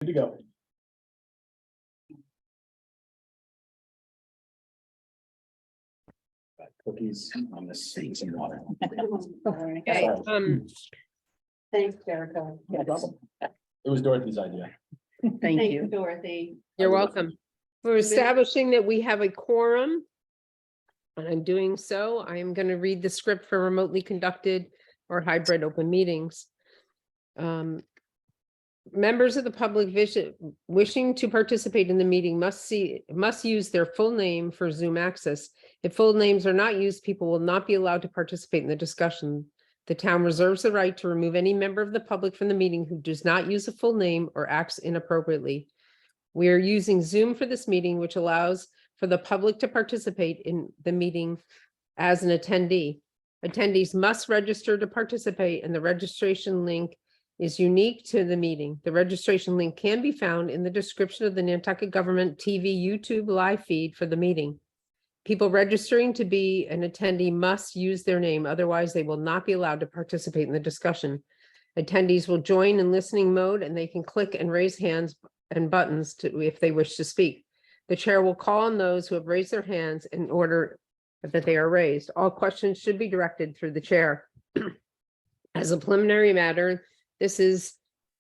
Good to go. Got cookies on this thing, some water. Okay, Thanks, Jericho. No problem. It was Dorothy's idea. Thank you, Dorothy. you're welcome. We're establishing that we have a quorum. And I'm doing so. I am going to read the script for remotely conducted or hybrid open meetings. Members of the public wishing to participate in the meeting must use their full name for Zoom access. If full names are not used, people will not be allowed to participate in the discussion. The town reserves the right to remove any member of the public from the meeting who does not use a full name or acts inappropriately. We are using Zoom for this meeting, which allows for the public to participate in the meeting as an attendee. Attendees must register to participate, and the registration link is unique to the meeting. The registration link can be found in the description of the Nantucket Government TV YouTube live feed for the meeting. People registering to be an attendee must use their name, otherwise they will not be allowed to participate in the discussion. Attendees will join in listening mode, and they can click and raise hands and buttons if they wish to speak. The chair will call on those who have raised their hands in order that they are raised. All questions should be directed through the chair. As a preliminary matter, this is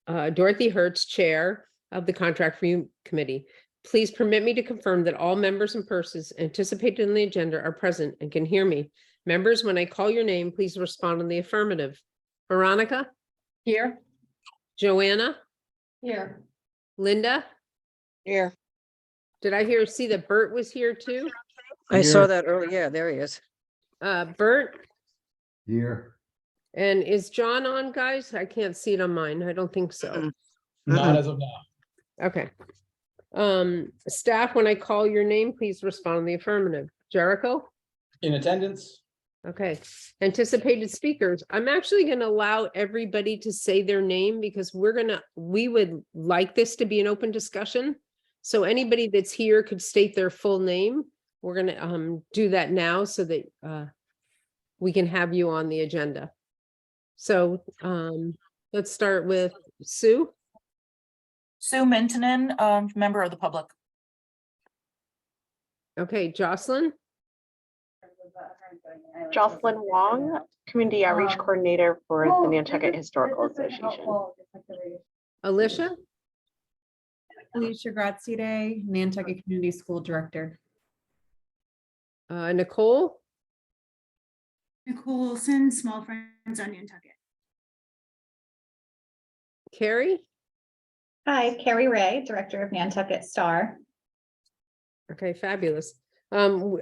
Dorothy Hertz, Chair of the Contract Review Committee. Please permit me to confirm that all members and persons anticipated in the agenda are present and can hear me. Members, when I call your name, please respond in the affirmative. Veronica? Here. Joanna? Here. Linda? Here, Did I see that Bert was here too? I saw Here. that earlier. Yeah, there he is. Bert, Here. and is John on, guys? I can't see it on mine. I don't think so. Mm-mm. Not as of now. Okay. Staff, when I call your name, please respond in the affirmative. Jericho? In attendance, Okay. Anticipated speakers. I'm actually going to allow everybody to say their name because we would like this to be an open discussion. So anybody that's here could state their full name. We're going to do that now so that we can have you on the agenda. So let's start with Sue. Sue Mintonen, member of the public. Okay, Jocelyn. Jocelyn Wong, Community Outreach Coordinator for the Nantucket Historical Association. Alicia. Alicia Graziade, Nantucket Community School Director. Nicole. Nicole Olson, Small Friends on Nantucket. Carrie. Hi, Carrie Ray, Director of Nantucket Star. Okay, fabulous. So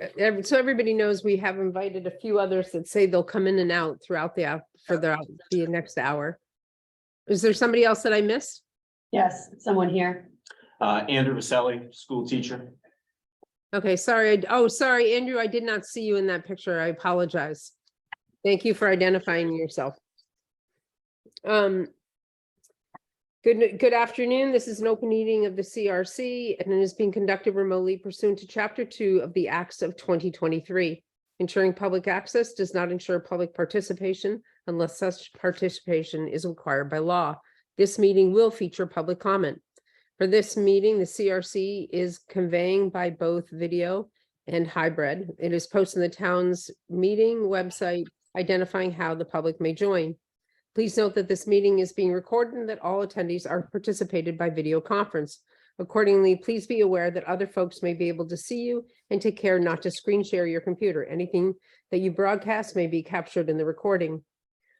everybody knows we have invited a few others that say they'll come in and out throughout the next hour. Is there somebody else that I missed? Yes, someone here. Andrew Vaselli, school teacher. Okay, sorry. Oh, sorry, Andrew, I did not see you in that picture. I apologize. Thank you for identifying yourself. Good afternoon. This is an open meeting of the CRC and it is being conducted remotely pursuant to Chapter 2 of the Acts of 2023. Ensuring public access does not ensure public participation unless such participation is required by law. This meeting will feature public comment. For this meeting, the CRC is conveying by both video and hybrid. It is posted in the town's meeting website identifying how the public may join. Please note that this meeting is being recorded and that all attendees are participated by video conference. Accordingly, please be aware that other folks may be able to see you and take care not to screen share your computer. Anything that you broadcast may be captured in the recording.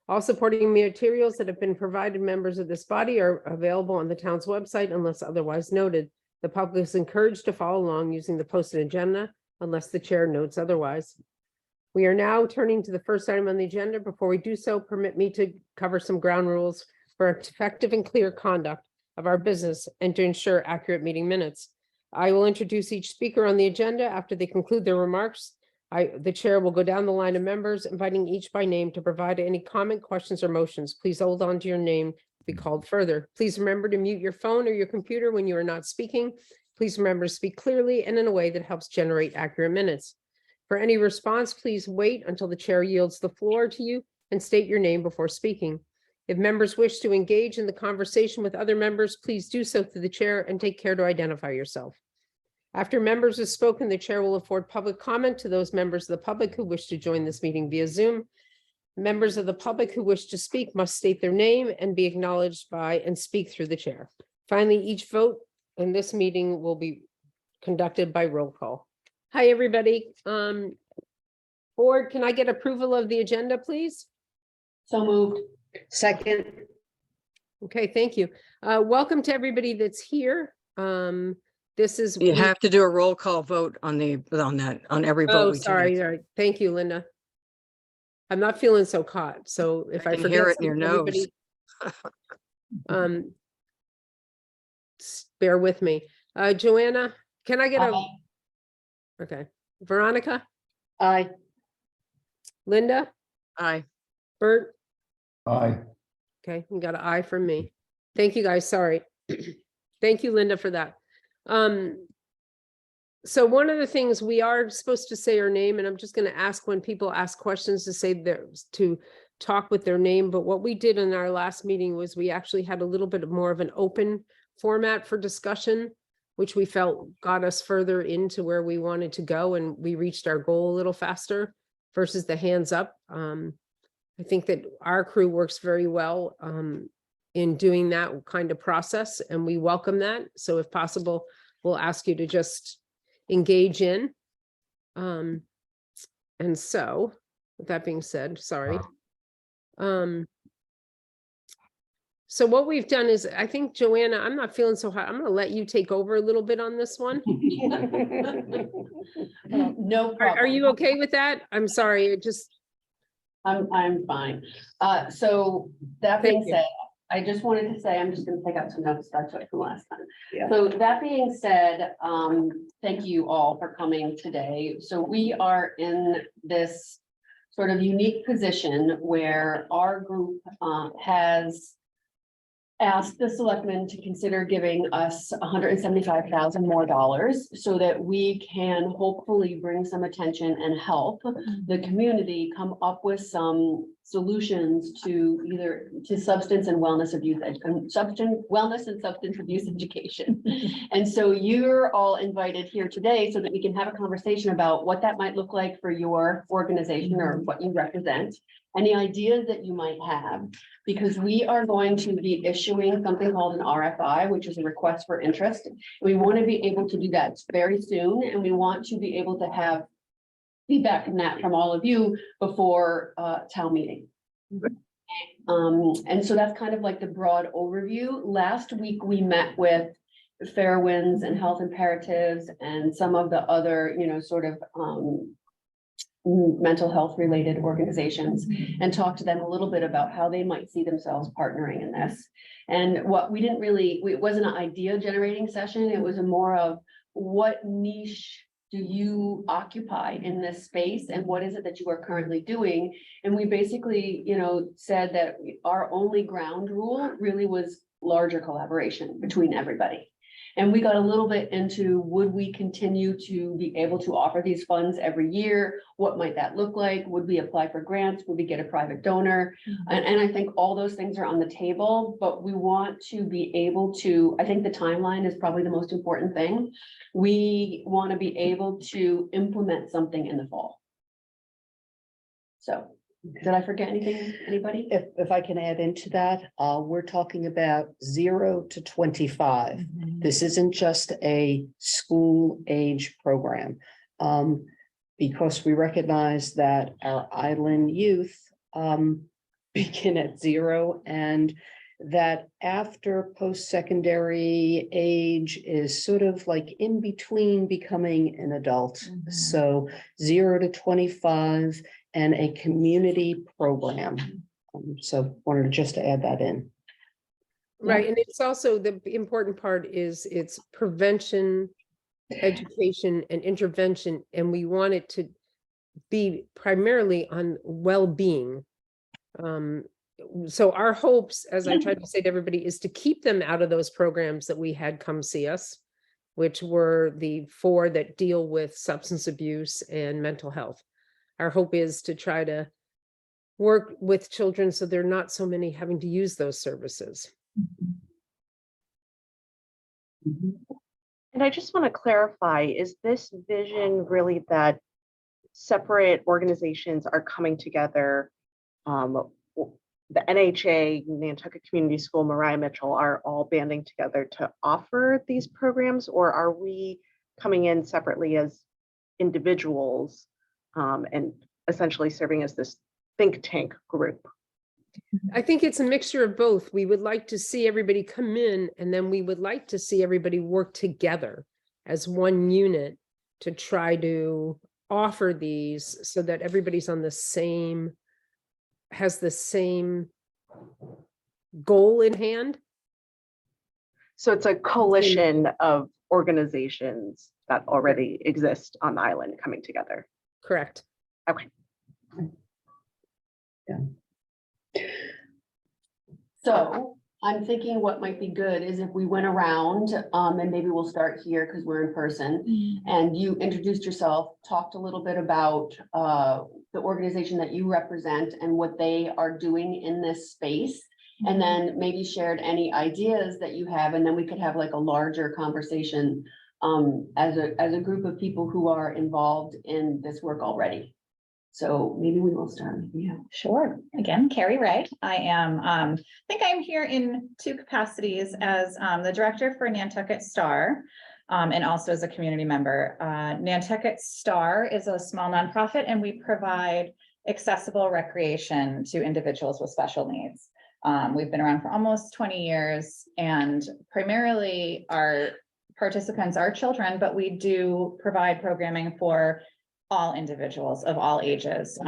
All supporting materials that have been provided members of this body are available on the town's website unless otherwise noted. The public is encouraged to follow along using the posted agenda unless the chair notes otherwise. We are now turning to the first item on the agenda. Before we do so, permit me to cover some ground rules for effective and clear conduct of our business and to ensure accurate meeting minutes. I will introduce each speaker on the agenda. After they conclude their remarks, the chair will go down the line of members, inviting each by name to provide any comment, questions, or motions. Please hold on to your name to be called further. Please remember to mute your phone or your computer when you are not speaking. Please remember to speak clearly and in a way that helps generate accurate minutes. For any response, please wait until the chair yields the floor to you and state your name before speaking. If members wish to engage in the conversation with other members, please do so through the chair and take care to identify yourself. After members have spoken, the chair will afford public comment to those members of the public who wish to join this meeting via Zoom. Members of the public who wish to speak must state their name and be acknowledged by and speak through the chair. Finally, each vote in this meeting will be conducted by roll call. Hi, everybody. Board, can I get approval of the agenda, please? So moved. Second. Okay, thank you. Welcome to everybody that's here. This is. You have to do a roll call vote on every vote. Oh, we take. sorry. All right. Thank you, Linda. I'm not feeling so hot, so if I can forget hear it in your something, everybody, bear with me. Joanna, can I get a? Aye. Okay. Veronica, Aye. Linda, Aye. Bert. Aye. Okay, we got an eye from me. Thank you, guys. Sorry. Thank you, Linda, for that. So one of the things, we are supposed to say our name, and I'm just going to ask when people ask questions to say to talk with their name. But what we did in our last meeting was we actually had a little bit more of an open format for discussion, which we felt got us further into where we wanted to go, and we reached our goal a little faster versus the hands up. I think that our crew works very well in doing that kind of process, and we welcome that. So if possible, we'll ask you to just engage in. And so with that being said, sorry. So what we've done is, I think, Joanna, I'm not feeling so hot. I'm going to let you take over a little bit on this one. No problem. Are you okay with that? I'm sorry. It just, I'm fine. So that being Thank you. said, I just wanted to say, I'm just gonna take out some notes that I took from last time. Yeah. So that being said, thank you all for coming today. So we are in this sort of unique position where our group has asked the selectmen to consider giving us $175,000 more so that we can hopefully bring some attention and help the community come up with some solutions to substance and wellness abuse, wellness and substance abuse education. And so you're all invited here today so that we can have a conversation about what that might look like for your organization or what you represent, any ideas that you might have, because we are going to be issuing something called an RFI, which is a request for interest. We want to be able to do that very soon, and we want to be able to have feedback from that from all of you before town meeting. And so that's kind of like the broad overview. Last week, we met with Fairwinds and Health Imperatives and some of the other, sort of mental health related organizations and talk to them a little bit about how they might see themselves partnering in this. And what we didn't really, it wasn't an idea generating session. It was a more of what niche do you occupy in this space and what is it that you are currently doing? And we basically, said that our only ground rule really was larger collaboration between everybody. And we got a little bit into, would we continue to be able to offer these funds every year? What might that look like? Would we apply for grants? Would we get a private donor? And I think all those things are on the table, but we want to be able to, I think the timeline is probably the most important thing. We want to be able to implement something in the fall. So, did I forget anything, anybody? If I can add into that, we're talking about 0 to 25. This isn't just a school age program. Because we recognize that our island youth begin at 0 and that after post-secondary age is sort of like in between becoming an adult. So 0 to 25 and a community program. So wanted just to add that in. right, and it's also, the important part is it's prevention, education, and intervention, and we want it to be primarily on well-being. So our hopes, as I tried to say to everybody, is to keep them out of those programs that we had come see us, which were the 4 that deal with substance abuse and mental health. Our hope is to try to work with children so there are not so many having to use those services. And I just want to clarify, is this vision really that separate organizations are coming together? The NHA, Nantucket Community School, Mariah Mitchell are all banding together to offer these programs, or are we coming in separately as individuals and essentially serving as this think tank group? I think it's a mixture of both. We would like to see everybody come in, and then we would like to see everybody work together as one unit to try to offer these so that everybody's on the same, has the same goal in hand. So it's a coalition of organizations that already exist on the island coming together. Correct. Okay. So I'm thinking what might be good is if we went around, and maybe we'll start here because we're in person. And you introduced yourself, talked a little bit about the organization that you represent and what they are doing in this space. And then maybe shared any ideas that you have, and then we could have like a larger conversation as a group of people who are involved in this work already. So maybe we will start with you. Sure. Again, Carrie Ray. I am, I think I'm here in two capacities as the director for Nantucket Star and also as a community member. Nantucket Star is a small nonprofit, and we provide accessible recreation to individuals with special needs. We've been around for almost 20 years, and primarily our participants are children, but we do provide programming for all individuals of all ages,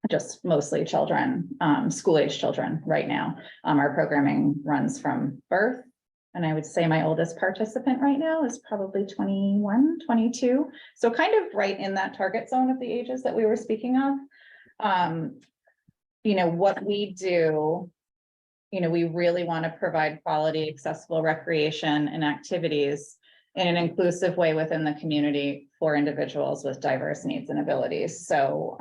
just mostly children, school-age children right now. Our programming runs from birth, and I would say my oldest participant right now is probably 21, 22. So kind of right in that target zone of the ages that we were speaking of. You know, what we do, you know, we really want to provide quality, accessible recreation and activities in an inclusive way within the community for individuals with diverse needs and abilities. So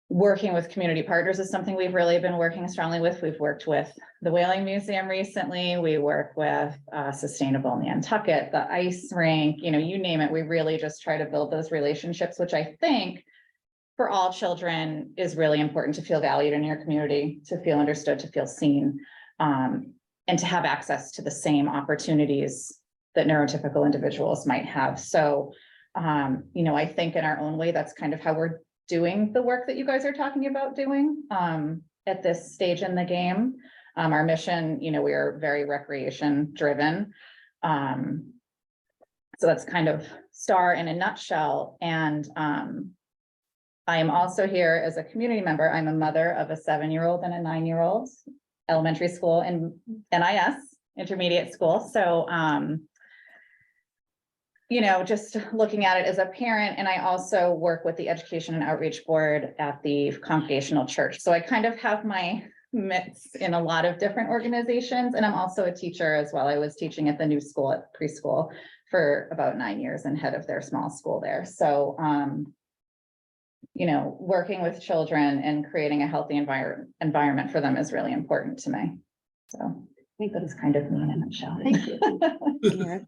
working with community partners is something we've really been working strongly with. We've worked with the Whaling Museum recently. We work with Sustainable Nantucket, the ice rink, you know, you name it. We really just try to build those relationships, which I think for all children is really important, to feel valued in your community, to feel understood, to feel seen, and to have access to the same opportunities that neurotypical individuals might have. So, you know, I think in our own way, that's kind of how we're doing the work that you guys are talking about doing at this stage in the game. Our mission, you know, we are very recreation driven. So that's kind of STAR in a nutshell. And I am also here as a community member. I'm a mother of a 7-year-old and a 9-year-old, elementary school and NIS, intermediate school. So, you know, just looking at it as a parent, and I also work with the Education and Outreach Board at the Congregational Church. So I kind of have my mix in a lot of different organizations, and I'm also a teacher as well. I was teaching at the new school at preschool for about 9 years and head of their small school there. So, you know, working with children and creating a healthy environment for them is really important to me. So I think that is kind of me in a nutshell. Thank you.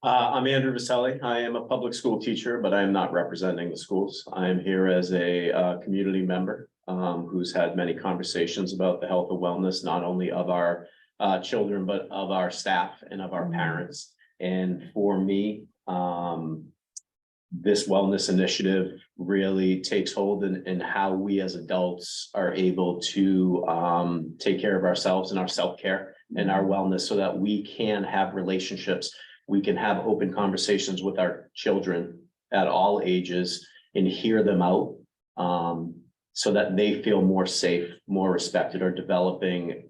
I'm Andrew Vaselli. I am a public school teacher, but I am not representing the schools. I am here as a community member who's had many conversations about the health and wellness, not only of our children, but of our staff and of our parents. And for me, this wellness initiative really takes hold in how we as adults are able to take care of ourselves and our self-care and our wellness, so that we can have relationships. We can have open conversations with our children at all ages and hear them out so that they feel more safe, more respected, or developing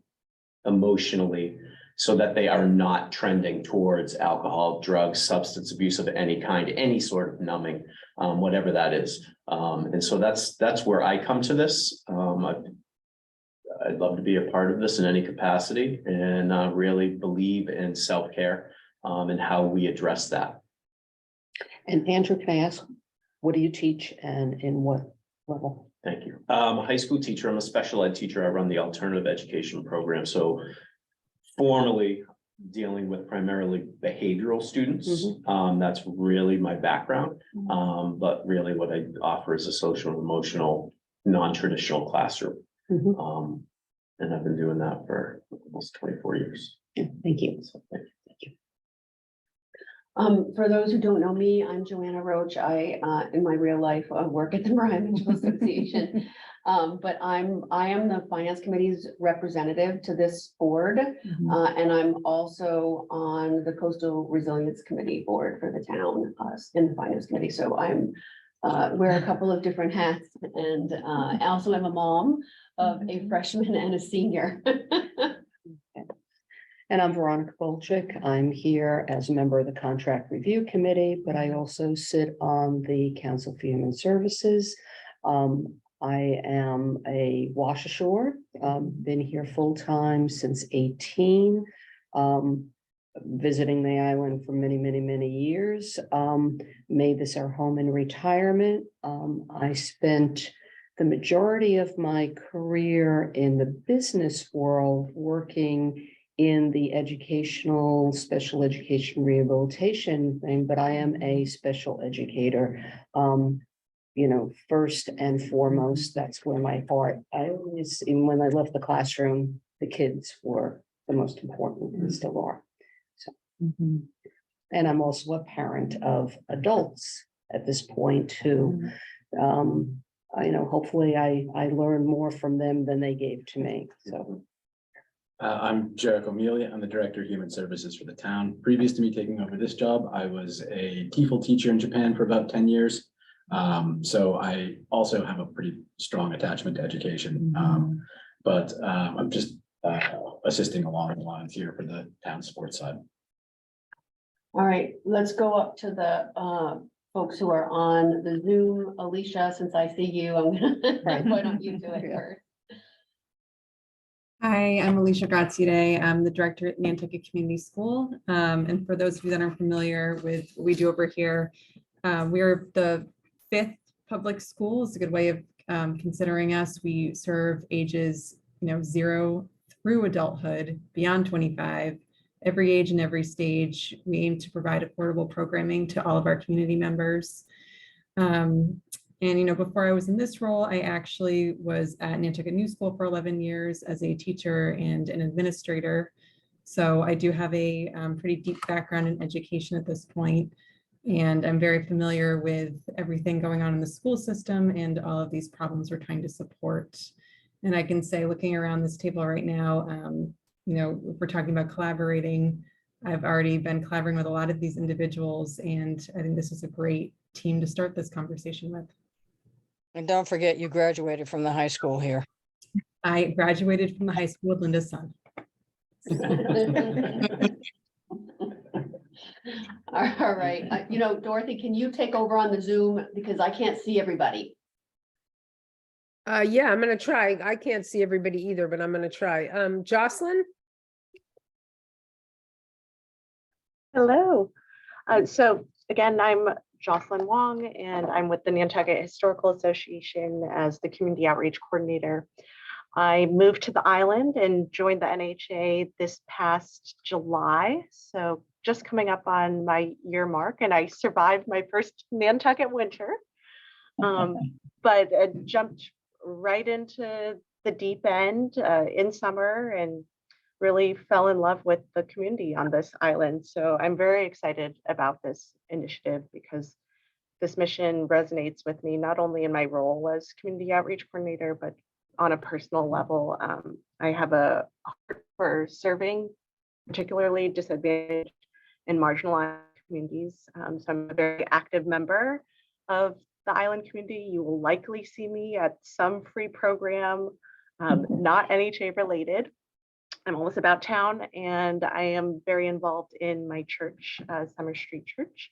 emotionally, so that they are not trending towards alcohol, drugs, substance abuse of any kind, any sort of numbing, whatever that is. And so that's where I come to this. I'd love to be a part of this in any capacity, and really believe in self-care and how we address that. And Andrew, can I ask, what do you teach and in what level? Thank you. I'm a high school teacher. I'm a special ed teacher. I run the alternative education program. So formally dealing with primarily behavioral students. That's really my background. But really what I offer is a social and emotional, non-traditional classroom. And I've been doing that for almost 24 years. Thank you. So, thank you. For those who don't know me, I'm Joanna Roach. I, in my real life, work at the Bryan Municipal Association. But I am the Finance Committee's representative to this board. And I'm also on the Coastal Resilience Committee board for the town, in the Finance Committee. So I'm, wear a couple of different hats, and I also am a mom of a freshman and a senior. And I'm Veronica Bolchik. I'm here as a member of the Contract Review Committee, but I also sit on the Council for Human Services. I am a wash ashore, been here full-time since 18, visiting the island for many, many, many years. Made this our home in retirement. I spent the majority of my career in the business world working in the educational, special education rehabilitation thing, but I am a special educator. You know, first and foremost, that's where my heart, I always, even when I left the classroom, the kids were the most important and still are. So, and I'm also a parent of adults at this point who, you know, hopefully I learned more from them than they gave to me, so. I'm Jericho Amelia. I'm the Director of Human Services for the town. Previous to me taking over this job, I was a TEFL teacher in Japan for about 10 years. So I also have a pretty strong attachment to education. But I'm just assisting along the lines here for the town sports side. All right, let's go up to the folks who are on the Zoom. Alicia, since I see you, I'm gonna, why don't you do it first? Hi, I'm Alicia Graziade. I'm the director at Nantucket Community School. And for those of you that aren't familiar with what we do over here, we're the 5th public school. It's a good way of considering us. We serve ages, 0 through adulthood, beyond 25, every age and every stage. We aim to provide affordable programming to all of our community members. And, before I was in this role, I actually was at Nantucket New School for 11 years as a teacher and an administrator. So I do have a pretty deep background in education at this point, and I'm very familiar with everything going on in the school system and all of these problems we're trying to support. And I can say, looking around this table right now, if we're talking about collaborating, I've already been collaborating with a lot of these individuals, and I think this is a great team to start this conversation with. And don't forget, you graduated from the high school here. I graduated from the high school with Linda's son. All right, Dorothy, can you take over on the Zoom, because I can't see everybody? Yeah, I'm gonna try. I can't see everybody either, but I'm gonna try. Jocelyn? Hello. So again, I'm Jocelyn Wong, and I'm with the Nantucket Historical Association as the Community Outreach Coordinator. I moved to the island and joined the NHA this past July, so just coming up on my year mark, and I survived my first Nantucket winter, but jumped right into the deep end in summer and really fell in love with the community on this island. So I'm very excited about this initiative because this mission resonates with me, not only in my role as community outreach coordinator, but on a personal level. I have a heart for serving particularly disadvantaged and marginalized communities. So I'm a very active member of the island community. You will likely see me at some free program, not NHA related. I'm always about town, and I am very involved in my church, Summer Street Church.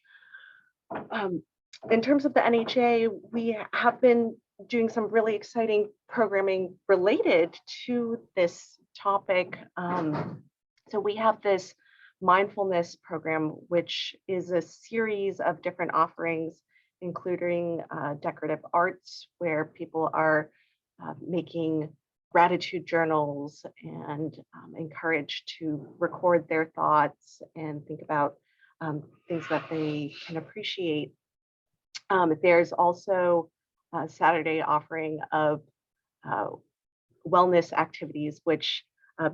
In terms of the NHA, we have been doing some really exciting programming related to this topic. So we have this mindfulness program, which is a series of different offerings including decorative arts, where people are making gratitude journals and encouraged to record their thoughts and think about things that they can appreciate. There's also a Saturday offering of wellness activities, which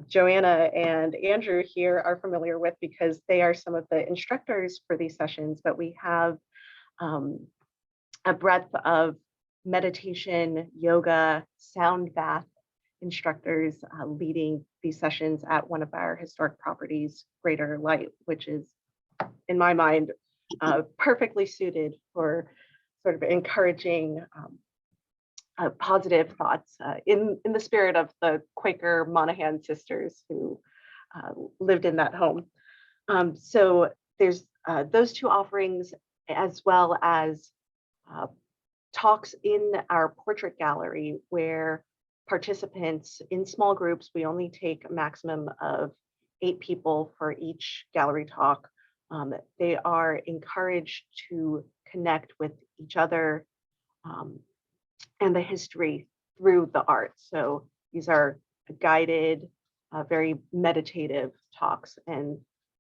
Joanna and Andrew here are familiar with because they are some of the instructors for these sessions, but we have a breadth of meditation, yoga, sound bath instructors leading these sessions at one of our historic properties, Greater Light, which is, in my mind, perfectly suited for sort of encouraging positive thoughts in the spirit of the Quaker Monahan sisters who lived in that home. So there's those two offerings, as well as talks in our portrait gallery, where participants in small groups, we only take a maximum of 8 people for each gallery talk. They are encouraged to connect with each other and the history through the art. So these are guided, very meditative talks. And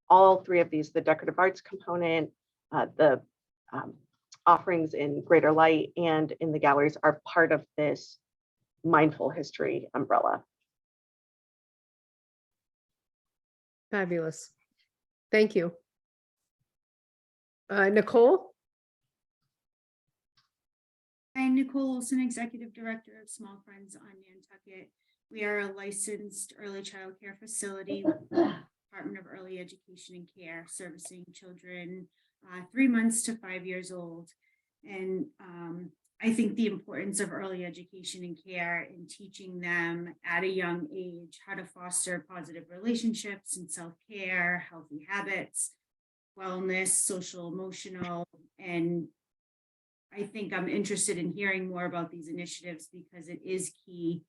all 3 of these, the decorative arts component, the offerings in Greater Light and in the galleries, are part of this mindful history umbrella. Fabulous. Thank you. Nicole? I'm Nicole Olson, Executive Director of Small Friends on Nantucket. We are a licensed early child care facility with the Department of Early Education and Care, servicing children 3 months to 5 years old. And I think the importance of early education and care in teaching them at a young age how to foster positive relationships and self-care, healthy habits, wellness, social, emotional, and I think I'm interested in hearing more about these initiatives because it is key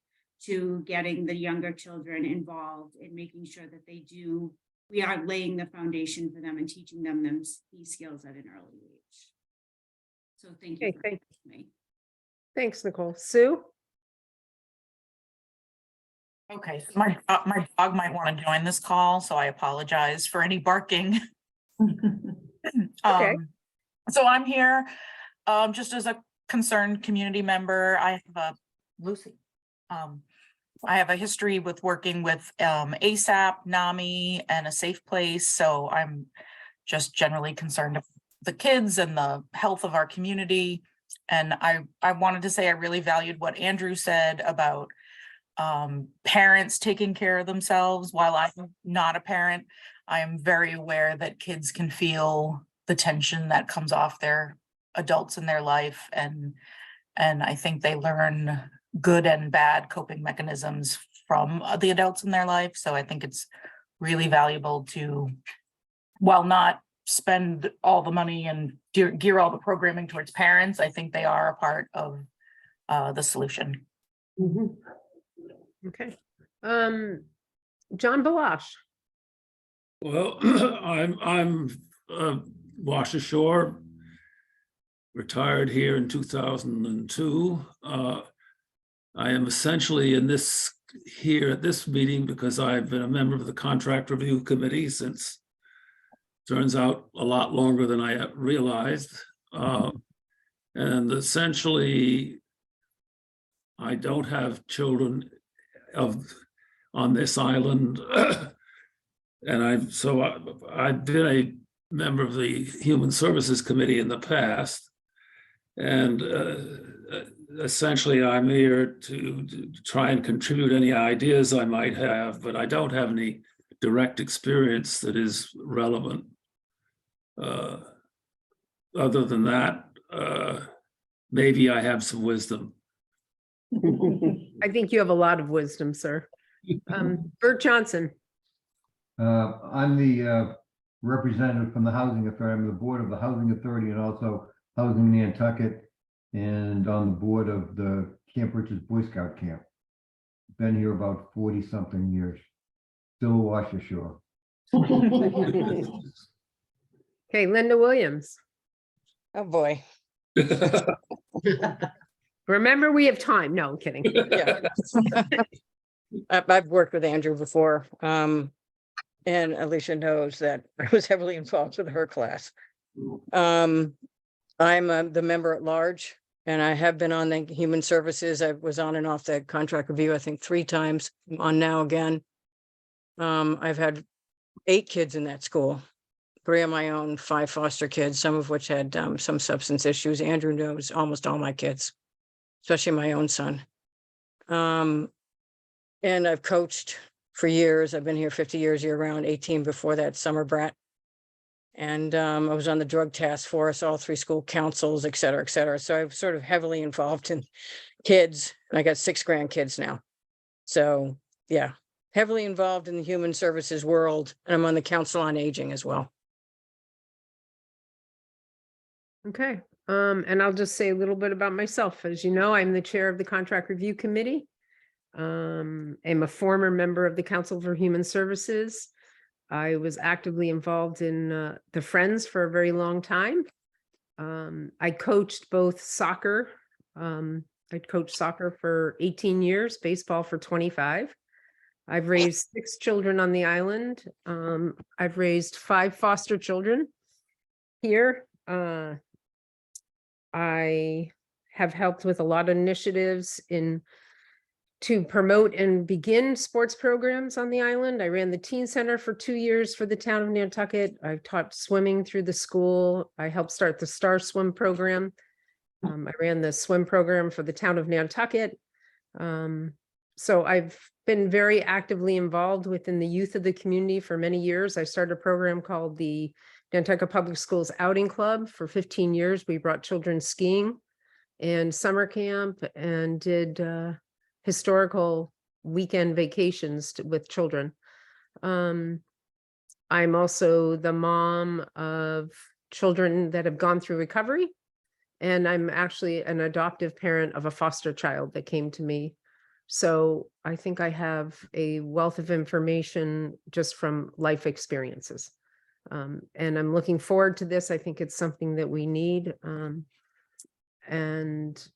to getting the younger children involved and making sure that we are laying the foundation for them and teaching them these skills at an early age. So thank you. Okay, for having me. Thanks, Nicole. Sue? Okay, so my dog might want to join this call, so I apologize for any barking. Okay. So I'm here just as a concerned community member. I have I have a history with working with ASAP, NAMI, and A Safe Place. So I'm just generally concerned about the kids and the health of our community. And I wanted to say I really valued what Andrew said about parents taking care of themselves. While I'm not a parent, I am very aware that kids can feel the tension that comes off their adults in their life. And I think they learn good and bad coping mechanisms from the adults in their life. So I think it's really valuable to, while not spend all the money and gear all the programming towards parents, I think they are a part of the solution. Okay. John Balash. Well, I'm Wash Ashore, retired here in 2002. I am essentially in this here at this meeting because I've been a member of the contract review committee since, turns out, a lot longer than I realized. And essentially, I don't have children on this island. And I've been a member of the Human Services Committee in the past. And essentially, I'm here to try and contribute any ideas I might have, but I don't have any direct experience that is relevant. Other than that, maybe I have some wisdom. I think you have a lot of wisdom, sir. Bert Johnson. I'm the representative from the Housing Authority. I'm the board of the Housing Authority and also Housing Nantucket, and on the board of the Camp Richards Boy Scout Camp. Been here about 40-something years. Still a Wash Ashore. Okay, Linda Williams. Oh, boy. Remember, we have time. No, I'm kidding. Yeah. I've worked with Andrew before, and Alicia knows that I was heavily involved with her class. I'm the member at large, and I have been on the Human Services. I was on and off the contract review, I think 3 times, I'm on now again. I've had 8 kids in that school, 3 of my own, 5 foster kids, some of which had some substance issues. Andrew knows almost all my kids, especially my own son. And I've coached for years. I've been here 50 years year round, 18 before that, summer brat. And I was on the drug task force, all 3 school councils, et cetera, et cetera. So I'm sort of heavily involved in kids. I got 6 grandkids now. So yeah, heavily involved in the human services world. And I'm on the Council on Aging as well. Okay, and I'll just say a little bit about myself. As you know, I'm the chair of the Contract Review Committee. I'm a former member of the Council for Human Services. I was actively involved in the Friends for a very long time. I coached both soccer. I coached soccer for 18 years, baseball for 25. I've raised 6 children on the island. I've raised 5 foster children here. I have helped with a lot of initiatives to promote and begin sports programs on the island. I ran the teen center for 2 years for the town of Nantucket. I've taught swimming through the school. I helped start the Star Swim program. I ran the swim program for the town of Nantucket. So I've been very actively involved within the youth of the community for many years. I started a program called the Nantucket Public Schools Outing Club. For 15 years. We brought children skiing and summer camp and did historical weekend vacations with children. I'm also the mom of children that have gone through recovery. And I'm actually an adoptive parent of a foster child that came to me. So I think I have a wealth of information just from life experiences. And I'm looking forward to this. I think it's something that we need. And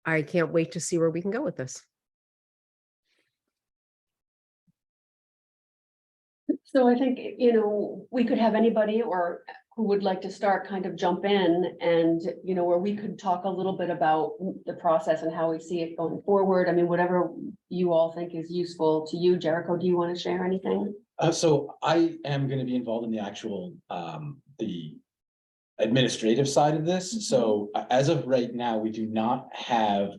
I can't wait to see where we can go with this. So I think, you know, we could have anybody or who would like to start kind of jump in and, you know, where we could talk a little bit about the process and how we see it going forward. I mean, whatever you all think is useful to you. Jericho, do you want to share anything? So I am going to be involved in the actual, the administrative side of this. So as of right now, we do not have,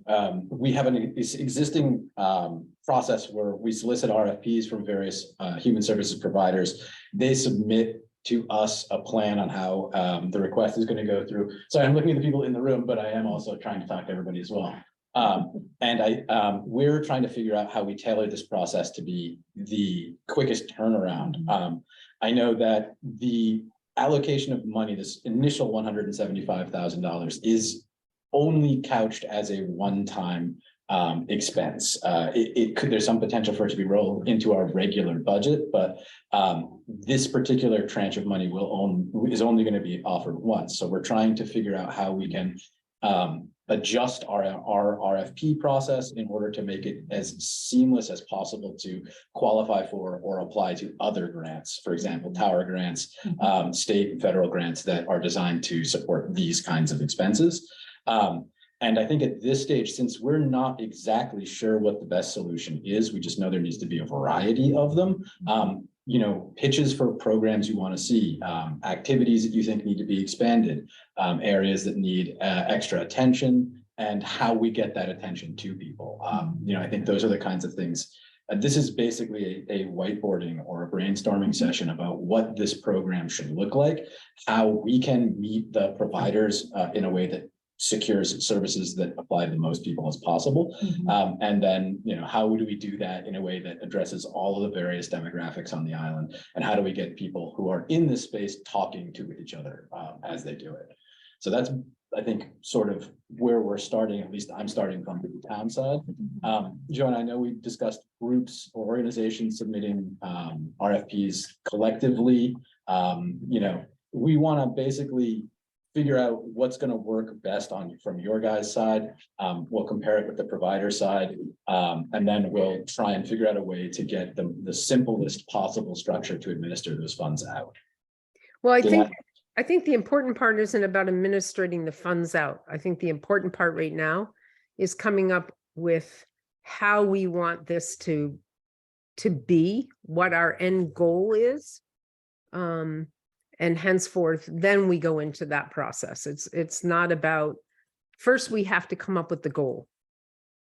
we have an existing process where we solicit RFPs from various human services providers. They submit to us a plan on how the request is going to go through. So I'm looking at the people in the room, but I am also trying to talk to everybody as well. And we're trying to figure out how we tailor this process to be the quickest turnaround. I know that the allocation of money, this initial $175,000 is only couched as a one-time expense. There's some potential for it to be rolled into our regular budget, but this particular tranche of money is only going to be offered once. So we're trying to figure out how we can adjust our RFP process in order to make it as seamless as possible to qualify for or apply to other grants, for example, tower grants, state and federal grants that are designed to support these kinds of expenses. And I think at this stage, since we're not exactly sure what the best solution is, we just know there needs to be a variety of them. You know, pitches for programs you want to see, activities that you think need to be expanded, areas that need extra attention, and how we get that attention to people. You know, I think those are the kinds of things. This is basically a whiteboarding or a brainstorming session about what this program should look like, how we can meet the providers in a way that secures services that apply to the most people as possible. And then, you know, how do we do that in a way that addresses all of the various demographics on the island? And how do we get people who are in this space talking to each other as they do it? So that's, I think, sort of where we're starting. At least I'm starting from the town side. Joan, I know we discussed groups or organizations submitting RFPs collectively. You know, we want to basically figure out what's gonna work best from your guys' side. We'll compare it with the provider side. And then we'll try and figure out a way to get the simplest possible structure to administer those funds out. Well, Yeah. I think the important part isn't about administrating the funds out. I think the important part right now is coming up with how we want this to be, what our end goal is. And henceforth, then we go into that process. It's not about, first we have to come up with the goal,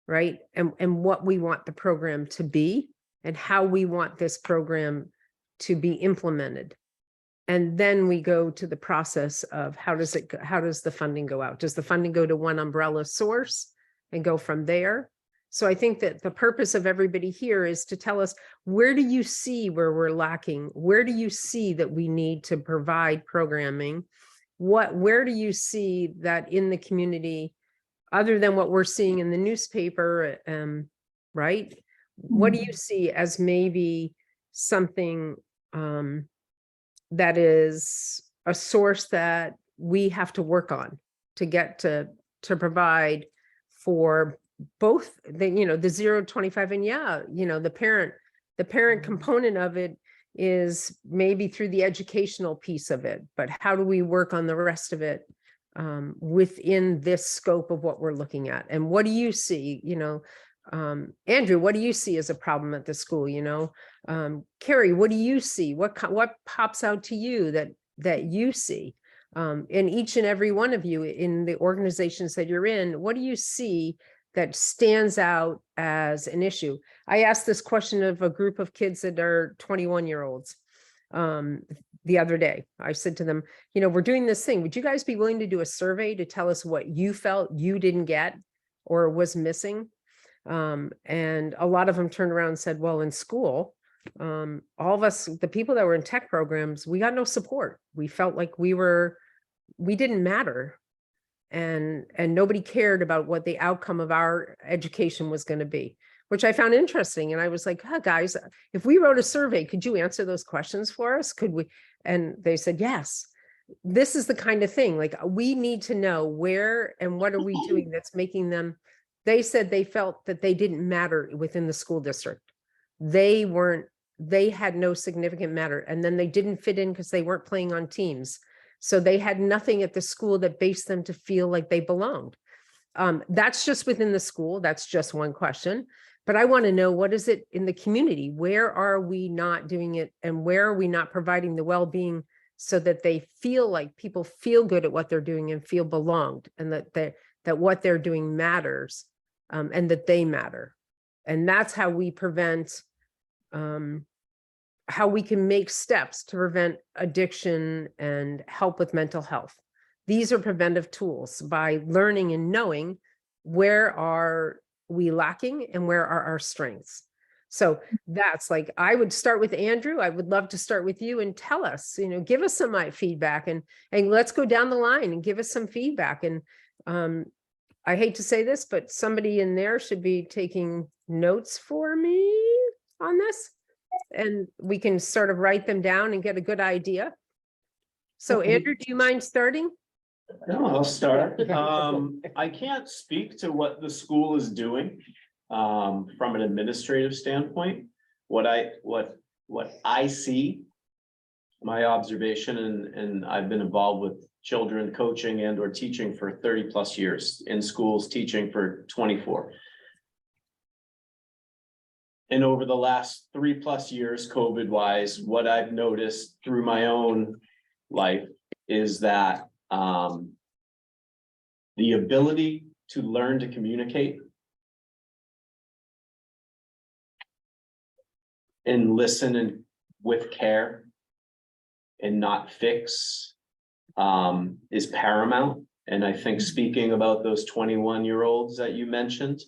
right? And what we want the program to be and how we want this program to be implemented. And then we go to the process of how does the funding go out? Does the funding go to one umbrella source and go from there? So I think that the purpose of everybody here is to tell us, where do you see where we're lacking? Where do you see that we need to provide programming? Where do you see that in the community, other than what we're seeing in the newspaper, right? What do you see as maybe something that is a source that we have to work on to get to provide for both the 0 to 25, and the parent component of it is maybe through the educational piece of it, but how do we work on the rest of it within this scope of what we're looking at? And what do you see, Andrew, what do you see as a problem at the school? Carrie, what do you see? What pops out to you that you see? In each and every one of you in the organizations that you're in, what do you see that stands out as an issue? I asked this question of a group of kids that are 21-year-olds the other day. I said to them, we're doing this thing. Would you guys be willing to do a survey to tell us what you felt you didn't get or was missing? And a lot of them turned around and said, well, in school, all of us, the people that were in tech programs, we got no support. We felt like we didn't matter. And nobody cared about what the outcome of our education was going to be, which I found interesting. And I was like, guys, if we wrote a survey, could you answer those questions for us? Could we? And they said, yes. This is the kind of thing, like, we need to know where and what are we doing that's making them. They said they felt that they didn't matter within the school district. They had no significant matter. And then they didn't fit in because they weren't playing on teams. So they had nothing at the school that based them to feel like they belonged. That's just within the school. That's just one question. But I want to know, what is it in the community? Where are we not doing it? And where are we not providing the well-being so that they feel like people feel good at what they're doing and feel belonged, and that what they're doing matters, and that they matter. And that's how we prevent, how we can make steps to prevent addiction and help with mental health. These are preventive tools by learning and knowing where are we lacking and where are our strengths. So that's like, I would start with Andrew. I would love to start with you and tell us, give us some feedback and let's go down the line and give us some feedback. And I hate to say this, but somebody in there should be taking notes for me on this, and we can sort of write them down and get a good idea. So Andrew, do you mind starting? No, I'll start. I can't speak to what the school is doing from an administrative standpoint. What I see, my observation, and I've been involved with children coaching and or teaching for 30+ years, in schools teaching for 24. And over the last 3+ years, COVID wise, what I've noticed through my own life is that the ability to learn to communicate and listen and with care and not fix is paramount. And I think, speaking about those 21-year-olds that you mentioned,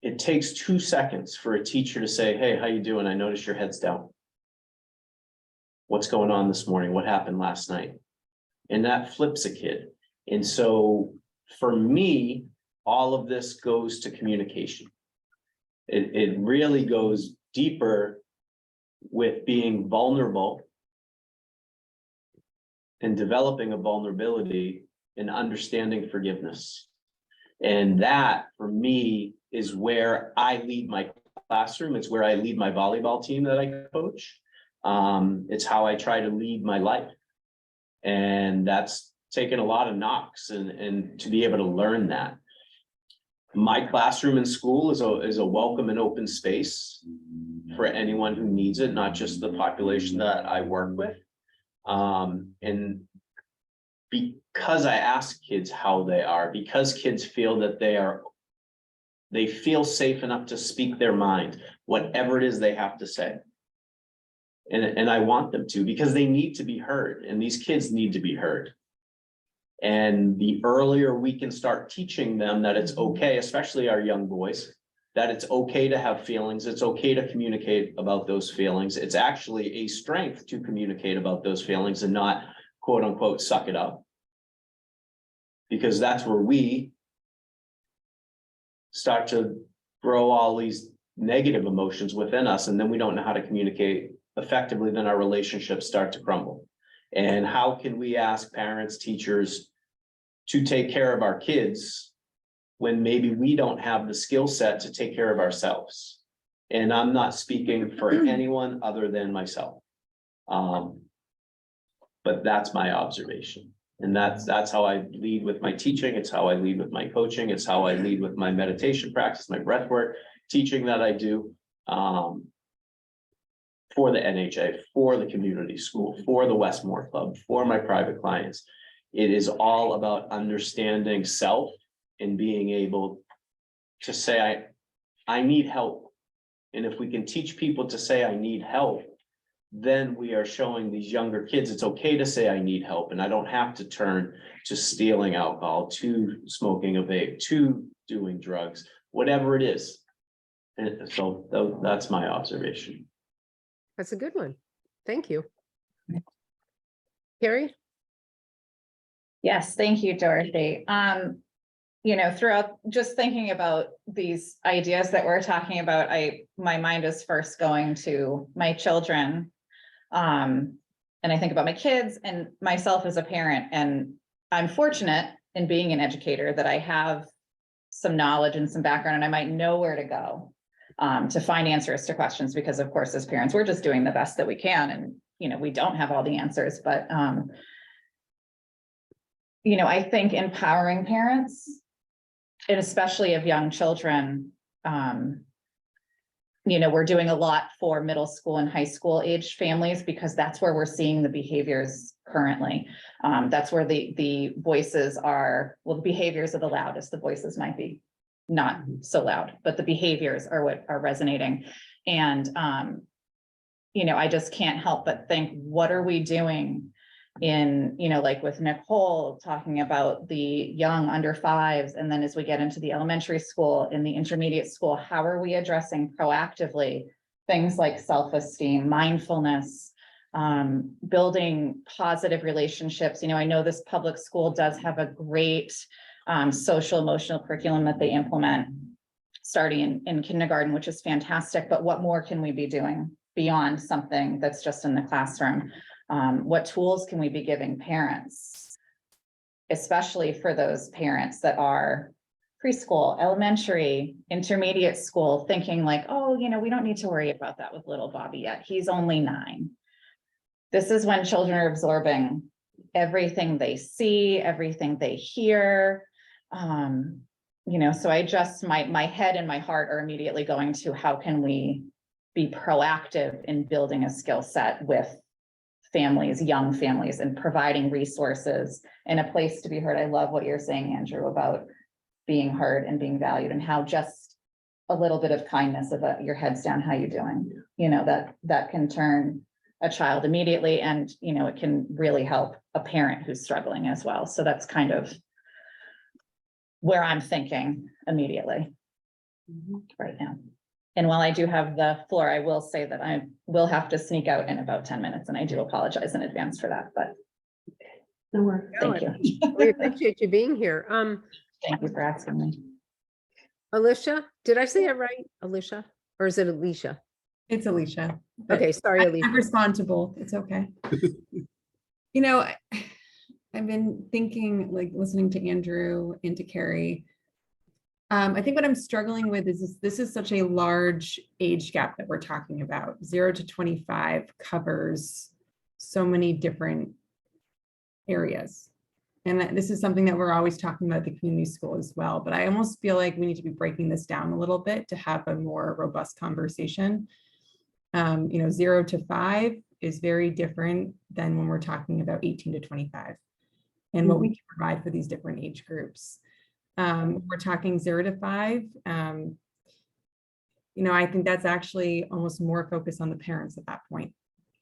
it takes 2 seconds for a teacher to say, hey, how you doing? I noticed your head's down. What's going on this morning? What happened last night? And that flips a kid. And so for me, all of this goes to communication. It really goes deeper with being vulnerable and developing a vulnerability and understanding forgiveness. And that, for me, is where I lead my classroom. It's where I lead my volleyball team that I coach. It's how I try to lead my life. And that's taken a lot of knocks and to be able to learn that. My classroom in school is a welcome and open space for anyone who needs it, not just the population that I work with. And because I ask kids how they are, because kids feel that they feel safe enough to speak their mind, whatever it is they have to say. And I want them to, because they need to be heard, and these kids need to be heard. And the earlier we can start teaching them that it's okay, especially our young boys, that it's okay to have feelings, it's okay to communicate about those feelings. It's actually a strength to communicate about those feelings and not quote unquote suck it up. Because that's where we start to grow all these negative emotions within us, and then we don't know how to communicate effectively, then our relationships start to crumble. And how can we ask parents, teachers to take care of our kids when maybe we don't have the skill set to take care of ourselves? And I'm not speaking for anyone other than myself. But that's my observation. And that's how I lead with my teaching. It's how I lead with my coaching. It's how I lead with my meditation practice, my breath work, teaching that I do. For the NHA, for the community school, for the Westmore Club, for my private clients. It is all about understanding self and being able to say, I need help. And if we can teach people to say, I need help, then we are showing these younger kids it's okay to say I need help, and I don't have to turn to stealing alcohol, to smoking a vape, to doing drugs, whatever it is. And so that's my observation. That's a good one. Thank you. Carrie? Yes, thank you, Dorothy. You know, throughout just thinking about these ideas that we're talking about, my mind is first going to my children. And I think about my kids and myself as a parent, and I'm fortunate in being an educator that I have some knowledge and some background, and I might know where to go to find answers to questions, because of course, as parents, we're just doing the best that we can. And, you know, we don't have all the answers, but, you know, I think empowering parents, and especially of young children, you know, we're doing a lot for middle school and high school age families, because that's where we're seeing the behaviors currently. That's where the voices are, well, the behaviors are the loudest, the voices might be not so loud, but the behaviors are what are resonating. And, you know, I just can't help but think, what are we doing in, you know, like with Nicole talking about the young under fives, and then as we get into the elementary school, in the intermediate school, how are we addressing proactively things like self-esteem, mindfulness, building positive relationships? You know, I know this public school does have a great social emotional curriculum that they implement starting in kindergarten, which is fantastic. But what more can we be doing beyond something that's just in the classroom? What tools can we be giving parents, especially for those parents that are preschool, elementary, intermediate school, thinking like, oh, you know, we don't need to worry about that with little Bobby yet. He's only 9. This is when children are absorbing everything they see, everything they hear. You know, so I just, my head and my heart are immediately going to, how can we be proactive in building a skill set with families, young families, and providing resources and a place to be heard. I love what you're saying, Andrew, about being heard and being valued, and how just a little bit of kindness of your head's down, how you doing? You know, that can turn a child immediately, and, you know, it can really help a parent who's struggling as well. So that's kind of where I'm thinking immediately right now. And while I do have the floor, I will say that I will have to sneak out in about 10 minutes, and I do apologize in advance for that, but No worries. thank you. We appreciate you being here. Thank you for asking me. Alicia, did I say it right? Alicia, or is it Alicia? It's Alicia. but Okay, sorry, I Alicia. respond to both. It's okay. You know, I've been thinking, like, listening to Andrew and to Carrie. I think what I'm struggling with is this is such a large age gap that we're talking about. 0 to 25 covers so many different areas. And this is something that we're always talking about at the community school as well. But I almost feel like we need to be breaking this down a little bit to have a more robust conversation. 0 to 5 is very different than when we're talking about 18 to 25 and what we can provide for these different age groups. We're talking 0 to 5. I think that's actually almost more focused on the parents at that point,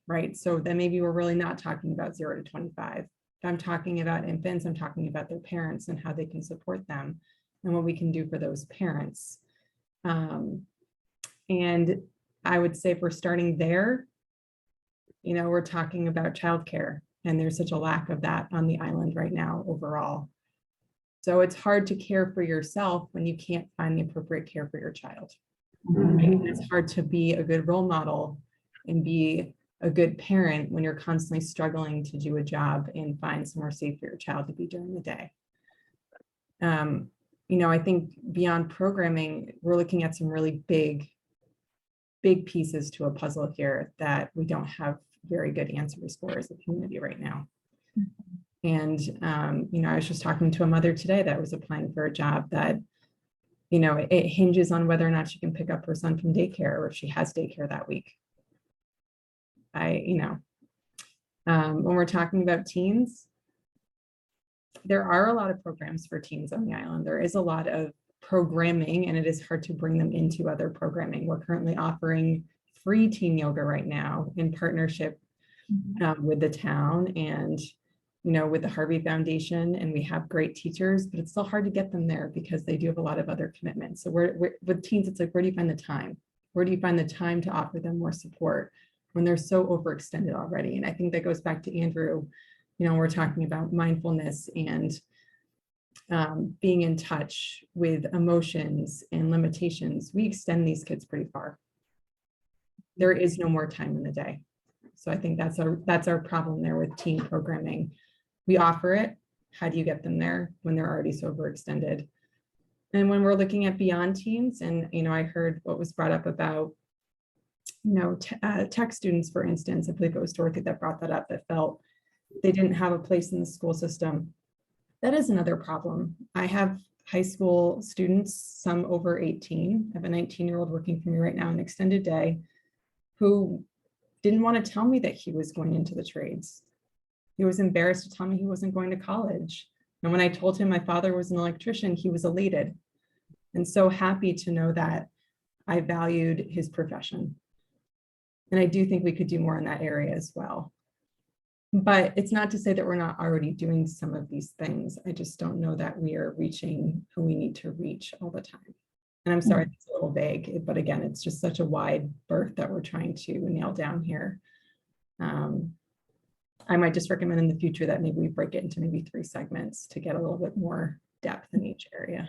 right? So then maybe we're really not talking about 0 to 25. If I'm talking about infants, I'm talking about their parents and how they can support them and what we can do for those parents. And I would say if we're starting there, we're talking about childcare, and there's such a lack of that on the island right now overall. So it's hard to care for yourself when you can't find the appropriate care for your child. And it's hard to be a good role model and be a good parent when you're constantly struggling to do a job and find somewhere safe for your child to be during the day. I think beyond programming, we're looking at some really big pieces to a puzzle here that we don't have very good answers for as a community right now. And, I was just talking to a mother today that was applying for a job that, it hinges on whether or not she can pick up her son from daycare or if she has daycare that week. When we're talking about teens, there are a lot of programs for teens on the island. There is a lot of programming, and it is hard to bring them into other programming. We're currently offering free teen yoga right now in partnership with the town and with the Harvey Foundation, and we have great teachers, but it's still hard to get them there because they do have a lot of other commitments. So we're with teens, it's like, where do you find the time? Where do you find the time to offer them more support when they're so overextended already? And I think that goes back to Andrew, we're talking about mindfulness and being in touch with emotions and limitations. We extend these kids pretty far. There is no more time in the day. So I think that's our problem there with teen programming. We offer it. How do you get them there when they're already so overextended? And when we're looking at beyond teens, and I heard what was brought up about tech students, for instance. I believe it was Dorothy that brought that up, that felt they didn't have a place in the school system. That is another problem. I have high school students, some over 18. I have a 19-year-old working for me right now in extended day who didn't want to tell me that he was going into the trades. He was embarrassed to tell me he wasn't going to college. And when I told him my father was an electrician, he was elated and so happy to know that I valued his profession. And I do think we could do more in that area as well. But it's not to say that we're not already doing some of these things. I just don't know that we are reaching who we need to reach all the time. And I'm sorry, it's a little vague, but again, it's just such a wide berth that we're trying to nail down here. I might just recommend in the future that maybe we break it into maybe 3 segments to get a little bit more depth in each area.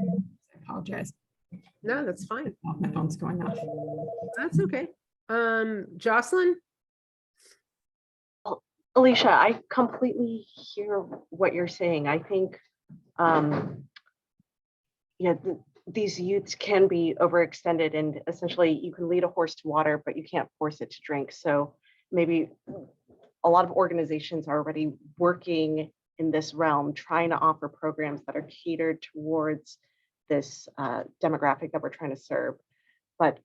I apologize. No, that's fine. Oh, my phone's going off. That's okay. Jocelyn? Alicia, I completely hear what you're saying. I think, these youths can be overextended, and essentially you can lead a horse to water, but you can't force it to drink. So maybe a lot of organizations are already working in this realm, trying to offer programs that are catered towards this demographic that we're trying to serve, but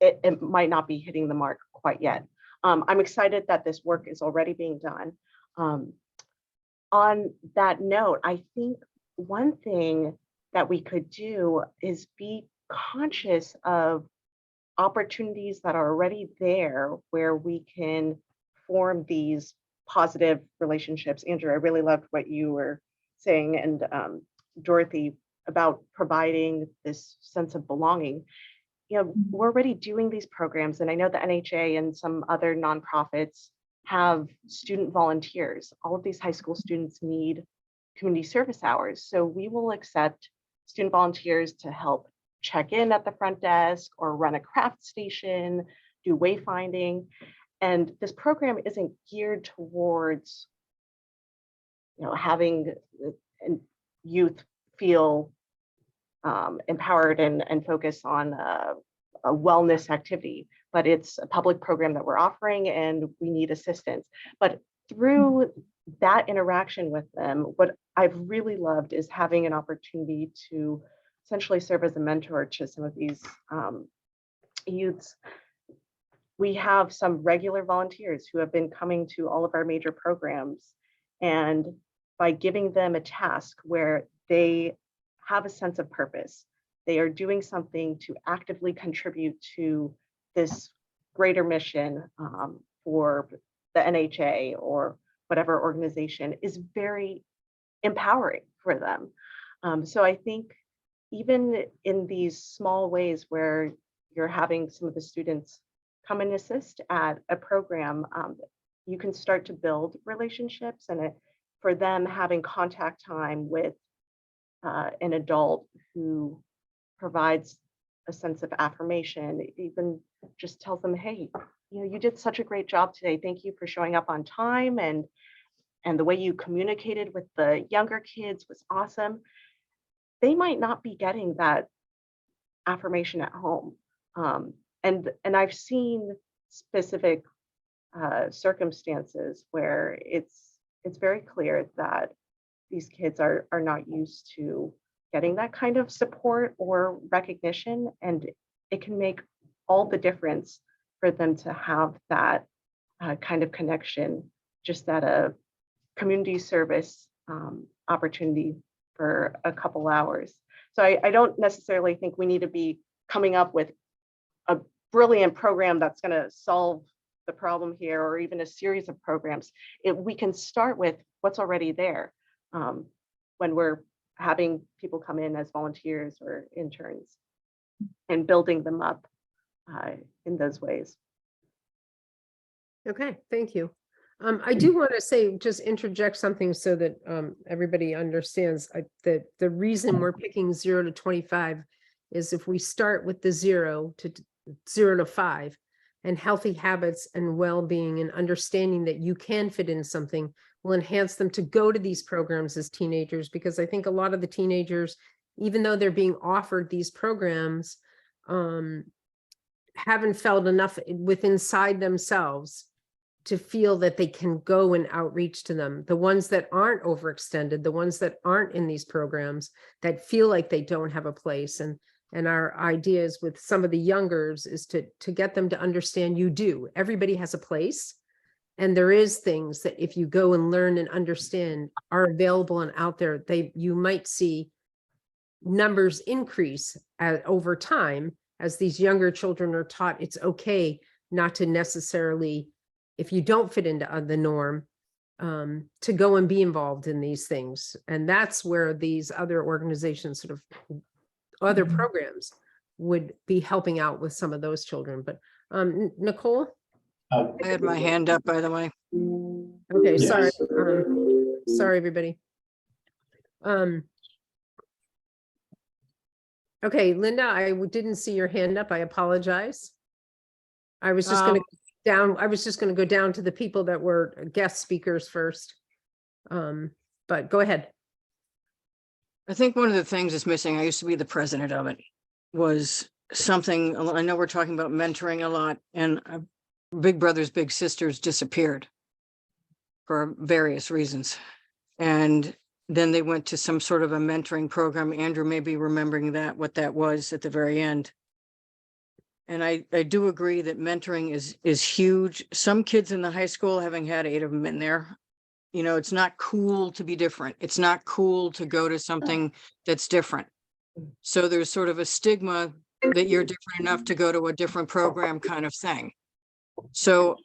it might not be hitting the mark quite yet. I'm excited that this work is already being done. On that note, I think one thing that we could do is be conscious of opportunities that are already there where we can form these positive relationships. Andrew, I really loved what you were saying, and Dorothy, about providing this sense of belonging. We're already doing these programs, and I know the NHA and some other nonprofits have student volunteers. All of these high school students need community service hours. So we will accept student volunteers to help check in at the front desk or run a craft station, do wayfinding. And this program isn't geared towards having youth feel empowered and focus on a wellness activity, but it's a public program that we're offering and we need assistance. But through that interaction with them, what I've really loved is having an opportunity to essentially serve as a mentor to some of these youths. We have some regular volunteers who have been coming to all of our major programs, and by giving them a task where they have a sense of purpose, they are doing something to actively contribute to this greater mission for the NHA or whatever organization, is very empowering for them. So I think even in these small ways where you're having some of the students come and assist at a program, you can start to build relationships, and for them having contact time with an adult who provides a sense of affirmation, even just tells them, hey, you did such a great job today. Thank you for showing up on time, and the way you communicated with the younger kids was awesome. They might not be getting that affirmation at home. And I've seen specific circumstances where it's very clear that these kids are not used to getting that kind of support or recognition, and it can make all the difference for them to have that kind of connection just at a community service opportunity for a couple hours. So I don't necessarily think we need to be coming up with a brilliant program that's going to solve the problem here, or even a series of programs. We can start with what's already there when we're having people come in as volunteers or interns and building them up in those ways. Okay, thank you. I do want to say, just interject something so that everybody understands that the reason we're picking 0 to 25 is if we start with the 0 to 5 and healthy habits and well-being and understanding that you can fit in something will enhance them to go to these programs as teenagers, because I think a lot of the teenagers, even though they're being offered these programs, haven't felt enough inside themselves to feel that they can go and outreach to them. The ones that aren't overextended, the ones that aren't in these programs, that feel like they don't have a place. And our idea is with some of the youngers is to get them to understand you do. Everybody has a place. And there is things that if you go and learn and understand are available and out there, you might see numbers increase over time as these younger children are taught it's okay not to necessarily, if you don't fit into the norm, to go and be involved in these things. And that's where these other organizations, sort of other programs, would be helping out with some of those children. But Nicole? I had my hand up, by the way. Okay, Yes. sorry. Sorry, everybody. Okay, Linda, I didn't see your hand up. I apologize. I was just going to go down to the people that were guest speakers first. But go ahead. I think one of the things that's missing, I used to be the president of it, was something, I know we're talking about mentoring a lot, and Big Brothers Big Sisters disappeared for various reasons. And then they went to some sort of a mentoring program. Andrew may be remembering what that was at the very end. And I do agree that mentoring is huge. Some kids in the high school, having had 8 of them in there, it's not cool to be different. It's not cool to go to something that's different. So there's sort of a stigma that you're different enough to go to a different program kind of thing. So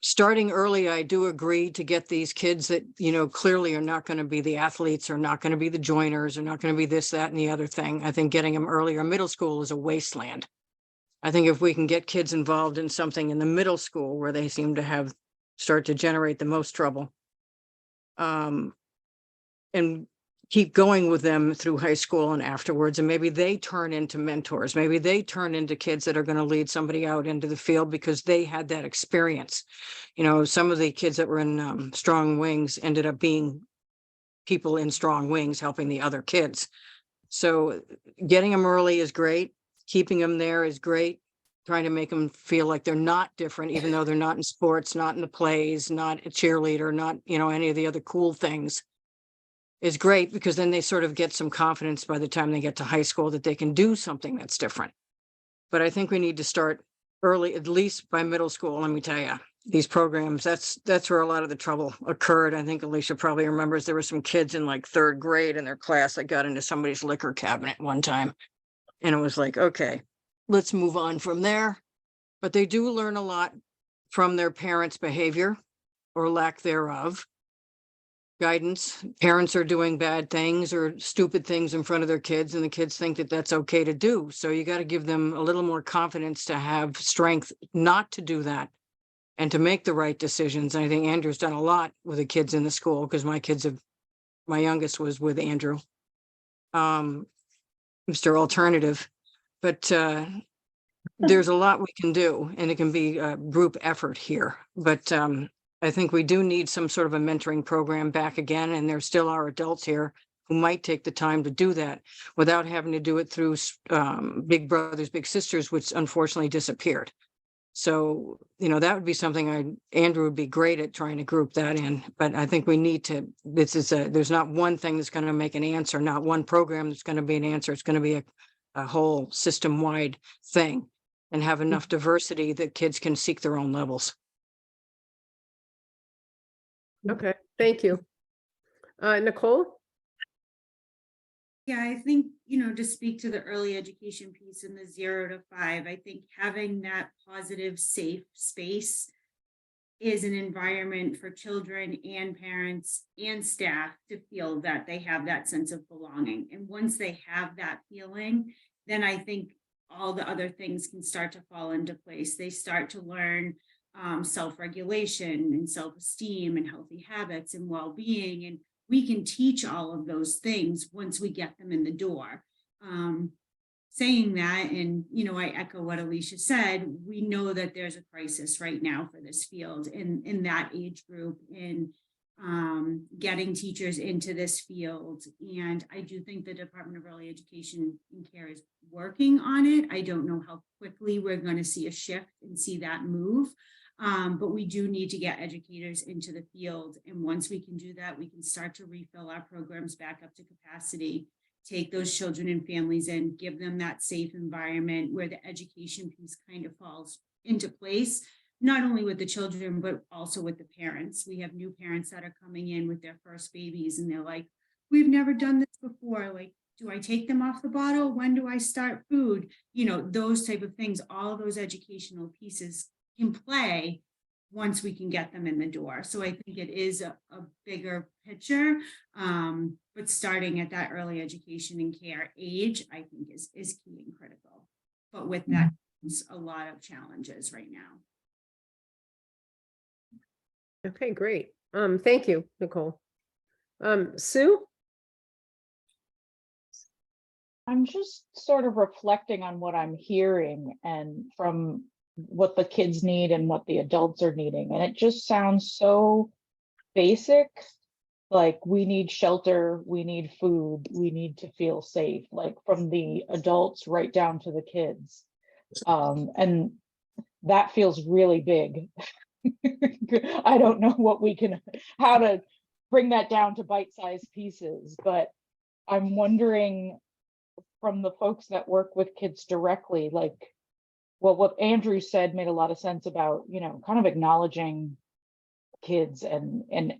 starting early, I do agree to get these kids that, clearly are not going to be the athletes, or not going to be the joiners, or not going to be this, that, and the other thing. I think getting them earlier. Middle school is a wasteland. I think if we can get kids involved in something in the middle school where they seem to start to generate the most trouble, and keep going with them through high school and afterwards, and maybe they turn into mentors. Maybe they turn into kids that are going to lead somebody out into the field because they had that experience. You know, some of the kids that were in Strong Wings ended up being people in Strong Wings helping the other kids. So getting them early is great. Keeping them there is great. Trying to make them feel like they're not different, even though they're not in sports, not in the plays, not a cheerleader, not, you know, any of the other cool things, is great, because then they sort of get some confidence by the time they get to high school that they can do something that's different. But I think we need to start early, at least by middle school. Let me tell you, these programs, that's where a lot of the trouble occurred. I think Alicia probably remembers there were some kids in like 3rd grade in their class that got into somebody's liquor cabinet one time. And it was like, okay, let's move on from there. But they do learn a lot from their parents' behavior or lack thereof. Guidance. Parents are doing bad things or stupid things in front of their kids, and the kids think that that's okay to do. So you got to give them a little more confidence to have strength not to do that and to make the right decisions. And I think Andrew's done a lot with the kids in the school, because my youngest was with Andrew, Mr. Alternative. But there's a lot we can do, and it can be a group effort here. But I think we do need some sort of a mentoring program back again, and there still are adults here who might take the time to do that without having to do it through Big Brothers, Big Sisters, which unfortunately disappeared. So, you know, that would be something Andrew would be great at trying to group that in. But I think we need to, there's not one thing that's going to make an answer, not one program that's going to be an answer. It's going to be a whole system-wide thing, and have enough diversity that kids can seek their own levels. Okay, thank you. Nicole? Yeah, I think, you know, to speak to the early education piece in the 0 to 5, I think having that positive, safe space is an environment for children and parents and staff to feel that they have that sense of belonging. And once they have that feeling, then I think all the other things can start to fall into place. They start to learn self-regulation and self-esteem and healthy habits and well-being. And we can teach all of those things once we get them in the door. Saying that, and, you know, I echo what Alicia said, we know that there's a crisis right now for this field in that age group, in getting teachers into this field. And I do think the Department of Early Education and Care is working on it. I don't know how quickly we're going to see a shift and see that move. But we do need to get educators into the field. And once we can do that, we can start to refill our programs back up to capacity, take those children and families in, give them that safe environment where the education piece kind of falls into place, not only with the children, but also with the parents. We have new parents that are coming in with their first babies, and they're like, we've never done this before. Like, do I take them off the bottle? When do I start food? You know, those type of things, all of those educational pieces can play once we can get them in the door. So I think it is a bigger picture, but starting at that early education and care age, I think is key and critical. But with that comes a lot of challenges right now. Okay, great. Thank you, Nicole. Sue? I'm just sort of reflecting on what I'm hearing and from what the kids need and what the adults are needing. And it just sounds so basic. Like, we need shelter, we need food, we need to feel safe, like from the adults right down to the kids. And that feels really big. I don't know how to bring that down to bite-sized pieces, but I'm wondering from the folks that work with kids directly, like, well, what Andrew said made a lot of sense about, you know, kind of acknowledging kids and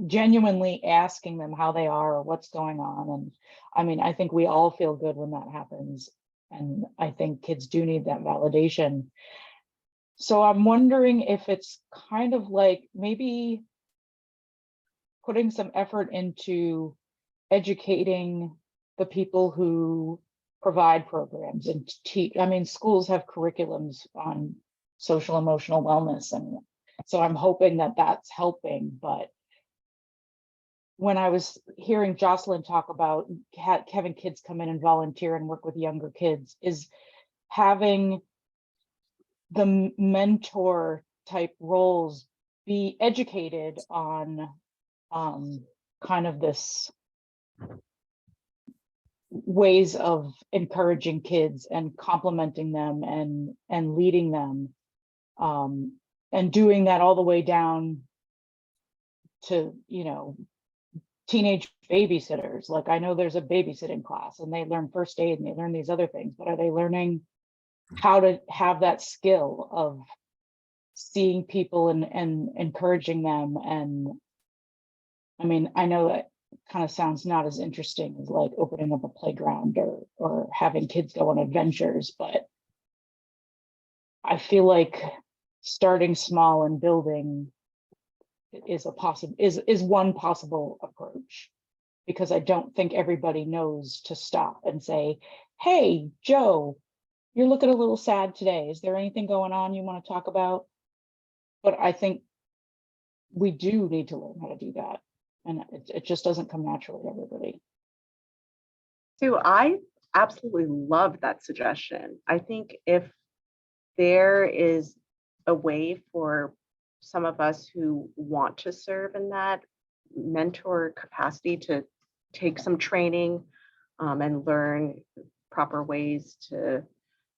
genuinely asking them how they are or what's going on. And I mean, I think we all feel good when that happens. And I think kids do need that validation. So I'm wondering if it's kind of like maybe putting some effort into educating the people who provide programs and teach. I mean, schools have curriculums on social emotional wellness. And so I'm hoping that that's helping, but when I was hearing Jocelyn talk about having kids come in and volunteer and work with younger kids, is having the mentor type roles be educated on kind of this ways of encouraging kids and complimenting them and leading them, and doing that all the way down to, you know, teenage babysitters. Like, I know there's a babysitting class and they learn first aid and they learn these other things, but are they learning how to have that skill of seeing people and encouraging them? And I mean, I know that kind of sounds not as interesting as like opening up a playground or having kids go on adventures, but I feel like starting small and building is one possible approach, because I don't think everybody knows to stop and say, hey, Joe, you're looking a little sad today. Is there anything going on you want to talk about? But I think we do need to learn how to do that. And it just doesn't come naturally to everybody. So I absolutely love that suggestion. I think if there is a way for some of us who want to serve in that mentor capacity to take some training and learn proper ways to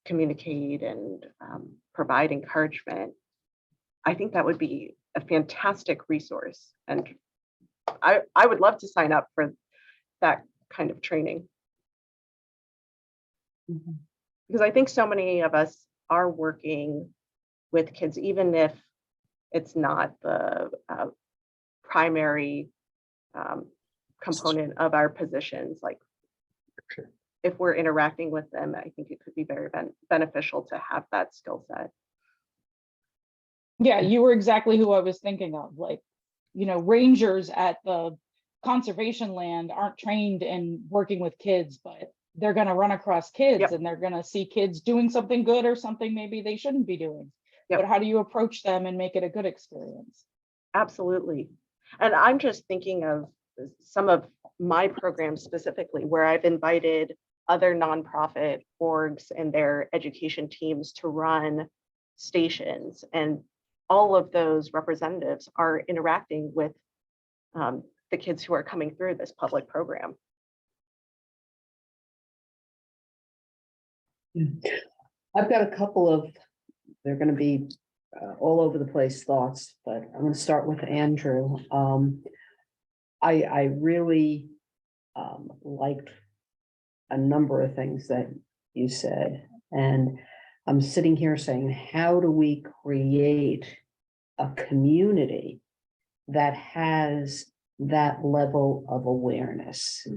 communicate and provide encouragement, I think that would be a fantastic resource. And I would love to sign up for that kind of training. Because I think so many of us are working with kids, even if it's not the primary component of our positions. Like, if we're interacting with them, I think it could be very beneficial to have that skill set. Yeah, you were exactly who I was thinking of. Like, you know, rangers at the conservation land aren't trained in working with kids, but they're going to run across kids. Yep. And they're going to see kids doing something good or something maybe they shouldn't be doing. Yep. But how do you approach them and make it a good experience? Absolutely. And I'm just thinking of some of my programs specifically where I've invited other nonprofit orgs and their education teams to run stations, and all of those representatives are interacting with the kids who are coming through this public program. I've got a couple of, they're going to be all over the place thoughts, but I'm going to start with Andrew. I really liked a number of things that you said, and I'm sitting here saying, how do we create a community that has that level of awareness?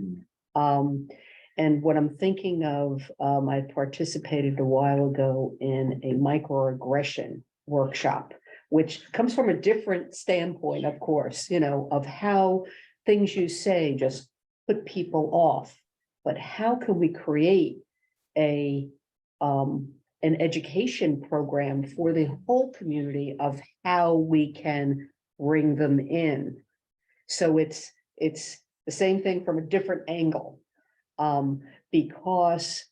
And what I'm thinking of, I participated a while ago in a microaggression workshop, which comes from a different standpoint, of course, you know, of how things you say just put people off. But how can we create an education program for the whole community of how we can bring them in? So it's the same thing from a different angle. Because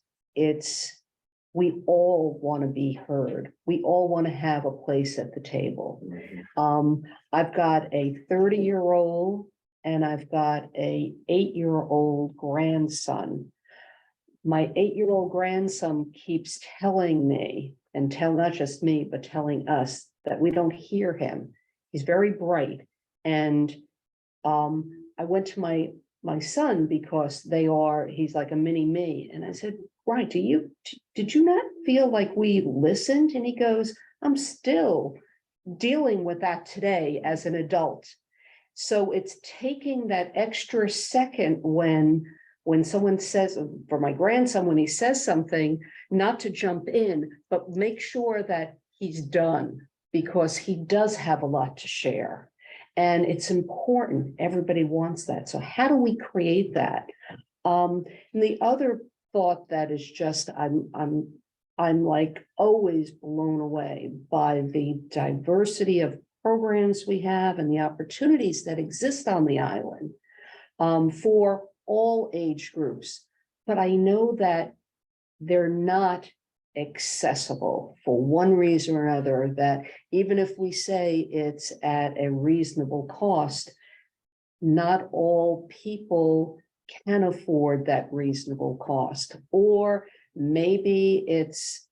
we all want to be heard. We all want to have a place at the table. I've got a 30-year-old and I've got a 8-year-old grandson. My 8-year-old grandson keeps telling me, and not just me, but telling us that we don't hear him. He's very bright. And I went to my son because he's like a mini me. And I said, right, did you not feel like we listened? And he goes, I'm still dealing with that today as an adult. So it's taking that extra second when someone says, for my grandson, when he says something, not to jump in, but make sure that he's done, because he does have a lot to share. And it's important. Everybody wants that. So how do we create that? And the other thought that is just, I'm like always blown away by the diversity of programs we have and the opportunities that exist on the island. for all age groups. But I know that they're not accessible for one reason or another, that even if we say it's at a reasonable cost, not all people can afford that reasonable cost. Or maybe it's,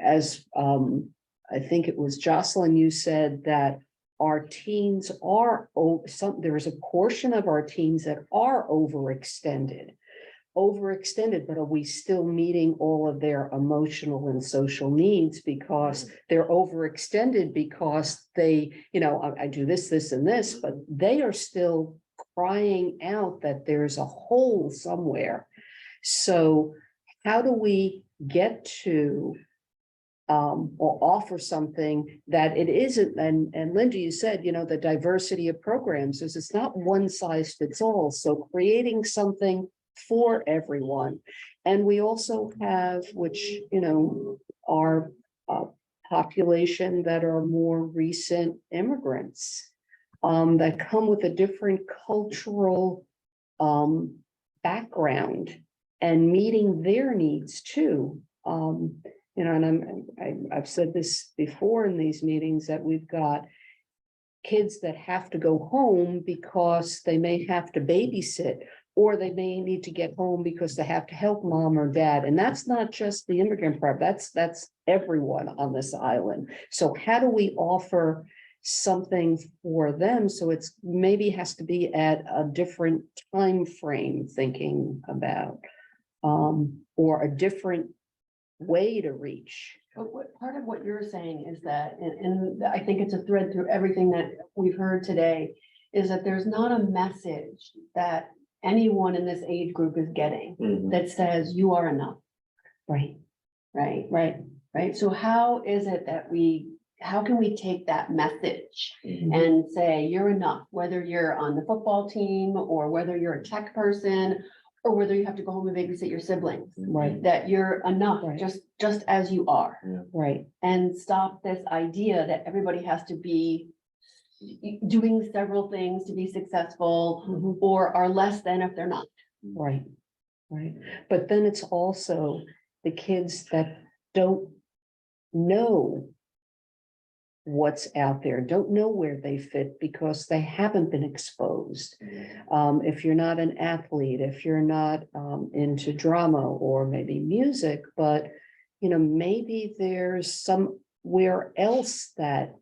as I think it was Jocelyn, you said that our teens are, there's a portion of our teens that are overextended, but are we still meeting all of their emotional and social needs because they're overextended because they, I do this, this, and this, but they are still crying out that there's a hole somewhere. So how do we get to or offer something that it isn't, and Linda, you said, the diversity of programs is, it's not one size fits all. So creating something for everyone. And we also have, which, our population that are more recent immigrants that come with a different cultural background and meeting their needs too. And I've said this before in these meetings, that we've got kids that have to go home because they may have to babysit, or they may need to get home because they have to help mom or dad. And that's not just the immigrant part, that's everyone on this island. So how do we offer something for them? So it's maybe has to be at a different time frame, thinking about, or a different way to reach. But part of what you're saying is that, and I think it's a thread through everything that we've heard today, is that there's not a message that anyone in this age group is getting that says you are enough. Right. So how is it that how can we take that message and say you're enough, whether you're on the football team or whether you're a tech person or whether you have to go home and babysit your siblings, Right. that you're enough, just as you are. Right. And stop this idea that everybody has to be doing several things to be successful or are less than if they're not. Right. But then it's also the kids that don't know what's out there, don't know where they fit because they haven't been exposed. If you're not an athlete, if you're not into drama or maybe music, but maybe there's somewhere else that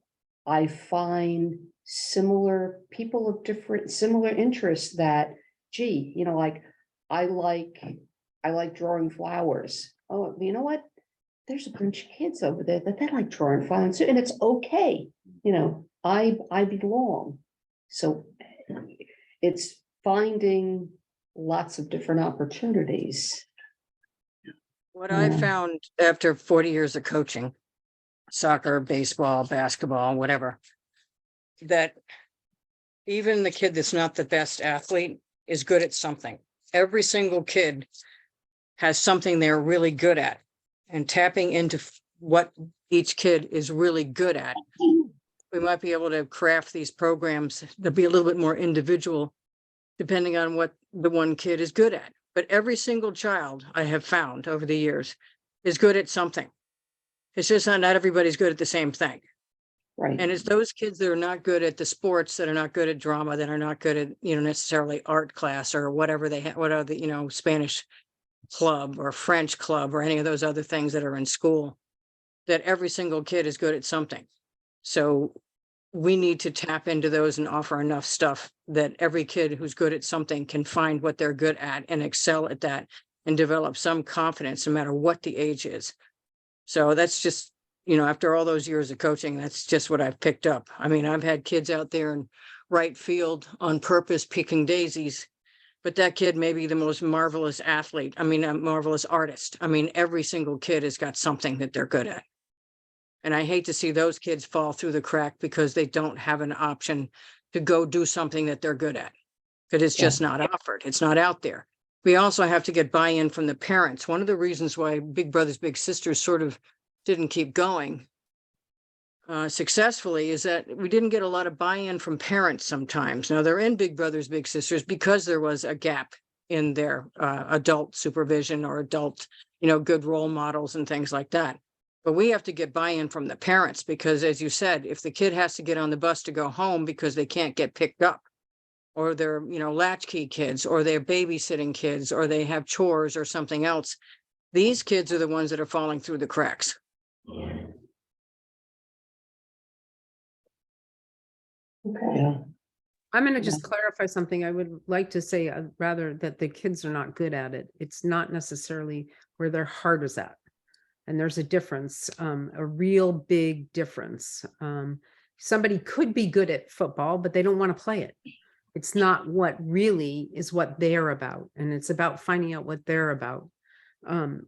I find similar people of similar interests that, gee, like I like drawing flowers. Oh, you know what? There's a bunch of kids over there that they like drawing flowers, and it's okay. I belong. So it's finding lots of different opportunities. What I found after 40 years of coaching, soccer, baseball, basketball, whatever, that even the kid that's not the best athlete is good at something. Every single kid has something they're really good at, and tapping into what each kid is really good at. We might be able to craft these programs to be a little bit more individual, depending on what the one kid is good at. But every single child I have found over the years is good at something. It's just not everybody's good at the same thing. Right. And it's those kids that are not good at the sports, that are not good at drama, that are not good at, necessarily art class or whatever they have, what are the, Spanish club or French club or any of those other things that are in school, that every single kid is good at something. So we need to tap into those and offer enough stuff that every kid who's good at something can find what they're good at and excel at that and develop some confidence no matter what the age is. So that's just, after all those years of coaching, that's just what I've picked up. I mean, I've had kids out there in right field on purpose picking daisies, but that kid may be the most marvelous athlete. I mean, a marvelous artist. I mean, every single kid has got something that they're good at. And I hate to see those kids fall through the crack because they don't have an option to go do something that they're good at. Because it's just not offered. It's not out there. We also have to get buy-in from the parents. One of the reasons why Big Brothers Big Sisters sort of didn't keep going successfully is that we didn't get a lot of buy-in from parents sometimes. Now, they're in Big Brothers Big Sisters because there was a gap in their adult supervision or adult, good role models and things like that. But we have to get buy-in from the parents because, as you said, if the kid has to get on the bus to go home because they can't get picked up, or they're, latchkey kids, or they're babysitting kids, or they have chores or something else, these kids are the ones that are falling through the cracks. Okay. I'm going to just clarify something. I would like to say rather that the kids are not good at it. It's not necessarily where their heart is at. And there's a difference, a real big difference. Somebody could be good at football, but they don't want to play it. It's not what really is what they're about. And it's about finding out what they're about,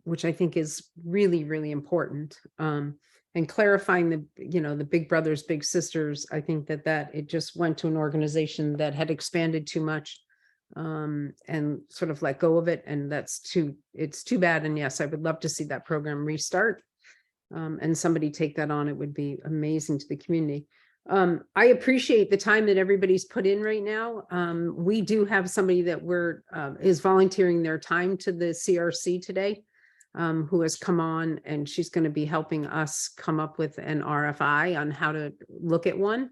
which I think is really, really important. And clarifying the Big Brothers, Big Sisters, I think that it just went to an organization that had expanded too much and sort of let go of it. And it's too bad. And yes, I would love to see that program restart and somebody take that on. It would be amazing to the community. I appreciate the time that everybody's put in right now. We do have somebody that is volunteering their time to the CRC today. Who has come on, and she's going to be helping us come up with an RFI on how to look at one.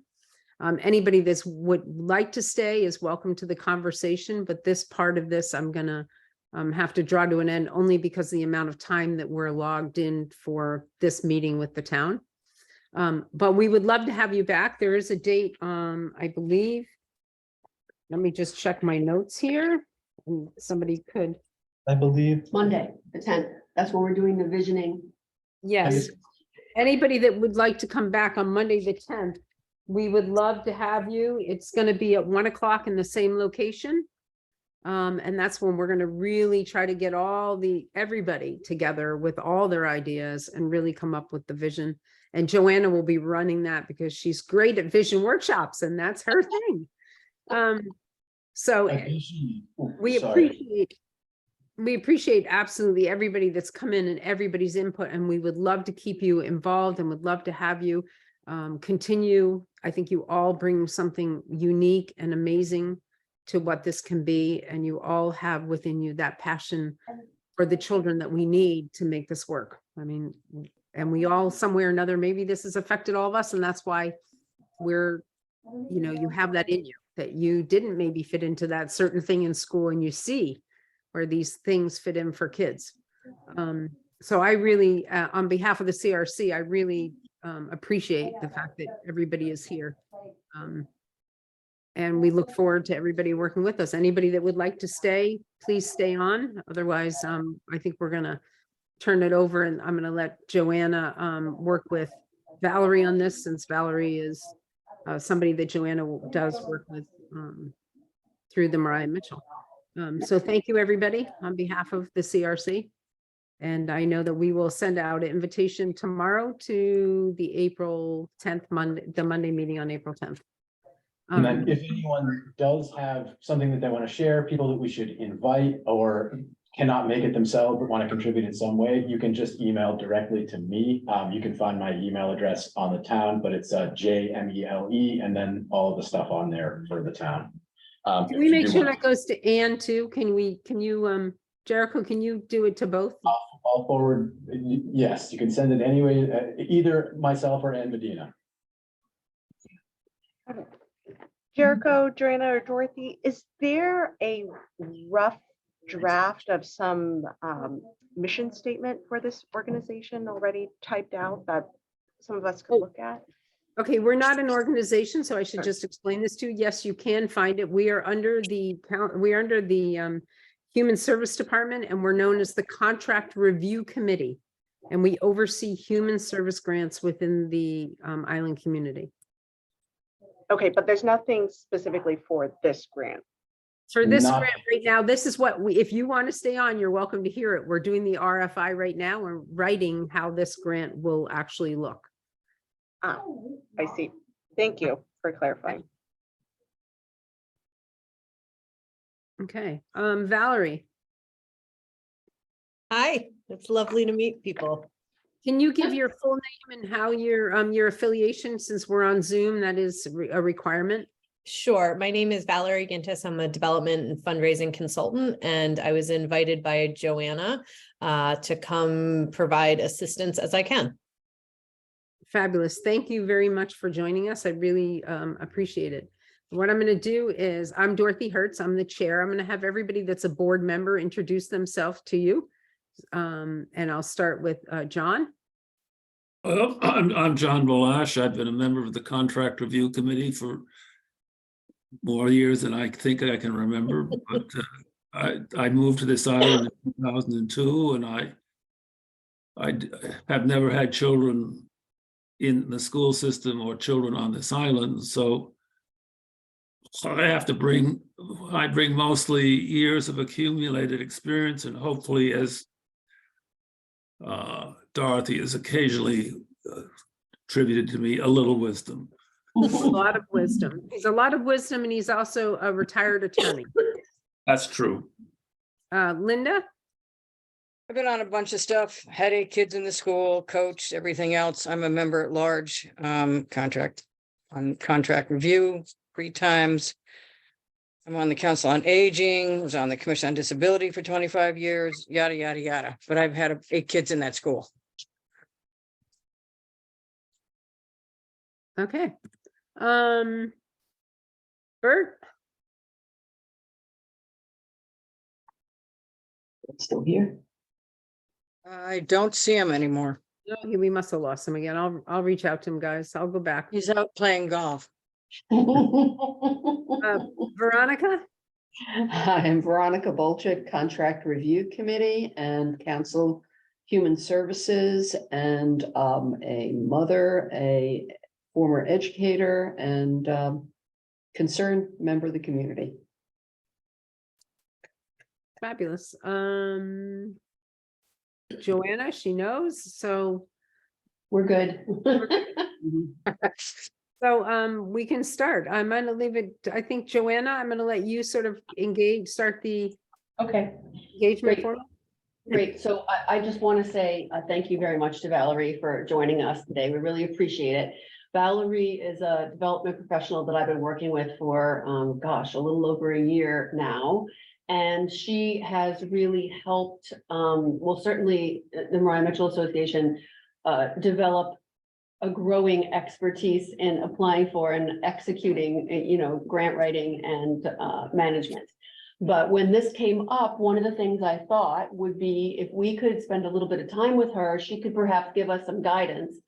Anybody that would like to stay is welcome to the conversation, but this part of this I'm going to have to draw to an end only because the amount of time that we're logged in for this meeting with the town. But we would love to have you back. There is a date, I believe. Let me just check my notes here. Somebody could. I believe. Monday, the 10th. That's when we're doing the visioning. Yes. Anybody that would like to come back on Monday, the 10th, we would love to have you. It's going to be at 1 o'clock in the same location. And that's when we're going to really try to get everybody together with all their ideas and really come up with the vision. And Joanna will be running that because she's great at vision workshops and that's her thing. So we appreciate absolutely everybody that's come in and everybody's input, and we would love to keep you involved and would love to have you continue. I think you all bring something unique and amazing to what this can be, and you all have within you that passion for the children that we need to make this work. I mean, and we all somewhere or another, maybe this has affected all of us, and that's why you have that in you, that you didn't maybe fit into that certain thing in school, and you see where these things fit in for kids. So I really, on behalf of the CRC, I really appreciate the fact that everybody is here. And we look forward to everybody working with us. Anybody that would like to stay, please stay on. Otherwise, I think we're gonna turn it over and I'm gonna let Joanna work with Valerie on this, since Valerie is somebody that Joanna does work with through the Mariah Mitchell. So thank you, everybody, on behalf of the CRC. And I know that we will send out an invitation tomorrow to the April 10th, the Monday meeting on April 10th. And then if anyone does have something that they want to share, people that we should invite or cannot make it themselves but want to contribute in some way, you can just email directly to me. You can find my email address on the town, but it's JMELE and then all of the stuff on there for the town. Can we make sure that goes to Ann too? Can you, Jericho, can you do it to both? I'll forward, yes, you can send it anyway, either myself or Ann Medina. Jericho, Joanna, or Dorothy, is there a rough draft of some mission statement for this organization already typed out that some of us could look at? Okay, we're not an organization, so I should just explain this to you. Yes, you can find it. We are under the Human Service Department, and we're known as the Contract Review Committee. And we oversee human service grants within the island community. Okay, but there's nothing specifically for this grant. For this grant right now, this is what if you want to stay on, you're welcome to hear it. We're doing the RFI right now. We're writing how this grant will actually look. Ah, I see. Thank you for clarifying. Okay, Valerie. Hi, it's lovely to meet people. Can you give your full name and how your affiliation, since we're on Zoom, that is a requirement? Sure. My name is Valerie Gintis. I'm a development and fundraising consultant, and I was invited by Joanna to come provide assistance as I can. Fabulous. Thank you very much for joining us. I really appreciate it. What I'm going to do is, I'm Dorothy Hertz. I'm the chair. I'm going to have everybody that's a board member introduce themselves to you. And I'll start with John. Well, I'm John Balash. I've been a member of the Contract Review Committee for more years than I think I can remember, but I moved to this island in 2002, and I have never had children in the school system or children on this island, so I bring mostly years of accumulated experience, and hopefully, as Dorothy has occasionally attributed to me, a little wisdom. A lot of wisdom. He's a lot of wisdom, and he's also a retired attorney. That's true. Linda? I've been on a bunch of stuff, had 8 kids in the school, coached, everything else. I'm a member at large, on contract review 3 times. I'm on the Council on Aging, was on the Commission on Disability for 25 years, yada, yada, yada. But I've had 8 kids in that school. Okay. Bert? Still here? I don't see him anymore. No, we must have lost him again. I'll reach out to him, guys. I'll go back. He's out playing golf. Veronica? I am Veronica Bolchik, Contract Review Committee and Council Human Services, and a mother, a former educator, and concerned member of the community. Fabulous. Joanna, she knows, so We're good. so we can start. I'm gonna leave it, I think, Joanna, I'm gonna let you sort of start the Okay. engagement Great. form. Great. So I just want to say thank you very much to Valerie for joining us today. We really appreciate it. Valerie is a development professional that I've been working with for, a little over a year now. And she has really helped, certainly the Mariah Mitchell Association, develop a growing expertise in applying for and executing, grant writing and management. But when this came up, one of the things I thought would be if we could spend a little bit of time with her, she could perhaps give us some guidance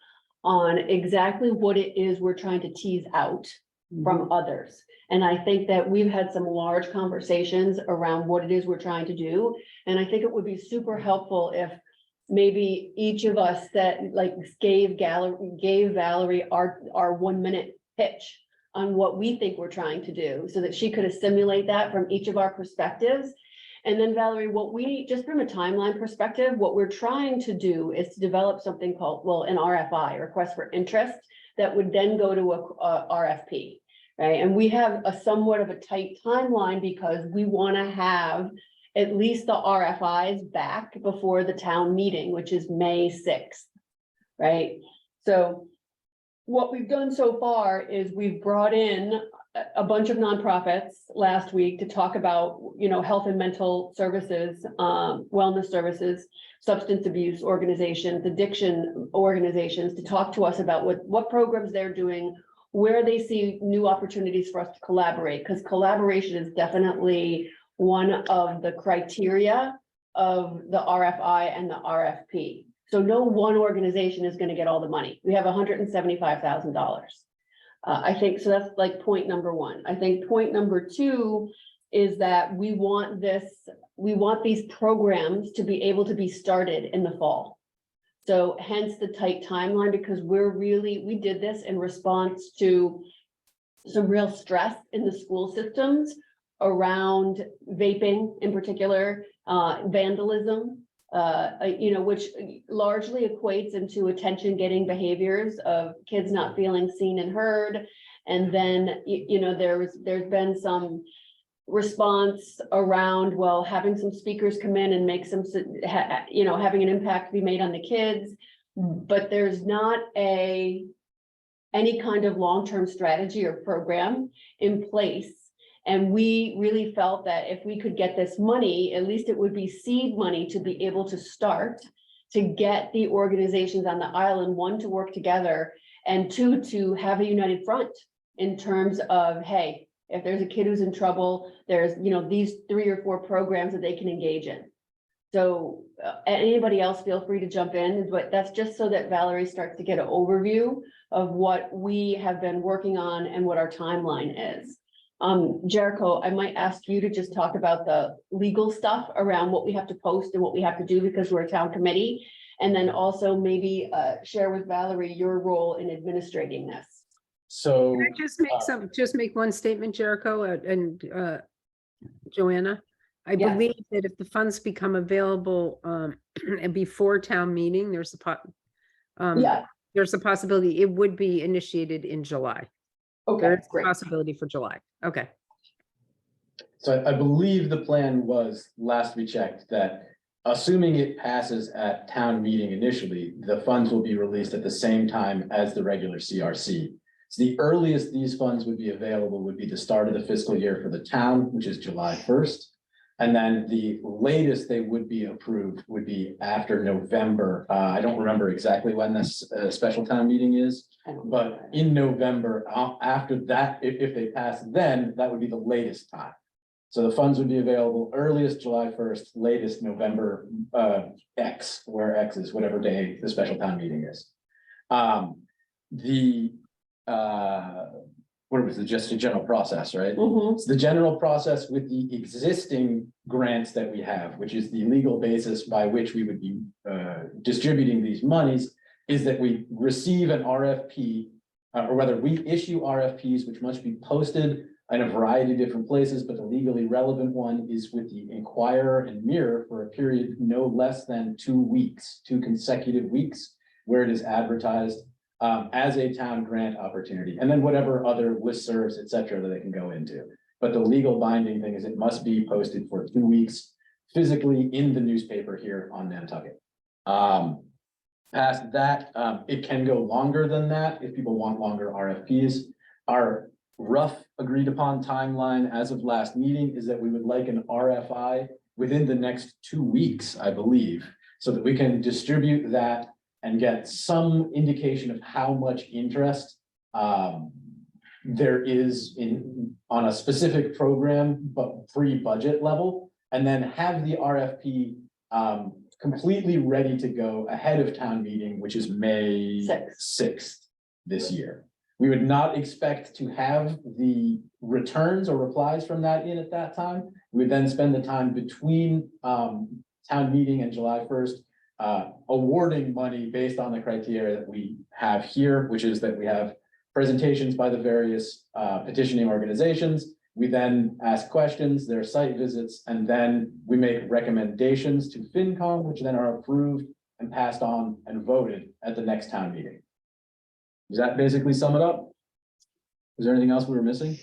on exactly what it is we're trying to tease out from others. And I think that we've had some large conversations around what it is we're trying to do. And I think it would be super helpful if maybe each of us gave Valerie our 1-minute pitch on what we think we're trying to do, so that she could assimilate that from each of our perspectives. And then Valerie, what we, just from a timeline perspective, what we're trying to do is to develop something called, an RFI, request for interest, that would then go to a RFP, right? And we have a somewhat of a tight timeline because we want to have at least the RFIs back before the town meeting, which is May 6th, right? So what we've done so far is we've brought in a bunch of nonprofits last week to talk about, health and mental services, wellness services, substance abuse organizations, addiction organizations, to talk to us about what programs they're doing, where they see new opportunities for us to collaborate, because collaboration is definitely one of the criteria of the RFI and the RFP. So no one organization is going to get all the money. We have $175,000. I think, so that's like point number 1. I think point number 2 is that we want these programs to be able to be started in the fall. So hence the tight timeline, because we did this in response to some real stress in the school systems around vaping in particular, vandalism, which largely equates into attention-getting behaviors of kids not feeling seen and heard. And then, there's been some response around, having some speakers come in and make some, having an impact be made on the kids. but there's not any kind of long-term strategy or program in place. And we really felt that if we could get this money, at least it would be seed money to be able to start to get the organizations on the island, one, to work together, and two, to have a united front in terms of, hey, if there's a kid who's in trouble, there's, these 3 or 4 programs that they can engage in. So anybody else feel free to jump in, but that's just so that Valerie starts to get an overview of what we have been working on and what our timeline is. Jericho, I might ask you to just talk about the legal stuff around what we have to post and what we have to do because we're a town committee. And then also maybe share with Valerie your role in administrating this. So. Can I just make one statement, Jericho and Joanna? I Yes. believe that if the funds become available and before town meeting, there's a possibility it would be initiated in July. Okay, There's a great. possibility for July. Okay. So I believe the plan was, last we checked, that assuming it passes at town meeting initially, the funds will be released at the same time as the regular CRC. So the earliest these funds would be available would be the start of the fiscal year for the town, which is July 1st. And then the latest they would be approved would be after November. I don't remember exactly when this special town meeting is, but in November, after that, if they pass, then that would be the latest time. So the funds would be available earliest July 1st, latest November X, where X is whatever day the special town meeting is. What was it, just a general process, right? Mhm. So the general process with the existing grants that we have, which is the legal basis by which we would be distributing these monies, is that we receive an RFP, or whether we issue RFPs, which must be posted in a variety of different places, but the legally relevant one is with the Inquirer and Mirror for a period no less than 2 weeks, 2 consecutive weeks, where it is advertised as a town grant opportunity, and then whatever other listservs, et cetera, that they can go into. But the legal binding thing is it must be posted for 2 weeks physically in the newspaper here on Nantucket. Past that, it can go longer than that if people want longer RFPs. Our rough agreed upon timeline as of last meeting is that we would like an RFI within the next 2 weeks, I believe, so that we can distribute that and get some indication of how much interest there is on a specific program, but pre-budget level, and then have the RFP completely ready to go ahead of town meeting, which is May 6th this year. We would not expect to have the returns or replies from that in at that time. We would then spend the time between town meeting and July 1st awarding money based on the criteria that we have here, which is that we have presentations by the various petitioning organizations. We then ask questions, their site visits, and then we make recommendations to FinCom, which then are approved and passed on and voted at the next town meeting. Does that basically sum it up? Is there anything else we were missing?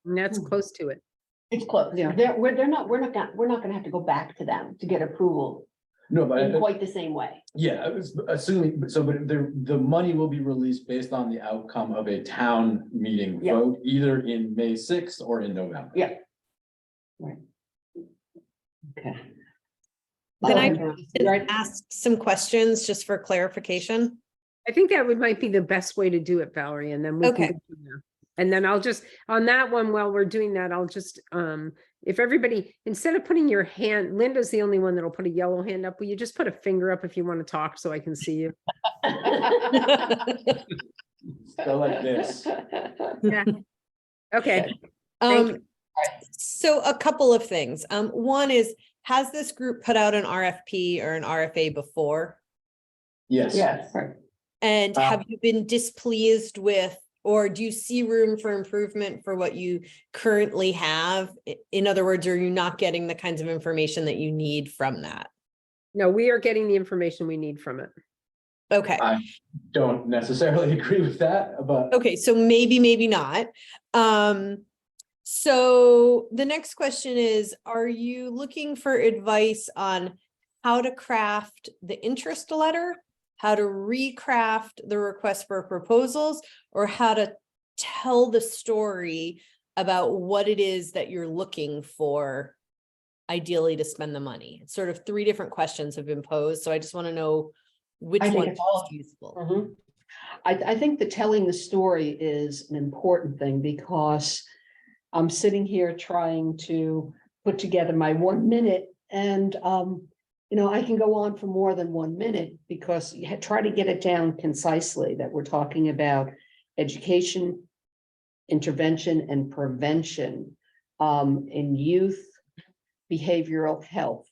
And that's close to it. It's close. Yeah. We're not gonna have to go back to them to get approval No, but in quite the same way. yeah, I was assuming, so, but the money will be released based on the outcome of a town meeting Yeah. vote, either in May 6th or in November. Yeah. Okay. Can I Right. ask some questions just for clarification? I think that might be the best way to do it, Valerie, and then we Okay. can go from there. And then I'll just, on that one, while we're doing that, I'll just, if everybody, instead of putting your hand, Linda's the only one that'll put a yellow hand up. Will you just put a finger up if you want to talk so I can see you? Go like this. Yeah. Okay. Thank Um, so a couple of things. One is, has this group put out an RFP or an RFA before? Yes. Yes. And have you been displeased with, or do you see room for improvement for what you currently have? In other words, are you not getting the kinds of information that you need from that? No, we are getting the information we need from it. Okay. I don't necessarily agree with that, but Okay, so maybe not. So the next question is, are you looking for advice on how to craft the interest letter how to recraft the request for proposals, or how to tell the story about what it is that you're looking for ideally to spend the money? It's sort of three different questions have been posed, so I just want to know which I think one is it's all- useful. Mhm. I think that telling the story is an important thing, because I'm sitting here trying to put together my 1 minute, and I can go on for more than 1 minute, because you try to get it down concisely, that we're talking about education, intervention and prevention in youth behavioral health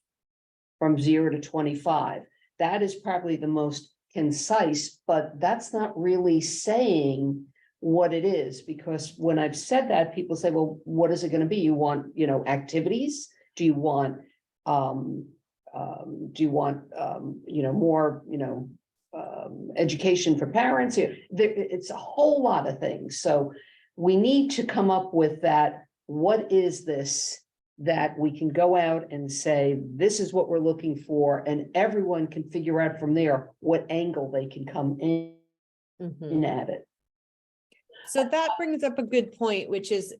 from 0 to 25. That is probably the most concise, but that's not really saying what it is, because when I've said that, people say, well, what is it going to be? You want, activities? Do you want, more, education for parents? It's a whole lot of things. So we need to come up with that. What is this that we can go out and say, this is what we're looking for, and everyone can figure out from there what angle they can come in at it. So that brings up a good point, which is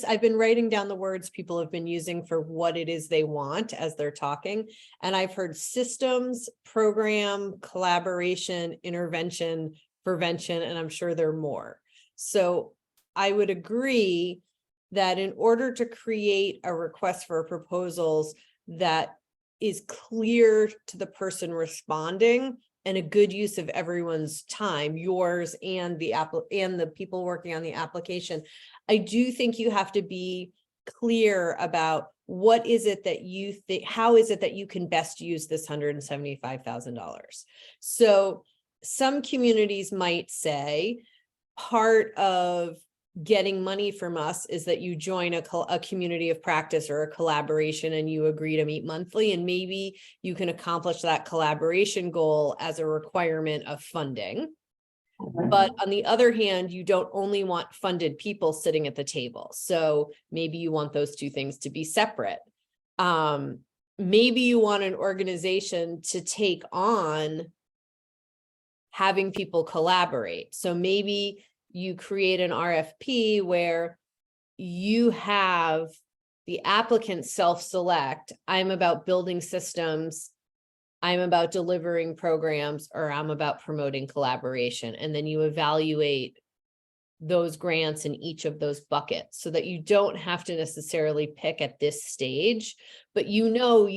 I've been writing down the words people have been using for what it is they want as they're talking. And I've heard systems, program, collaboration, intervention, prevention, and I'm sure there are more. So I would agree that in order to create a request for proposals that is clear to the person responding and a good use of everyone's time, yours and the people working on the application, I do think you have to be clear about what is it that you think, how is it that you can best use this $175,000. So some communities might say part of getting money from us is that you join a community of practice or a collaboration, and you agree to meet monthly, and maybe you can accomplish that collaboration goal as a requirement of funding. But on the other hand, you don't only want funded people sitting at the table. So maybe you want those two things to be separate. Maybe you want an organization to take on having people collaborate. So maybe you create an RFP where you have the applicant self-select, I'm about building systems, I'm about delivering programs, or I'm about promoting collaboration. And then you evaluate those grants in each of those buckets so that you don't have to necessarily pick at this stage, but you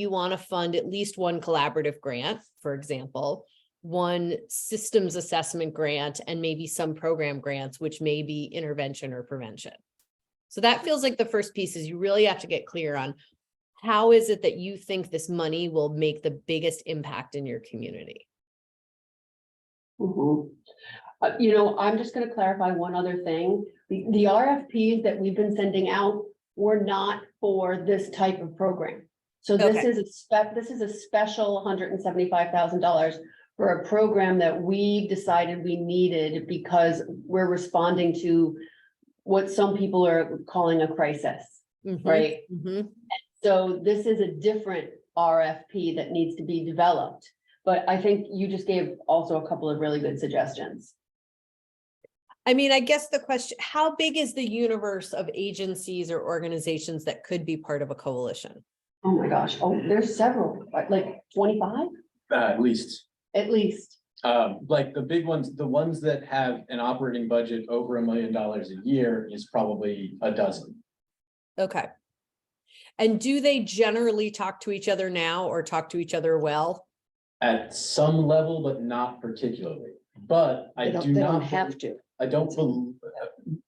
want to fund at least one collaborative grant, for example, one systems assessment grant, and maybe some program grants, which may be intervention or prevention. So that feels like the first piece is you really have to get clear on how is it that you think this money will make the biggest impact in your community? I'm just going to clarify one other thing. The RFPs that we've been sending out were not for this type of program. So this is a special $175,000 for a program that we decided we needed because we're responding to what some people are calling a crisis, right? So this is a different RFP that needs to be developed. But I think you just gave also a couple of really good suggestions. I mean, I guess the question, how big is the universe of agencies or organizations that could be part of a coalition? Oh my gosh. Oh, there's several, like 25? At least. At least. Like the big ones, the ones that have an operating budget over $1 million a year is probably a dozen. Okay. And do they generally talk to each other now or talk to each other well? At some level, but not particularly. But I do not have to. I don't believe,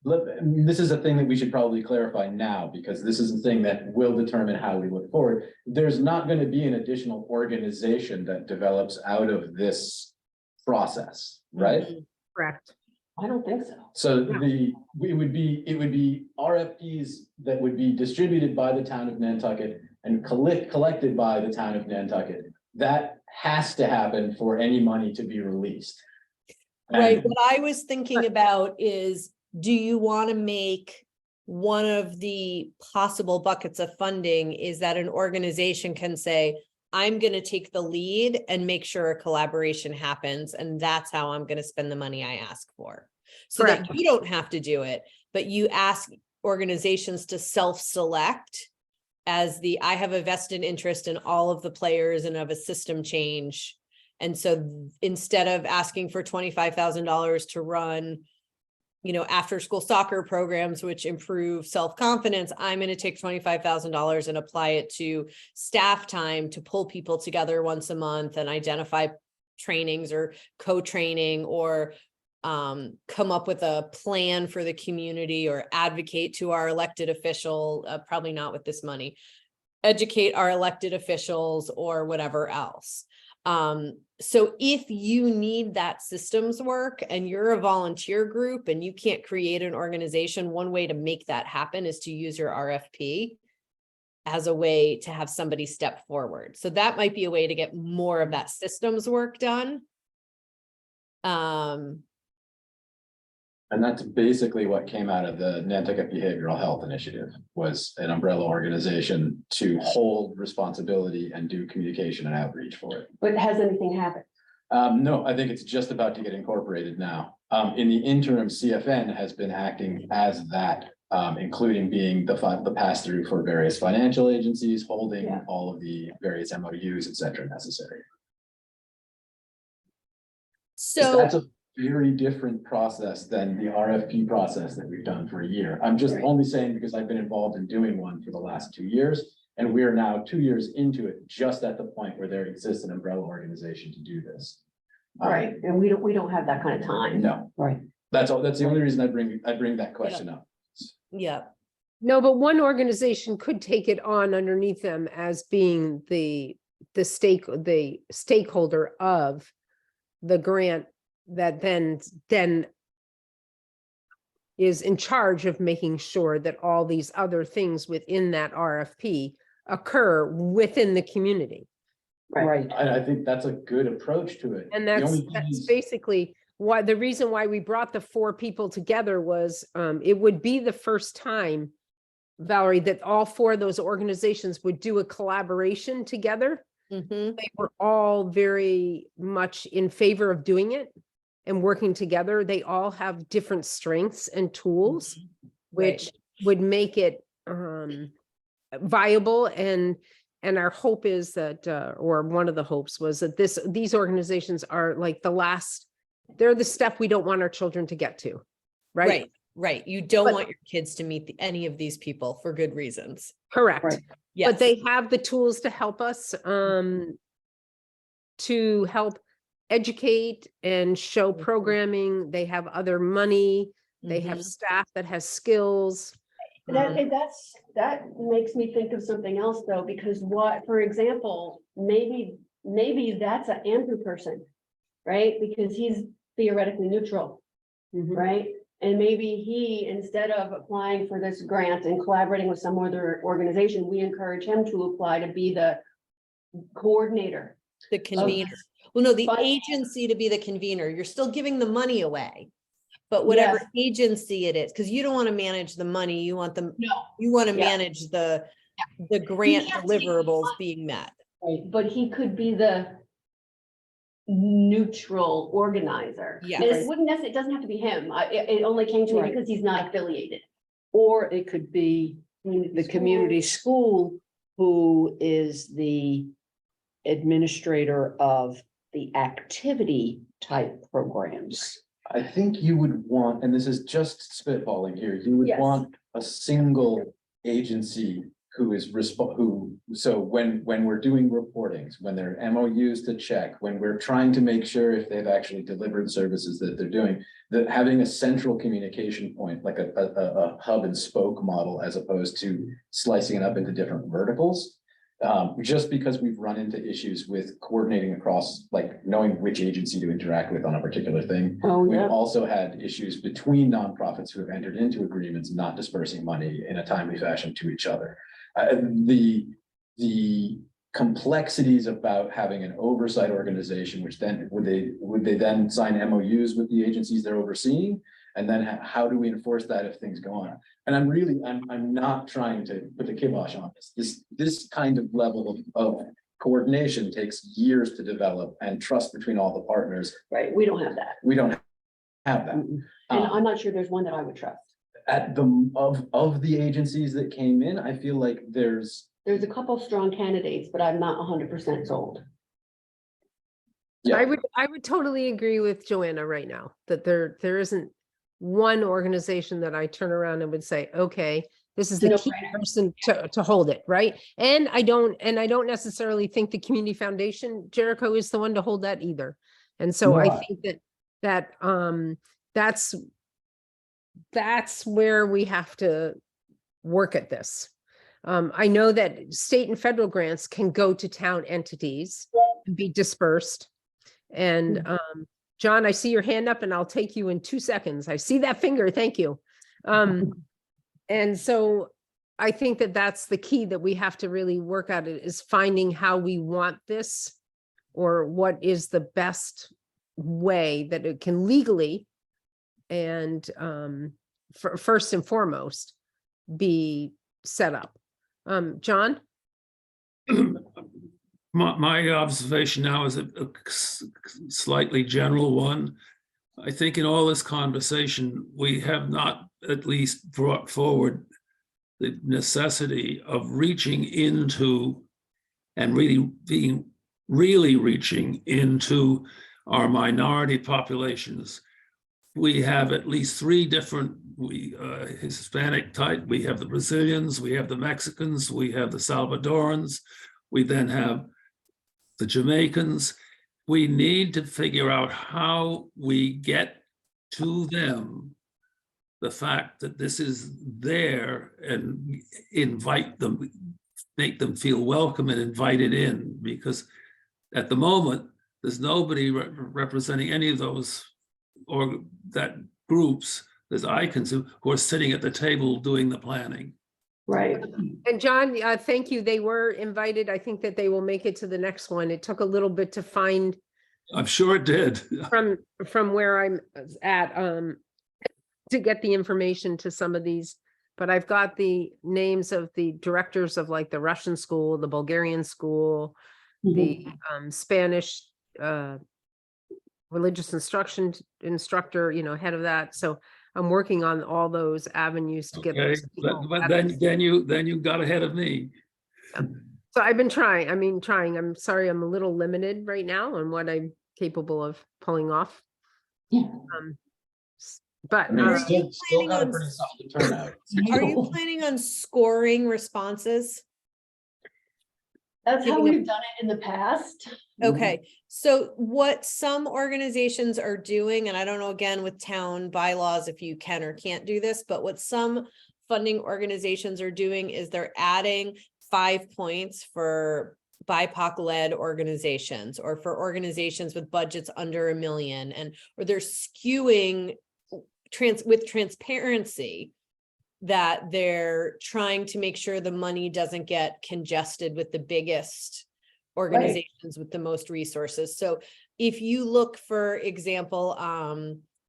this is a thing that we should probably clarify now, because this is the thing that will determine how we look forward. There's not going to be an additional organization that develops out of this process, right? Correct. I don't think so. So it would be RFPs that would be distributed by the town of Nantucket and collected by the town of Nantucket. That has to happen for any money to be released. Right. What I was thinking about is, do you want to make one of the possible buckets of funding is that an organization can say, I'm going to take the lead and make sure a collaboration happens. And that's how I'm going to spend the money I ask for. So that Correct. you don't have to do it, but you ask organizations to self-select as I have a vested interest in all of the players and of a system change. And so instead of asking for $25,000 to run, after school soccer programs, which improve self-confidence, I'm going to take $25,000 and apply it to staff time to pull people together once a month and identify trainings or co-training or come up with a plan for the community or advocate to our elected official, probably not with this money, educate our elected officials or whatever else. So if you need that systems work and you're a volunteer group and you can't create an organization, one way to make that happen is to use your RFP as a way to have somebody step forward. So that might be a way to get more of that systems work done. And that's basically what came out of the Nantucket Behavioral Health Initiative, was an umbrella organization to hold responsibility and do communication and outreach for it. But has anything happened? No, I think it's just about to get incorporated now. In the interim, CFN has been acting as that, including being the pass-through for various financial agencies, holding all of the various MOUs, et cetera, necessary. So that's a very different process than the RFP process that we've done for a year. I'm just only saying because I've been involved in doing one for the last 2 years, and we are now 2 years into it, just at the point where there exists an umbrella organization to do this. Right, and we don't have that kind of time. No, Right. that's all. That's the only reason I bring that question up. yeah, No, but one organization could take it on underneath them as being the stakeholder of the grant that then is in charge of making sure that all these other things within that RFP occur within the community. Right. I think that's a good approach to it. And The that's only thing is- basically why the reason why we brought the 4 people together was it would be the first time, Valerie, that all 4 of those organizations would do a collaboration together. mhm, They were all very much in favor of doing it and working together. They all have different strengths and tools, which would make it viable. And our hope is that, or one of the hopes was that these organizations are like they're the step we don't want our children to get to, right? right. You don't But- want your kids to meet any of these people for good reasons. Correct. Right. Yes. But they have the tools to help us, to help educate and show programming. They have other money. They have Mhm. staff that has skills. That makes me think of something else though, because for example, maybe that's an Andrew person, right? Because he's theoretically neutral, right? And maybe he, instead of applying for this grant and collaborating with some other organization, we encourage him to apply to be the coordinator. The convener. Well, no, the But- agency to be the convener. You're still giving the money away. But whatever Yes. agency it is, because you don't want to manage the money, you want them, No. you want to Yeah. manage the grant has to be deliverables being met. Right, but he could be the neutral organizer. Yes. And it wouldn't necessarily, it doesn't have to be him. It only came to me Right. because he's not affiliated. Or it could be the community school who is the administrator of the activity type programs. I think you would want, and this is just spitballing here, you would Yes. want a single agency who is so when we're doing reportings, when there are MOUs to check, when we're trying to make sure if they've actually delivered services that they're doing, that having a central communication point, like a hub and spoke model, as opposed to slicing it up into different verticals. Just because we've run into issues with coordinating across, like knowing which agency to interact with on a particular thing. Oh, We've also had issues between nonprofits who have entered into agreements, not dispersing money in a timely fashion to each other. The complexities about having an oversight organization, which then would they then sign MOUs with the agencies they're overseeing? And then how do we enforce that if things go on? And I'm not trying to put the kibosh on this kind of level of coordination takes years to develop and trust between all the partners. Right, we don't have that. We don't have that. And I'm not sure there's one that I would trust. At the, of the agencies that came in, I feel like there's, There's a couple strong candidates, but I'm not 100% sold. I would totally agree with Joanna right now, that there isn't one organization that I turn around and would say, okay, this is the key No-brainer. person to hold it, right? And I don't necessarily think the Community Foundation, Jericho, is the one to hold that either. And so I Right. think that's where we have to work at this. I know that state and federal grants can go to town entities and be dispersed. And John, I see your hand up and I'll take you in 2 seconds. I see that finger. Thank you. And so I think that that's the key that we have to really work at, it is finding how we want this, or what is the best way that it can legally and first and foremost be set up. John? My observation now is a slightly general one. I think in all this conversation, we have not at least brought forward the necessity of reaching into and really reaching into our minority populations. We have at least 3 different Hispanic type. We have the Brazilians, we have the Mexicans, we have the Salvadorans, we then have the Jamaicans. We need to figure out how we get to them the fact that this is there and invite them, make them feel welcome and invited in, because at the moment, there's nobody representing any of those or that groups as I can see who are sitting at the table doing the planning. Right. And John, thank you. They were invited. I think that they will make it to the next one. It took a little bit to find I'm sure it did. from where I'm at, to get the information to some of these, but I've got the names of the directors of like the Russian school, the Bulgarian school, the Spanish religious instructor, head of that. So I'm working on all those avenues to get Okay, those people but at then you got ahead of me. So I've been trying. I'm sorry, I'm a little limited right now on what I'm capable of pulling off. Yeah. But I mean, Are it's you still planning got a on- pretty solid turnout. Are you planning on scoring responses? That's how Giving a- we've done it in the past. Okay, so what some organizations are doing, and I don't know, again, with town bylaws, if you can or can't do this, but what some funding organizations are doing is they're adding 5 points for BIPOC-led organizations, or for organizations with budgets under $1 million, or they're skewing with transparency, that they're trying to make sure the money doesn't get congested with the biggest organizations with the most resources. So if you look, for example,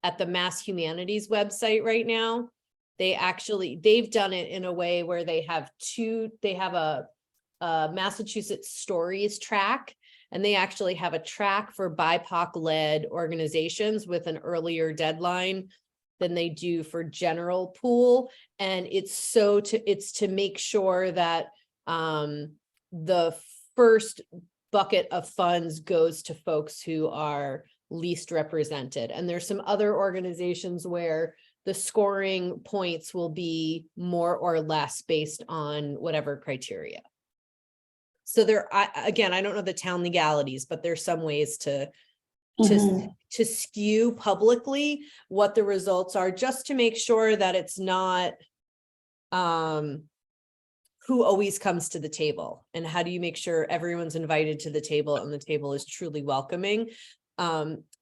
at the Mass Humanities website right now, they've done it in a way where they have a Massachusetts Stories track, and they actually have a track for BIPOC-led organizations with an earlier deadline than they do for general pool. And it's to make sure that the first bucket of funds goes to folks who are least represented. And there's some other organizations where the scoring points will be more or less based on whatever criteria. So again, I don't know the town legalities, but there's some ways to skew publicly what the results are, just to make sure that it's not who always comes to the table, and how do you make sure everyone's invited to the table and the table is truly welcoming.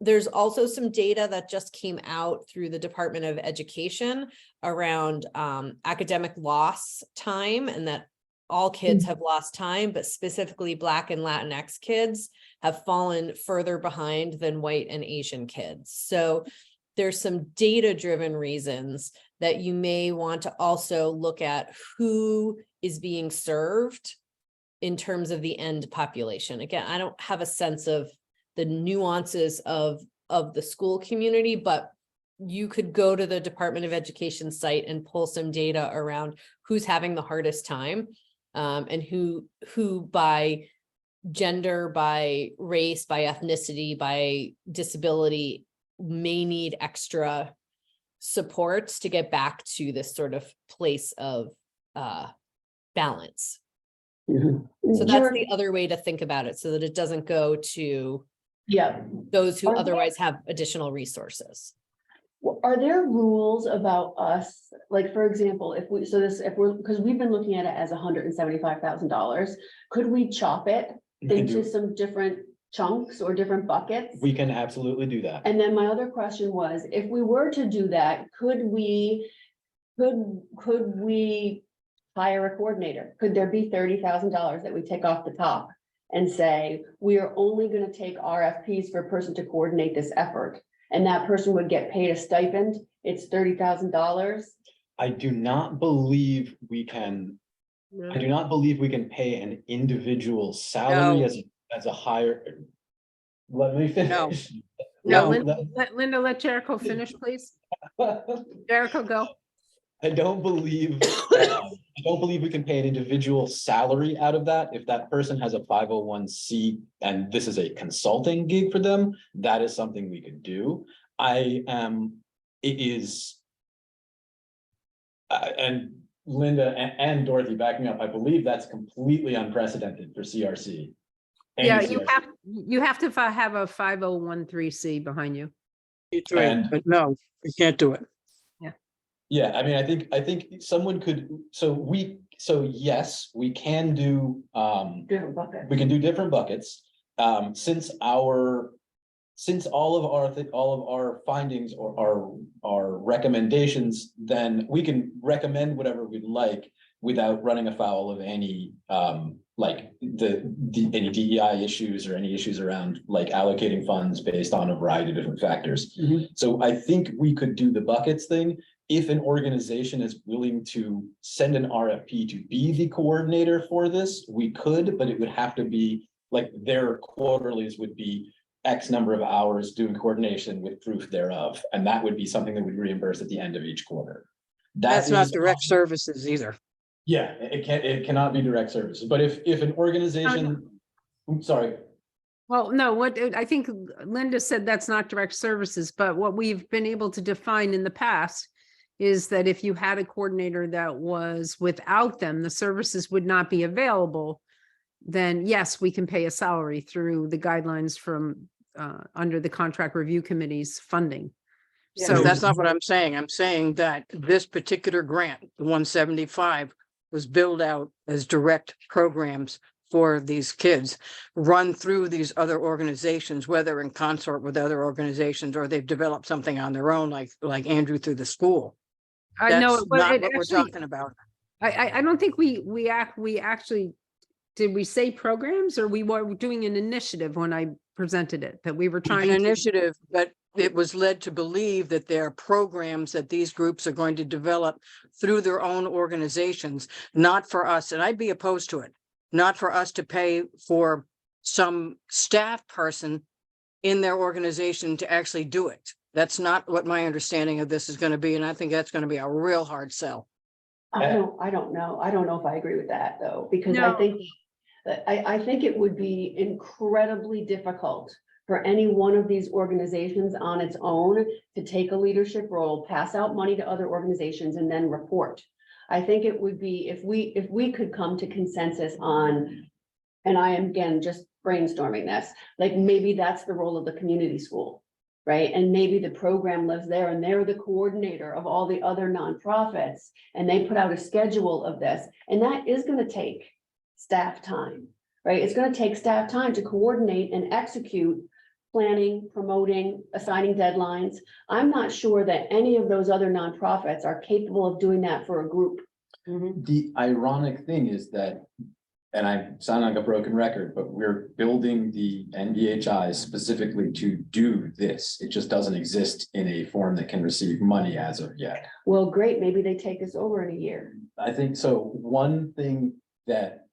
There's also some data that just came out through the Department of Education around academic loss time, and that all kids have lost time, but specifically Black and Latinx kids have fallen further behind than white and Asian kids. So there's some data-driven reasons that you may want to also look at who is being served in terms of the end population. Again, I don't have a sense of the nuances of the school community, but you could go to the Department of Education site and pull some data around who's having the hardest time, and who by gender, by race, by ethnicity, by disability may need extra supports to get back to this sort of place of balance. So that's the other way to think about it, so that it doesn't go to Yeah. those who Are there- otherwise have additional resources. Are there rules about us, like, for example, if we're, because we've been looking at it as $175,000, could we chop it into some different chunks or different buckets? We can absolutely do that. And then my other question was, if we were to do that, could we hire a coordinator? Could there be $30,000 that we take off the top and say, we are only gonna take RFPs for a person to coordinate this effort? And that person would get paid a stipend, it's $30,000. I do not believe we can, I do not believe we can pay an individual salary No. as a higher. Let me finish. No. Linda, let Jericho finish, please. Jericho, go. I don't believe we can pay an individual salary out of that. If that person has a 501c and this is a consulting gig for them, that is something we could do. And Linda and Dorothy backing up, I believe that's completely unprecedented for CRC. Any Yeah, CRC. you have to have a 5013C behind you. It's right, And- but no, we can't do it. Yeah, I mean, I think someone could, yes, we can do, Different bucket. we can do different buckets. Since all of our findings or our recommendations, then we can recommend whatever we'd like without running afoul of any, like any DEI issues or any issues around like allocating funds based on a variety of different factors. So I think we could do the buckets thing. If an organization is willing to send an RFP to be the coordinator for this, we could, but it would have to be like their quarterlies would be X number of hours doing coordination with proof thereof. And that would be something that would reimburse at the end of each quarter. That's not is- direct services either. Yeah, it cannot be direct services, but if an organization, I'm sorry, Well, no, I think Linda said that's not direct services, but what we've been able to define in the past is that if you had a coordinator that was without them, the services would not be available, then yes, we can pay a salary through the guidelines from under the contract review committee's funding. So So that's not what I'm saying. I'm saying that this particular grant, the 175, was billed out as direct programs for these kids, run through these other organizations, whether in consort with other organizations, or they've developed something on their own, like Andrew through the school. I know, That's but not it what we're actually, talking about. I don't think we actually, did we say programs or we were doing an initiative when I presented it, that we were trying An to. initiative, but it was led to believe that there are programs that these groups are going to develop through their own organizations, not for us, and I'd be opposed to it, not for us to pay for some staff person in their organization to actually do it. That's not what my understanding of this is going to be, and I think that's going to be a real hard sell. I don't know. I don't know if I agree with that though, because I No. think that I think it would be incredibly difficult for any one of these organizations on its own to take a leadership role, pass out money to other organizations and then report. I think it would be if we could come to consensus on, and I am again just brainstorming this, like maybe that's the role of the community school, right? And maybe the program lives there and they're the coordinator of all the other nonprofits and they put out a schedule of this, and that is going to take staff time, right? It's going to take staff time to coordinate and execute planning, promoting, assigning deadlines. I'm not sure that any of those other nonprofits are capable of doing that for a group. the ironic thing is that, and I sound like a broken record, but we're building the NBHI specifically to do this. It just doesn't exist in a form that can receive money as of yet. Well, great, maybe they take us over in a year. I think so. One thing that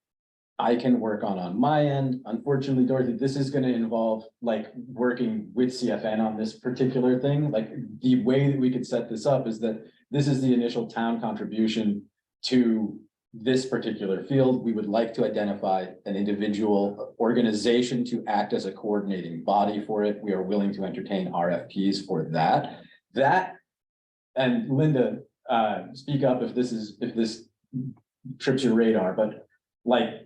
I can work on my end. Unfortunately, Dorothy, this is gonna involve like working with CFN on this particular thing. Like the way that we could set this up is that this is the initial town contribution to this particular field. We would like to identify an individual organization to act as a coordinating body for it. We are willing to entertain RFPs for that. And Linda, speak up if this trips your radar, but like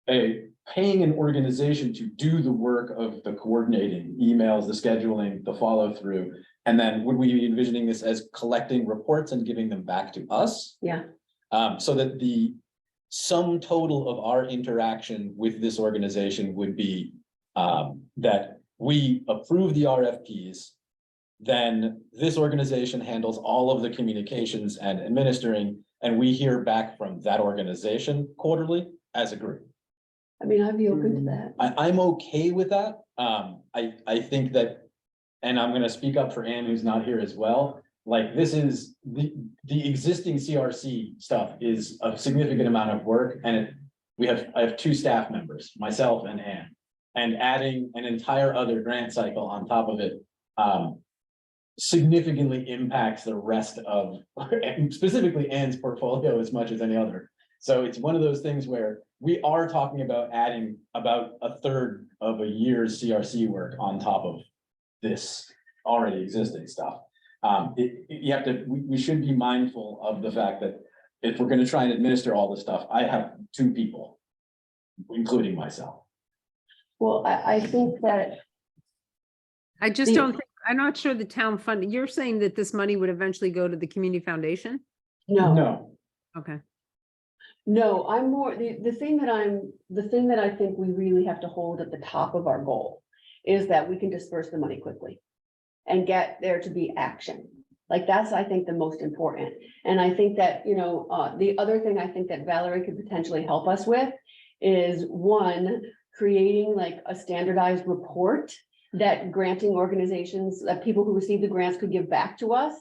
paying an organization to do the work of the coordinating, emails, the scheduling, the follow through. And then would we be envisioning this as collecting reports and giving them back to us? Yeah. So that the sum total of our interaction with this organization would be that we approve the RFPs. Then this organization handles all of the communications and administering, and we hear back from that organization quarterly as a group. I mean, I'd be open to that. I'm okay with that. I think that, and I'm gonna speak up for Ann, who's not here as well. Like, this is the existing CRC stuff is a significant amount of work, and I have 2 staff members, myself and Ann. And adding an entire other grant cycle on top of it significantly impacts the rest of, and specifically Ann's portfolio as much as any other. So it's one of those things where we are talking about adding about a third of a year's CRC work on top of this already existing stuff. We should be mindful of the fact that if we're gonna try and administer all this stuff, I have 2 people, including myself. Well, I think that I just The- don't think, I'm not sure the town fund, you're saying that this money would eventually go to the community foundation? no. Okay. No, I'm more, the thing that I think we really have to hold at the top of our goal is that we can disperse the money quickly and get there to be action. Like, that's, I think, the most important. And I think that, the other thing I think that Valerie could potentially help us with is, one, creating like a standardized report that granting organizations, that people who receive the grants could give back to us.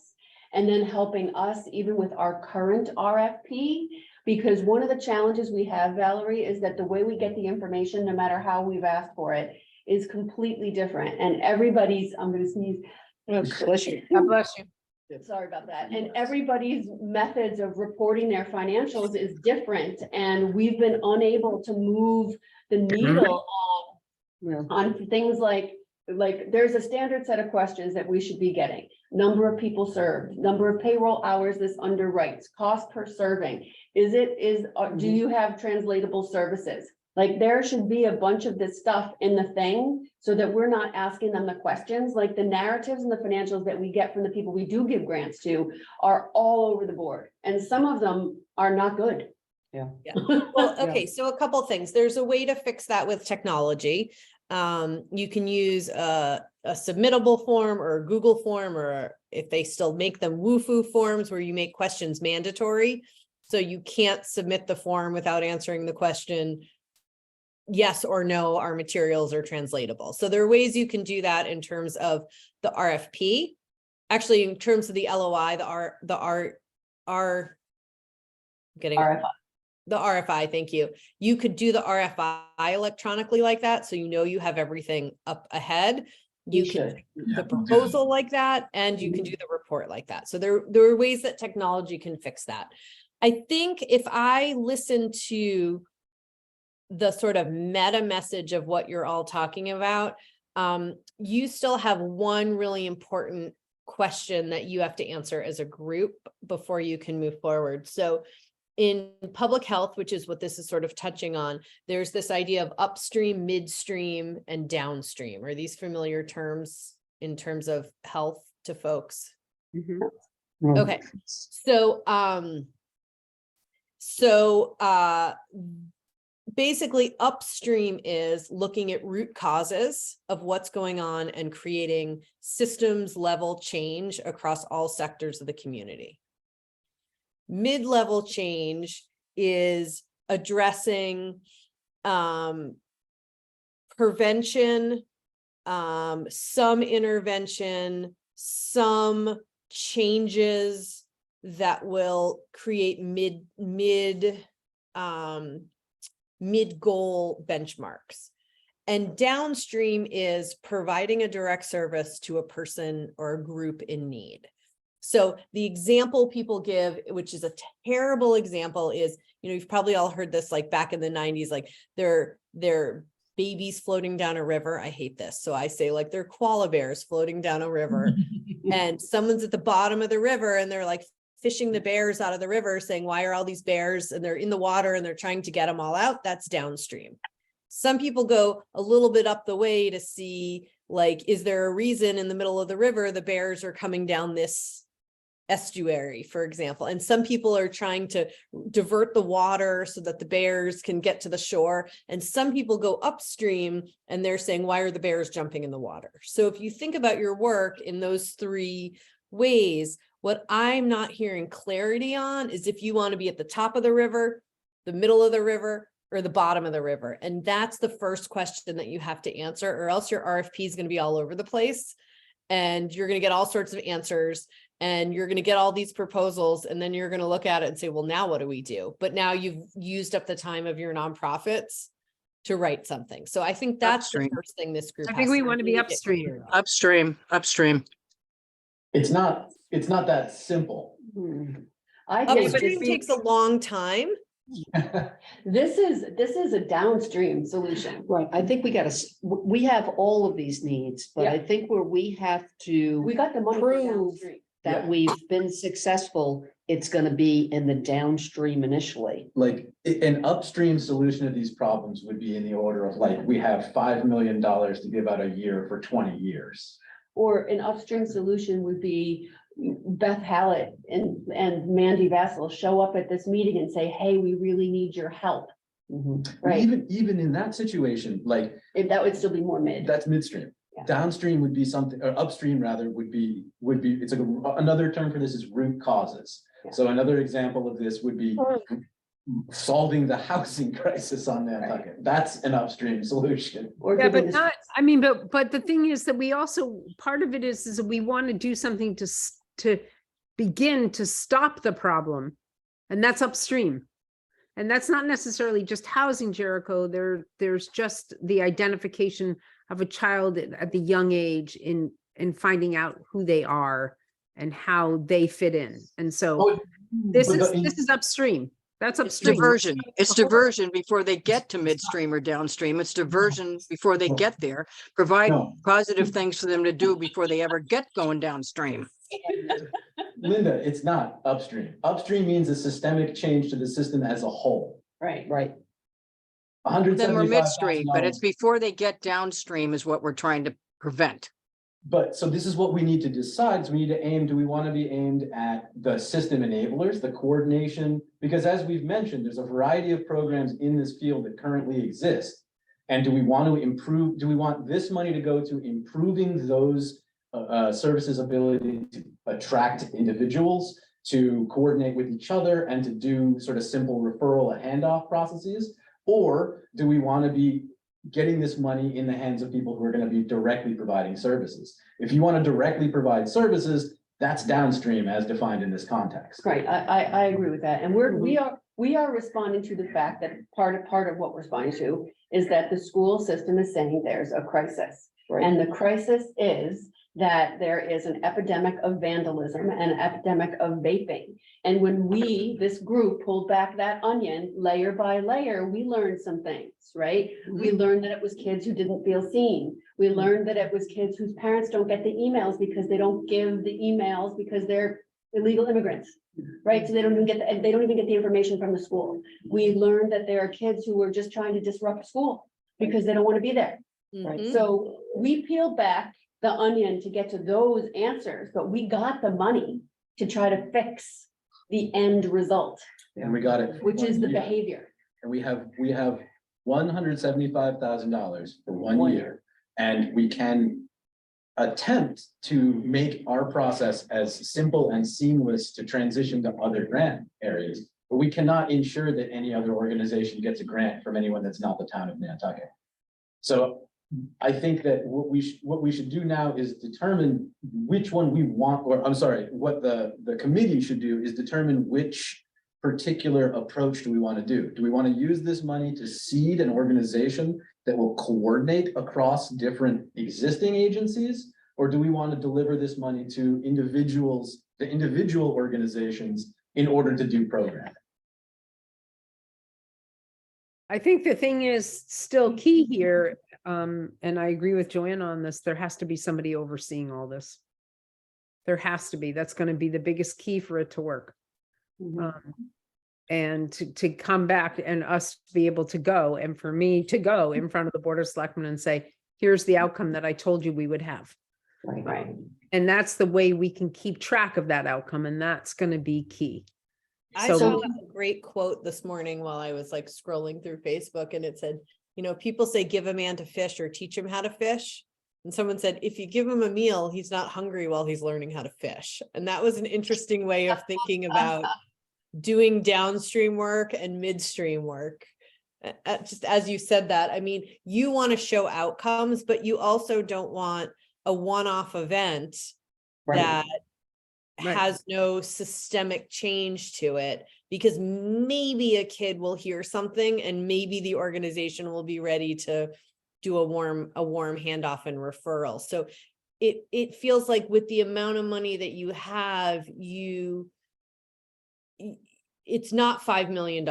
And then helping us even with our current RFP. Because one of the challenges we have, Valerie, is that the way we get the information, no matter how we've asked for it, is completely different. And everybody's, I'm gonna sneeze. Bless you. God bless you. Sorry about that. And everybody's methods of reporting their financials is different. And we've been unable to move the needle on things like there's a standard set of questions that we should be getting. Number of people served, number of payroll hours this underwrites, cost per serving. Do you have translatable services? Like, there should be a bunch of this stuff in the thing so that we're not asking them the questions. Like, the narratives and the financials that we get from the people we do give grants to are all over the board. And some of them are not good. Yeah. Well, okay, so a couple things. There's a way to fix that with technology. You can use a submittable form or a Google form, or if they still make them WooFoo forms where you make questions mandatory. So you can't submit the form without answering the question, yes or no, our materials are translatable. So there are ways you can do that in terms of the RFP. Actually, in terms of the LOI, the RFI, thank you. You could do the RFI electronically like that, so you have everything up ahead. You can do the proposal like that, and you can do the report like that. So there are ways that technology can fix that. I think if I listen to the sort of meta message of what you're all talking about, you still have one really important question that you have to answer as a group before you can move forward. So in public health, which is what this is sort of touching on, there's this idea of upstream, midstream, and downstream. Are these familiar terms in terms of health to folks? Okay, so basically upstream is looking at root causes of what's going on and creating systems level change across all sectors of the community. Mid-level change is addressing prevention, some intervention, some changes that will create mid-goal benchmarks. And downstream is providing a direct service to a person or a group in need. So the example people give, which is a terrible example, is, you've probably all heard this, like back in the 90s, like they're babies floating down a river. I hate this. So I say, like, they're koala bears floating down a river and someone's at the bottom of the river and they're like fishing the bears out of the river, saying, why are all these bears? And they're in the water and they're trying to get them all out. That's downstream. Some people go a little bit up the way to see, like, is there a reason in the middle of the river the bears are coming down this estuary, for example? And some people are trying to divert the water so that the bears can get to the shore. And some people go upstream and they're saying, why are the bears jumping in the water? So if you think about your work in those three ways, what I'm not hearing clarity on is if you want to be at the top of the river, the middle of the river, or the bottom of the river. And that's the first question that you have to answer, or else your RFP is going to be all over the place and you're going to get all sorts of answers and you're going to get all these proposals. And then you're going to look at it and say, well, now what do we do? But now you've used up the time of your nonprofits to write something. So I think that's Upstream. the first thing this group. I think has we to want to be really get upstream. clear on. Upstream. It's not that simple. I think Upstream takes a long time. this is a downstream solution. Right, I think we have all of these needs, but I Yeah. think where we have to We got the money for prove downstream. that Yeah. we've been successful, it's gonna be in the downstream initially. Like, an upstream solution to these problems would be in the order of, like, we have $5 million to give out a year for 20 years. Or an upstream solution would be Beth Hallett and Mandy Vassal show up at this meeting and say, hey, we really need your help. Right. Even in that situation, like, If that would still be more mid. that's midstream. Yeah. Downstream would be something, or upstream rather, would be, it's like another term for this is root causes. Yeah. So another example of this would be solving the housing crisis on Nantucket. That's an upstream solution. Or Yeah, giving but us- not, I mean, but the thing is that we also, part of it is that we want to do something to begin to stop the problem. And that's upstream. And that's not necessarily just housing, Jericho. There's just the identification of a child at the young age in finding out who they are and how they fit in. And so this is upstream. That's It's upstream. diversion. It's diversion before they get to midstream or downstream. It's diversion before they get there. Provide No. positive things for them to do before they ever get going downstream. Linda, it's not upstream. Upstream means a systemic change to the system as a whole. Right. Right, Then we're midstream, but it's $175,000. before they get downstream is what we're trying to prevent. But so this is what we need to decide. So we need to aim, do we want to be aimed at the system enablers, the coordination? Because as we've mentioned, there's a variety of programs in this field that currently exist. And do we want to improve, do we want this money to go to improving those services' ability to attract individuals, to coordinate with each other and to do sort of simple referral and handoff processes? Or do we want to be getting this money in the hands of people who are going to be directly providing services? If you want to directly provide services, that's downstream as defined in this context. Right, I agree with that. And we are responding to the fact that part of what we're responding to is that the school system is saying there's a crisis. right. And the crisis is that there is an epidemic of vandalism and an epidemic of vaping. And when this group pulled back that onion layer by layer, we learned some things, right? We learned that it was kids who didn't feel seen. We learned that it was kids whose parents don't get the emails because they don't give the emails because they're illegal immigrants, right? So they don't even get the information from the school. We learned that there are kids who are just trying to disrupt school because they don't want to be there. Mhm. So we peeled back the onion to get to those answers, but we got the money to try to fix the end result, And we got it. for which is 1 the year. behavior. And we have $175,000 for 1 1 year. And we can attempt to make our process as simple and seamless to transition to other grant areas. But we cannot ensure that any other organization gets a grant from anyone that's not the town of Nantucket. So I think that what we should do now is determine which one we want, or I'm sorry, what the committee should do is determine which particular approach do we want to do? Do we want to use this money to seed an organization that will coordinate across different existing agencies? Or do we want to deliver this money to individuals, the individual organizations in order to do programming? I think the thing is still key here, and I agree with Joanna on this, there has to be somebody overseeing all this. There has to be, that's gonna be the biggest key for it to work. And to come back and us to be able to go, and for me to go in front of the Board of Selectmen and say, here's the outcome that I told you we would have. Right. And that's the way we can keep track of that outcome, and that's gonna be key. I So- saw a great quote this morning while I was like scrolling through Facebook, and it said, you know, people say give a man to fish or teach him how to fish. And someone said, if you give him a meal, he's not hungry while he's learning how to fish. And that was an interesting way of thinking about doing downstream work and midstream work. Just as you said that, I mean, you want to show outcomes, but you also don't want a one-off event that has no systemic change to it, because maybe a kid will hear something and maybe the organization will be ready to do a warm handoff and referral. So it feels like with the amount of money that you have, it's not $5 million,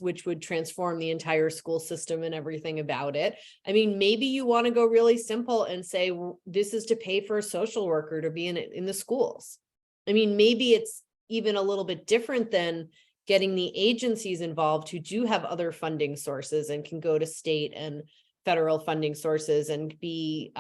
which would transform the entire school system and everything about it. I mean, maybe you want to go really simple and say, well, this is to pay for a social worker to be in the schools. I mean, maybe it's even a little bit different than getting the agencies involved who do have other funding sources and can go to state and federal funding sources and be,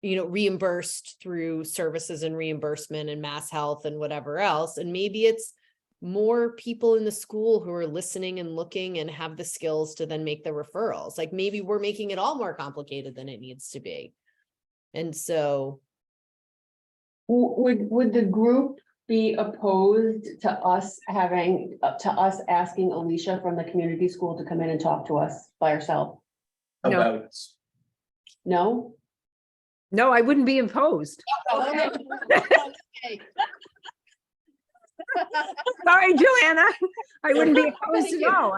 reimbursed through services and reimbursement and Mass Health and whatever else. And maybe it's more people in the school who are listening and looking and have the skills to then make the referrals. Like maybe we're making it all more complicated than it needs to be. And so Would the group be opposed to us asking Alicia from the community school to come in and talk to us by herself? No. About, No? No, I wouldn't be opposed. Sorry, Joanna. I wouldn't be opposed Thank at you. all.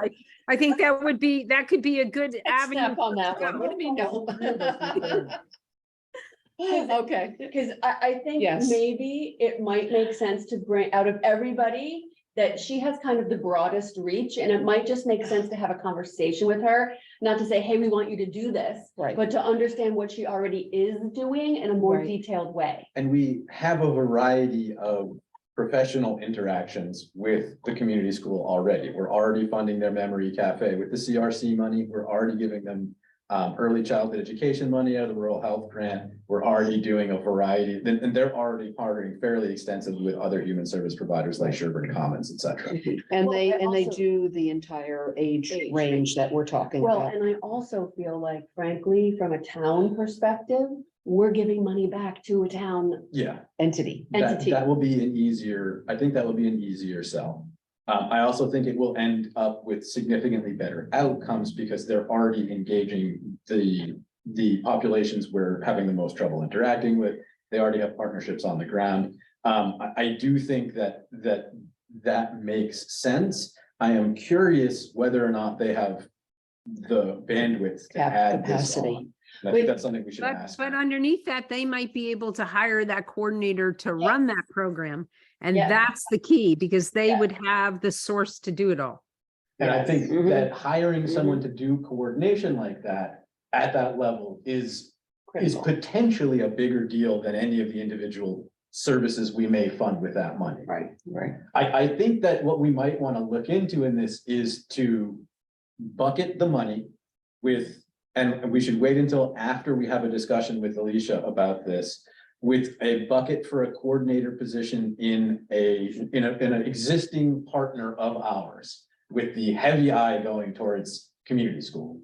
I think that could be a good avenue. Step on that one. What do you mean, no? Okay, because I think Yes. maybe it might make sense to bring out of everybody that she has kind of the broadest reach, and it might just make sense to have a conversation with her, not to say, hey, we want you to do this, Right. but to understand what she already is doing in a more Right. detailed way. and we have a variety of professional interactions with the community school already. We're already funding their memory cafe with the CRC money. We're already giving them early childhood education money out of the rural health grant. We're already doing a variety, and they're already partnering fairly extensively with other human service providers like Sherburne Commons, et cetera. And Well, they I also- do the entire age Age range that we're talking Well, about. and I also feel like frankly, from a town perspective, we're giving money back to a town Yeah, Entity. entity. that will be an easier, I think that will be an easier sell. I also think it will end up with significantly better outcomes because they're already engaging the populations we're having the most trouble interacting with. They already have partnerships on the ground. I do think that makes sense. I am curious whether or not they have the bandwidth to add this Capacity. on. And I think that's something we should ask. But underneath that, they might be able to hire that coordinator to run that program. And Yes. that's the key, because they Yeah. would have the source to do it all. And I think Mhm. that hiring someone to do coordination like that at that level is Critical. potentially a bigger deal than any of the individual services we may fund with that money. Right, right. I think that what we might want to look into in this is to bucket the money with, and we should wait until after we have a discussion with Alicia about this, with a bucket for a coordinator position in an existing partner of ours, with the heavy eye going towards community school.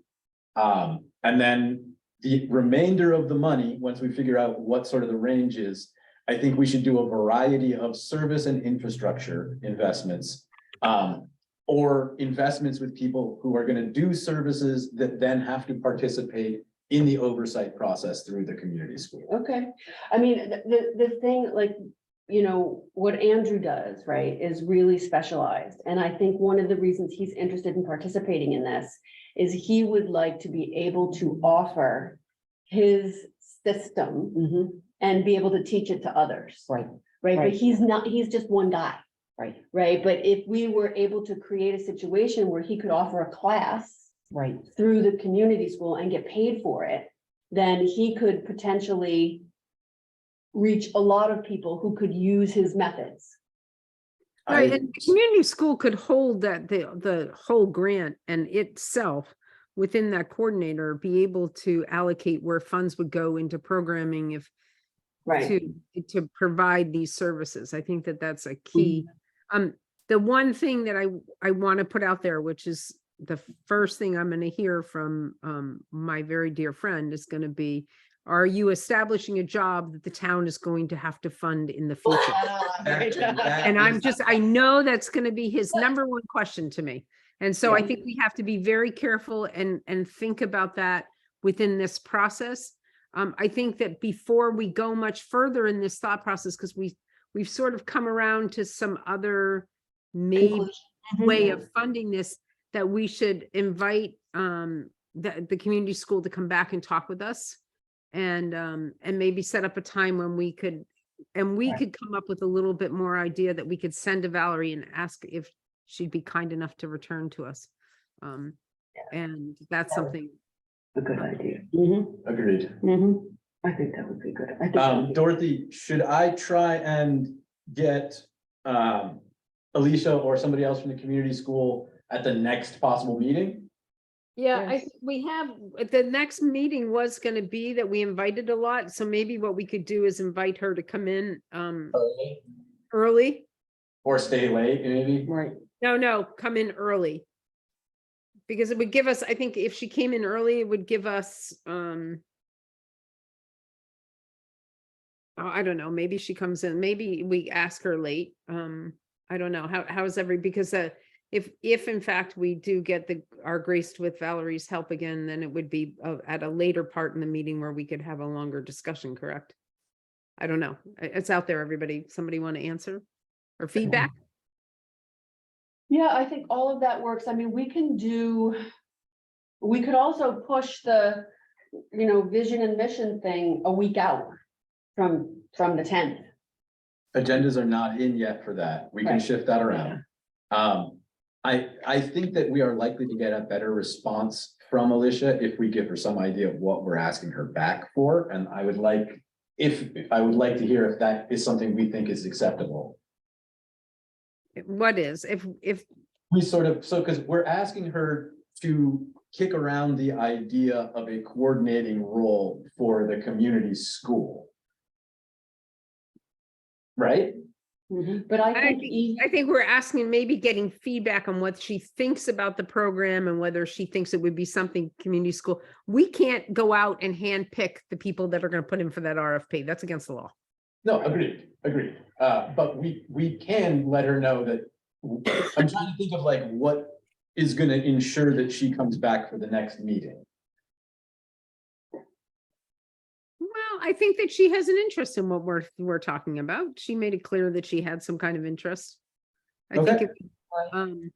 And then the remainder of the money, once we figure out what sort of the range is, I think we should do a variety of service and infrastructure investments. Or investments with people who are gonna do services that then have to participate in the oversight process through the community school. Okay, I mean, the thing, like, you know, what Andrew does, right, is really specialized. And I think one of the reasons he's interested in participating in this is he would like to be able to offer his system and be able to teach it to others. Right. Right, but Right. he's just one guy. Right. Right, but if we were able to create a situation where he could offer a class Right. through the community school and get paid for it, then he could potentially reach a lot of people who could use his methods. Right, and the community school could hold that, the whole grant and itself within that coordinator, be able to allocate where funds would go into programming if to provide these services. I think that that's a key. The one thing that I want to put out there, which is the first thing I'm going to hear from my very dear friend, is going to be, are you establishing a job that the town is going to have to fund in the future? And I know that's going to be his number one question to me. And so I think we have to be very careful and think about that within this process. I think that before we go much further in this thought process, because we've sort of come around to some other maybe way of funding this, that we should invite the community school to come back and talk with us, and maybe set up a time when we could come up with a little bit more idea that we could send to Valerie and ask if she'd be kind enough to return to us. And that's something. A good idea. Agreed. I think that would be good. I think that would be- Dorothy, should I try and get Alicia or somebody else from the community school at the next possible meeting? Yeah, we have, the next meeting was gonna be that we invited a lot, so maybe what we could do is invite her to come in early. Or stay late, maybe? Right. No, come in early. Because it would give us, I think if she came in early, it would give us, I don't know, maybe she comes in, maybe we ask her late. I don't know, how is because if in fact we do get are graced with Valerie's help again, then it would be at a later part in the meeting where we could have a longer discussion, correct? I don't know. It's out there, everybody. Somebody want to answer or feedback? Yeah, I think all of that works. I mean, we could also push the, vision and mission thing a week out from the 10th. Agendas are not in yet for that. We can Right. shift that around. I think that we are likely to get a better response from Alicia if we give her some idea of what we're asking her back for. And I would like to hear if that is something we think is acceptable. What is, if We because we're asking her to kick around the idea of a coordinating role for the community school. Right? But I think we're asking, maybe getting feedback on what she thinks about the program and whether she thinks it would be something community school. We can't go out and handpick the people that are going to put in for that RFP. That's against the law. No, agreed. But we can let her know that I'm trying to think of like what is gonna ensure that she comes back for the next meeting. Well, I think that she has an interest in what we're talking about. She made it clear that she had some kind of interest. I think Okay.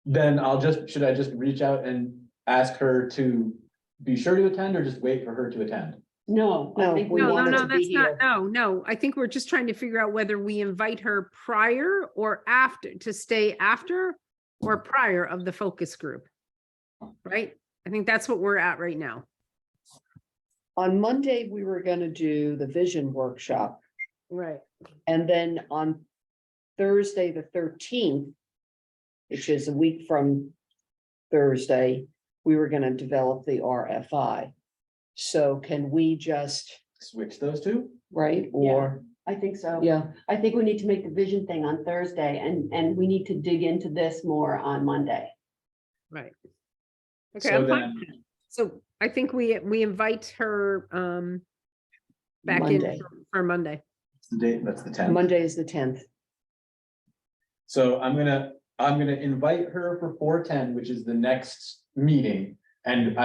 Then should I just reach out and ask her to be sure to attend or just wait for her to attend? No, I think we No, want her to that's be not, here. no. I think we're just trying to figure out whether we invite her prior or after, to stay after or prior of the focus group. Right? I think that's what we're at right now. On Monday, we were gonna do the vision workshop, Right. and then on Thursday, the 13th, which is a week from Thursday, we were gonna develop the RFI. So can we just, Switch those two? right, or, I think so. yeah, I think we need to make the vision thing on Thursday and we need to dig into this more on Monday. Right. Okay, So I'm fine. then, with that. So I think we invite her back in Monday. for Monday. that's the 10th. Monday is the 10th. So I'm gonna invite her for 4:10, which is the next meeting, and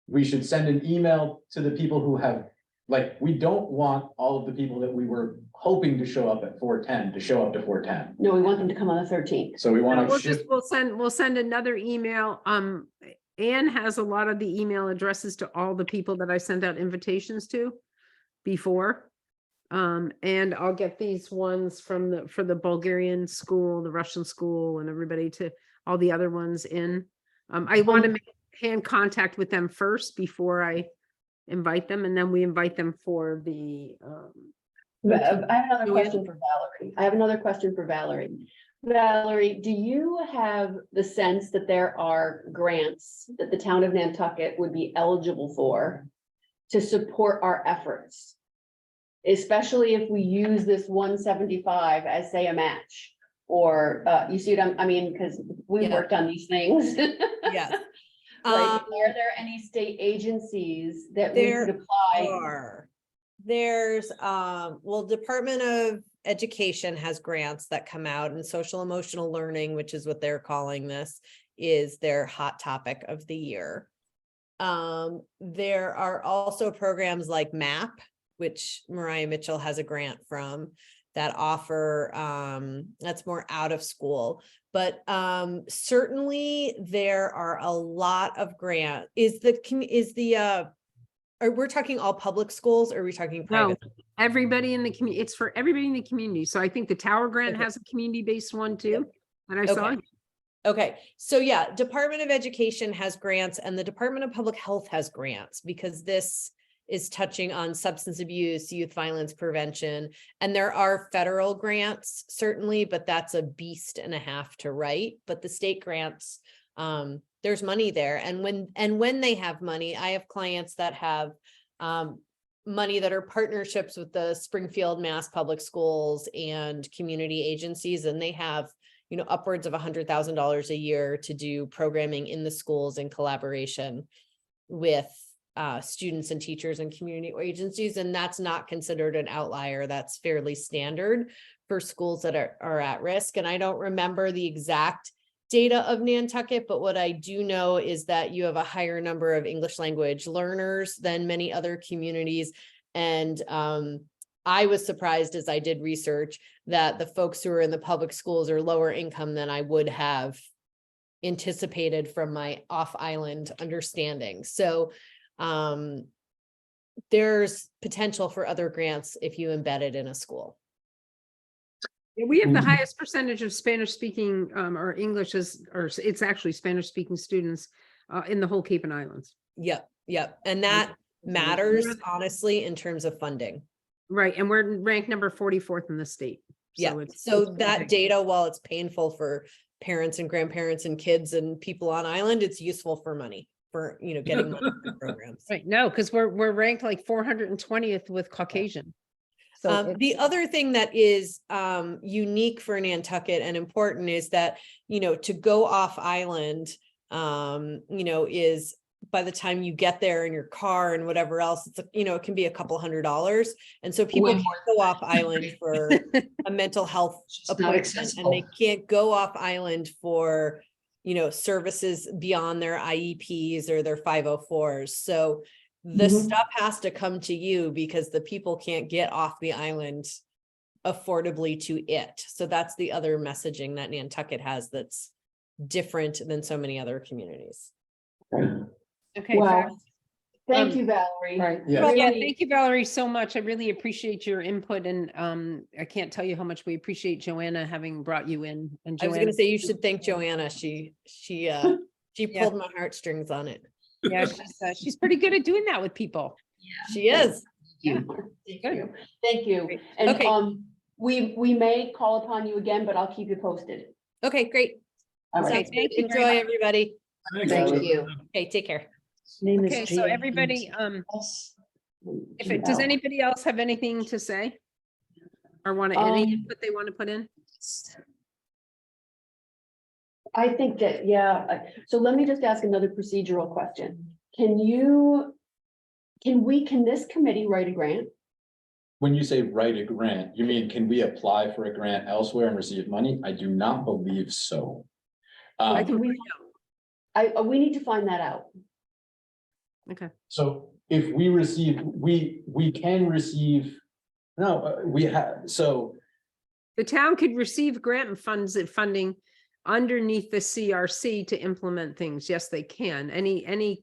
we should send an email to the people who have Like, we don't want all of the people that we were hoping to show up at 4:10 to show up to 4:10. No, we want them to come on the 13th. So we want We'll to just, shift. we'll send another email. Anne has a lot of the email addresses to all the people that I sent out invitations to before. And I'll get these ones from for the Bulgarian school, the Russian school, and everybody to all the other ones in. I want to make hand contact with them first before I invite them, and then we invite them for the, I have another Joanne? question for Valerie. I have another question for Valerie. Valerie, do you have the sense that there are grants that the town of Nantucket would be eligible for to support our efforts? Especially if we use this 175 as, say, a match, or, you see what I mean, because we Yeah. worked on these things. Yes. Like, are there any state agencies that we there could apply? are. There's, well, Department of Education has grants that come out, and social emotional learning, which is what they're calling this, is their hot topic of the year. There are also programs like MAP, which Mariah Mitchell has a grant from, that offer, that's more out of school. But certainly there are a lot of grant. Are we talking all public schools, or are we talking no, private? everybody in the community, it's for everybody in the community. So I think the Tower Grant Okay. has a community-based one too, that I saw. Okay. Okay, so yeah, Department of Education has grants, and the Department of Public Health has grants, because this is touching on substance abuse, youth violence prevention, and there are federal grants certainly, but that's a beast and a half to write. But the state grants, there's money there, and when they have money, I have clients that have money that are partnerships with the Springfield Mass Public Schools and community agencies, and they have, you know, upwards of $100,000 a year to do programming in the schools in collaboration with students and teachers and community agencies. And that's not considered an outlier. That's fairly standard for schools that are at risk. And I don't remember the exact data of Nantucket, but what I do know is that you have a higher number of English language learners than many other communities. And I was surprised, as I did research, that the folks who are in the public schools are lower income than I would have anticipated from my off-island understanding. So there's potential for other grants if you embed it in a school. We have the highest percentage of Spanish speaking, or English or it's actually Spanish speaking students in the whole Cape and Islands. Yep. And that matters, honestly, in terms of funding. Right, and we're ranked number 44th in the state. Yeah, it's that big. data, while it's painful for parents and grandparents and kids and people on island, it's useful for money, for, you know, getting money for programs. Right, no, because we're ranked like 420th with Caucasian. So The other thing that is unique for Nantucket and important is that, you know, to go off island, you know, is, by the time you get there in your car and whatever else, it's, you know, it can be a couple $100s. And so people Way can't go off island for a mental health It's not appointment, accessible. and they can't go off island for, you know, services beyond their IEPs or their 504s. So the stuff has to come to you, because the people can't get off the island affordably to it. So that's the other messaging that Nantucket has that's different than so many other communities. okay. Wow. Thank Um, you, Valerie. Right. Yeah. Yeah, Really- thank you, Valerie, so much. I really appreciate your input, and I can't tell you how much we appreciate Joanna having brought you in. And I was Joanna, gonna say, you should thank Joanna. She pulled my heartstrings on it. yeah, she's pretty good at doing that with people. She is. Yeah. Good. Thank you. Great. And Okay. we may call upon you again, but I'll keep you posted. Okay, great. All right. Sounds good. Thank you very Enjoy, much. everybody. Thank you. Okay, take care. His name is Okay, so Jan everybody, Hughes. does anybody else have anything to say? Or want to, any Um, input they want to put in? I think that, so let me just ask another procedural question. Can this committee write a grant? When you say write a grant, you mean, can we apply for a grant elsewhere and receive money? I do not believe so. I Um, can we- find out. We need to find that out. Okay. So if we receive, we can receive, no, we have, so The town could receive grant funds and funding underneath the CRC to implement things. Yes, they can. Any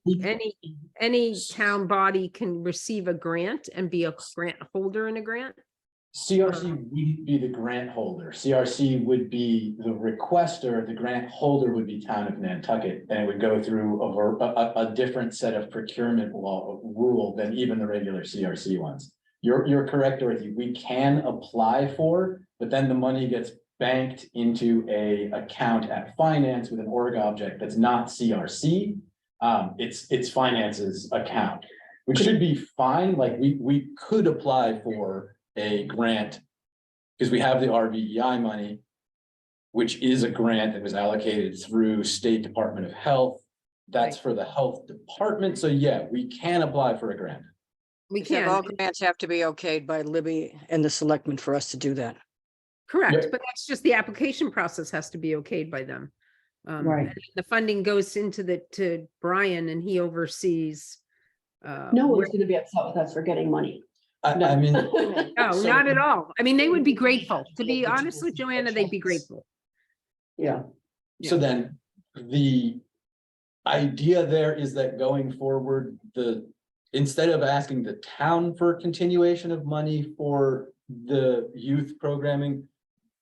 town body can receive a grant and be a grant holder in a grant. CRC wouldn't be the grant holder. CRC would be the requester, the grant holder would be town of Nantucket, and it would go through a different set of procurement law rule than even the regular CRC ones. You're correct, Dorothy. We can apply for, but then the money gets banked into a account at finance with an org object that's not CRC. It's finance's account, which should be fine. Like we could apply for a grant because we have the RVEI money, which is a grant that was allocated through State Department of Health. That's for the health department. So yeah, we can apply for a grant. We Except can. all grants have to be okayed by Libby and the selectmen for us to do that. Correct, Yeah. but that's just the application process has to be okayed by them. Right. And the funding goes into to Brian and he oversees. No where- one's gonna be upset with us for getting money. I mean, No, So- not at all. I mean, they would be grateful. To be honest with Joanna, they'd be grateful. Yeah, so then the idea there is that going forward, instead of asking the town for continuation of money for the youth programming,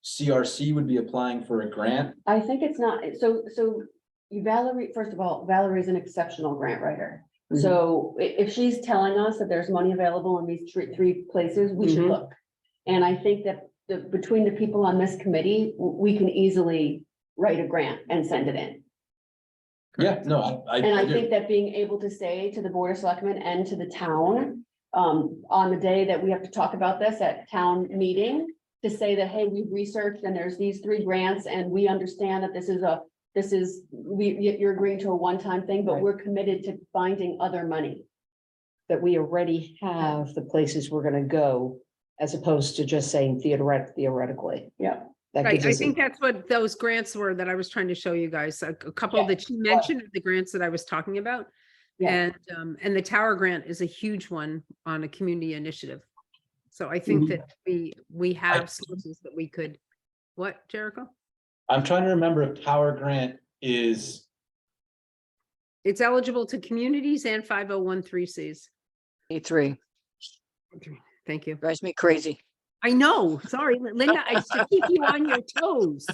CRC would be applying for a grant. I think it's not, so Valerie, first of all, Valerie's an exceptional grant writer. So if she's telling us that there's money available in these three places, we should Mhm. look. And I think that between the people on this committee, we can easily write a grant and send it in. Yeah, no, I And I do. think that being able to say to the Board of Selectmen and to the town, on the day that we have to talk about this at town meeting, to say that, hey, we've researched and there's these 3 grants and we understand that you're agreeing to a one-time thing, but Right. we're committed to finding other money. that we already have the places we're gonna go, as opposed to just saying theoretically. Yeah. That Right, gives I us, think that's what those grants were that I was trying to show you guys. A couple Yeah. that she mentioned, are the grants that I was talking about. Yeah. And the tower grant is a huge one on a community initiative. So I think that we have sources that we could, what, Jericho? I'm trying to remember if Tower Grant is, It's eligible to communities and 5013Cs. E3 Thank you. drives me crazy. I know, sorry, Linda, I used to keep you on your toes.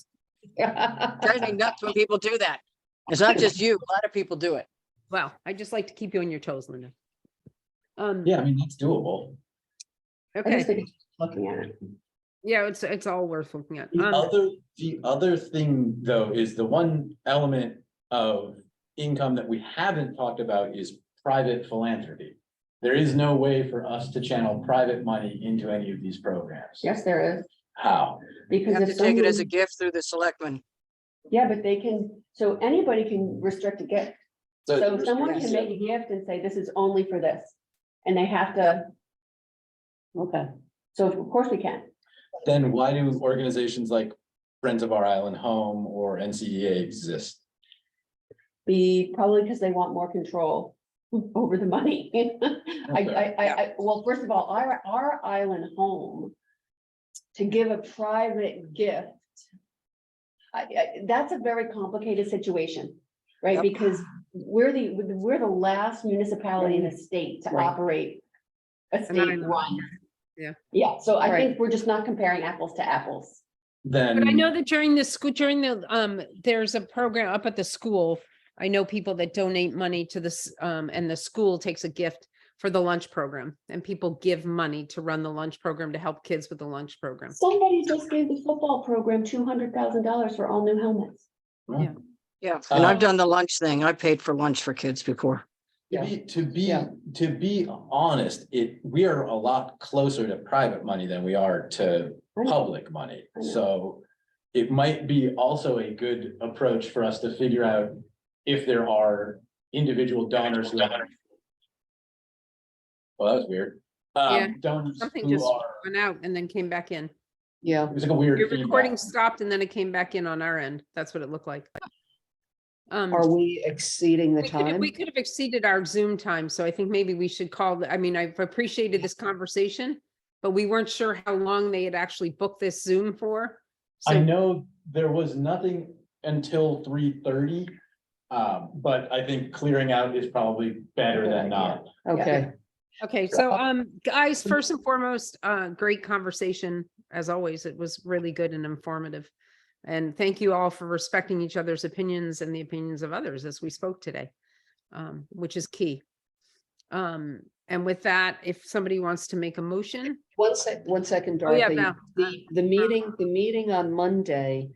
Drives me nuts when people do that. It's not just you, a lot of people do it. Well, I just like to keep you on your toes, Linda. yeah, I mean, that's doable. I just Okay, think it's looking at it. yeah, it's all worth looking at. The other thing, though, is the one element of income that we haven't talked about is private philanthropy. There is no way for us to channel private money into any of these programs. Yes, there is, How? You because have if to take it as a someone, gift through the selectmen. yeah, but they can, so anybody can restrict a gift. So someone can make a gift and say, this is only for this, and they have to. Okay, so of course we can. Then why do organizations like Friends of Our Island Home or NCEA exist? Probably because they want more control over the money. Well, first of all, our island home, to give a private gift, that's a very complicated situation, right? Yep. Because we're the last municipality in the state to Right. operate a An state island. run. Yeah. Yeah, so I Right. think we're just not comparing apples to apples. Then. But I know that during there's a program up at the school. I know people that donate money to this, and the school takes a gift for the lunch program, and people give money to run the lunch program to help kids with the lunch program. Somebody just gave the football program $200,000 for all new helmets. Yeah. Yeah, and I've done the lunch thing. I paid for lunch for kids before. To be honest, we are a lot closer to private money than we are to I know. public money. I know. So it might be also a good approach for us to figure out if there are individual donors who are. Well, that was weird. Yeah, Donors Something who just are, went out and then came back in. yeah, it was like a weird Your feedback. recording stopped and then it came back in on our end. That's what it looked like. Are we exceeding the We time? could have exceeded our Zoom time, so I think maybe we should call, I mean, I've appreciated this conversation, but we weren't sure how long they had actually booked this Zoom for. I So, know there was nothing until 3:30. But I think clearing out is probably better than not. Okay, okay, so, guys, first and foremost, great conversation, as always. It was really good and informative. And thank you all for respecting each other's opinions and the opinions of others as we spoke today, which is key. And with that, if somebody wants to make a motion, one second, Oh, yeah, Dorothy. Val. The meeting on Monday,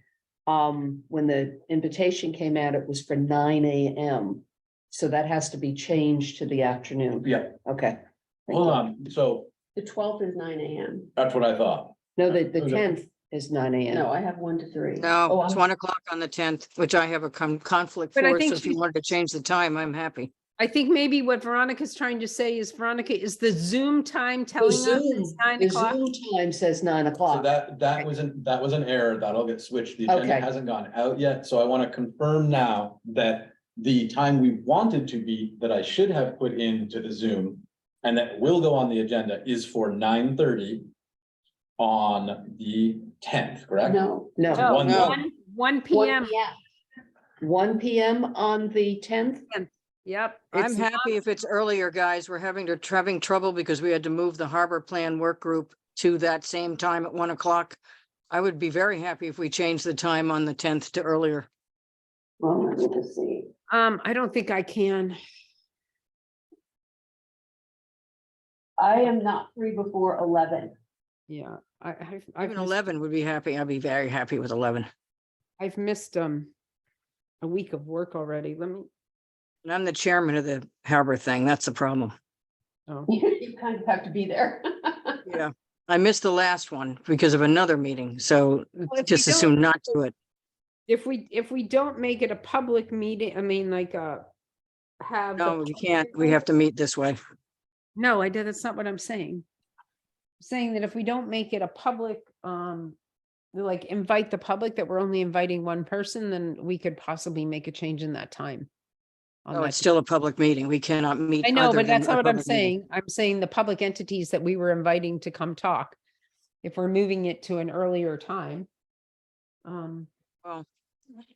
when the invitation came out, it was for 9 AM. So that has to be changed to the afternoon. Yeah, Okay. Thank hold you. on. So The 12th is 9 AM. that's what I thought. No, the Okay. 10th is 9 AM. No, I have 1 to 3. No, Oh, it's I'm- 1 o'clock on the 10th, which I have a conflict But I for, think so if you she- wanted to change the time, I'm happy. I think maybe what Veronica's trying to say is, Veronica, is the Zoom time The telling us it's Zoom, 9 the o'clock? Zoom time says 9 So o'clock. that was an error. That'll get switched. The agenda Okay. hasn't gone out yet. So I want to confirm now that the time we wanted to be, that I should have put into the Zoom and that will go on the agenda is for 9:30 on the 10th, correct? No. No, No, One- No. 1 PM. 1 PM on the 10th? Yep. I'm it's happy if it's earlier, guys. We're having trouble because we had to move the harbor plan work group to that same time at 1 o'clock. I would be very happy if we changed the time on the 10th to earlier. Well, let me just see. I don't think I can. I am not free before 11. Yeah, I've Even missed- 11 would be happy. I'd be very happy with 11. I've missed, a week of work already. Let me, And I'm the chairman of the harbor thing. That's the problem. oh, You kind of have to be there. Yeah. I missed the last one because of another meeting, so if just we as soon don't- not to it. if we don't make it a public meeting, I mean, like, have. the No, we can't. We have to meet this way. No, I did. That's not what I'm saying. I'm saying that if we don't make it a public, like invite the public, that we're only inviting one person, then we could possibly make a change in that time. on No, that it's still a public meeting. We cannot meet. I know, other but that's than not a what I'm public meeting. saying. I'm saying the public entities that we were inviting to come talk. If we're moving it to an earlier time. Well, what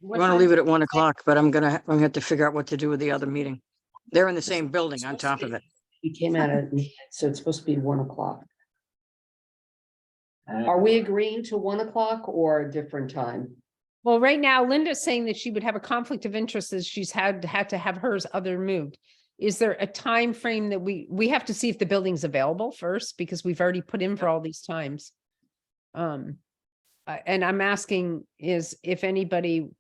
We want to time- leave it at 1 o'clock, but I'm gonna have to figure out what to do with the other meeting. They're in the same building on top of it. We came out at, so it's supposed to be 1 o'clock. Are we agreeing to 1 o'clock or a different time? Well, right now Linda's saying that she would have a conflict of interest as she's had to have hers other moved. Is there a time frame that we have to see if the building's available first, because we've already put in for all these times. And I'm asking is if anybody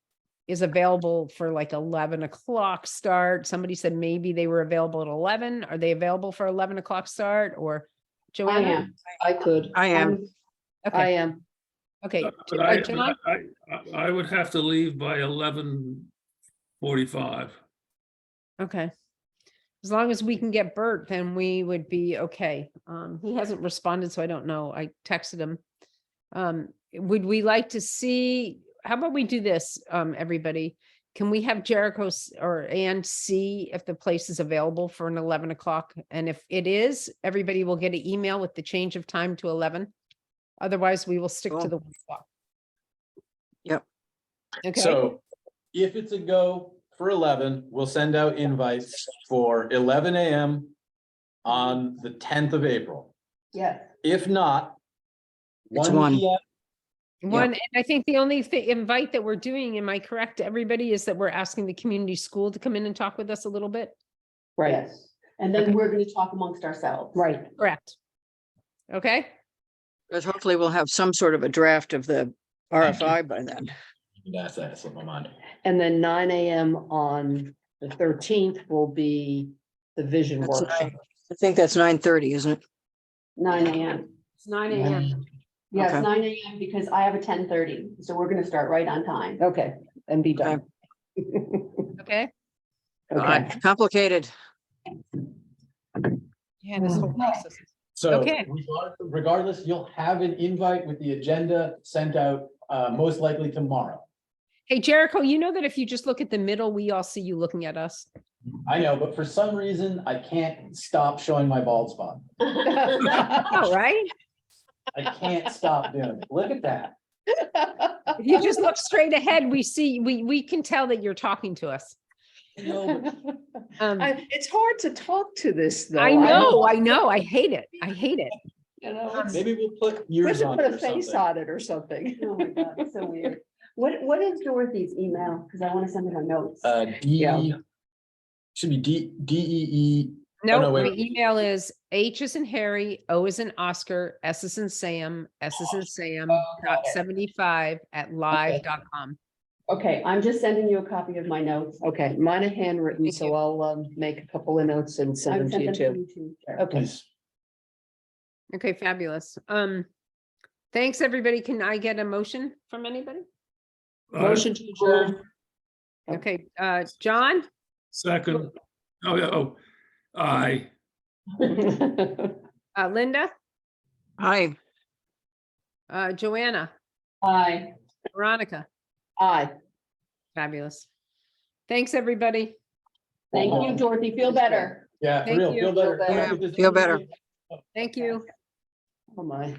is available for like 11 o'clock start. Somebody said maybe they were available at 11. Are they available for 11 o'clock start or? I Joanna? am. I could. I am. I Okay, am. okay. John? I would have to leave by 11:45. Okay. As long as we can get Bert, then we would be okay. He hasn't responded, so I don't know. I texted him. Would we like to see, how about we do this, everybody? Can we have Jericho and see if the place is available for an 11 o'clock? And if it is, everybody will get an email with the change of time to 11. Otherwise, we will stick to Cool. the 1 o'clock. Yep. Okay, So if it's a go for 11, we'll send out invites for 11 AM on the 10th of April. Yes. If not, It's 1 1. PM. one, and I think the only invite that we're doing, am I correct, everybody, is that we're asking the community school to come in and talk with us a little bit? Right, Yes. And then Okay. we're going to talk amongst ourselves. right. Correct. Okay, Because hopefully we'll have some sort of a draft of the RFI by then. That's in my mind. And then 9 AM on the 13th will be the vision That's workshop. I think that's 9:30, isn't it? 9 AM. it's 9 AM. Yes, Okay. 9 AM because I have a 10:30. So we're going to start right on time. Okay, and be done. Okay, Okay, Complicated. yeah, this whole process. So Okay. regardless, you'll have an invite with the agenda sent out most likely tomorrow. Hey, Jericho, you know that if you just look at the middle, we all see you looking at us. I know, but for some reason, I can't stop showing my bald spot. All right. I can't stop doing it. Look at that. If you just look straight ahead, we see, we can tell that you're talking to us. It's hard to talk to this, though. I know. I hate it. I hate it. You know, it's- Maybe we'll put we have yours to on put it a or face something. on it or something. Oh my God, it's so weird. What is Dorothy's email? Because I want to send her notes. Yeah. Should be DEE. No, no, my wait. email is H as in Harry, O as in Oscar, S as in Sam, S as in Sam, .75@live.com. Okay, I'm just sending you a copy of my notes. Okay, mine are handwritten, Thank so you. I'll make a couple of notes and send them to you too. Sure. Okay. Please. Okay, fabulous. Thanks, everybody. Can I get a motion from anybody? Motion to adjourn. Okay, John, Second. Oh, yeah, oh, aye. Linda, Hi. Joanna, Bye. Veronica, Aye. fabulous. Thanks, everybody. Thank you, Dorothy. Feel better. Yeah, for Thank real, you. feel better. Feel better. Good luck with this Feel better. meeting. Thank you. Oh, my.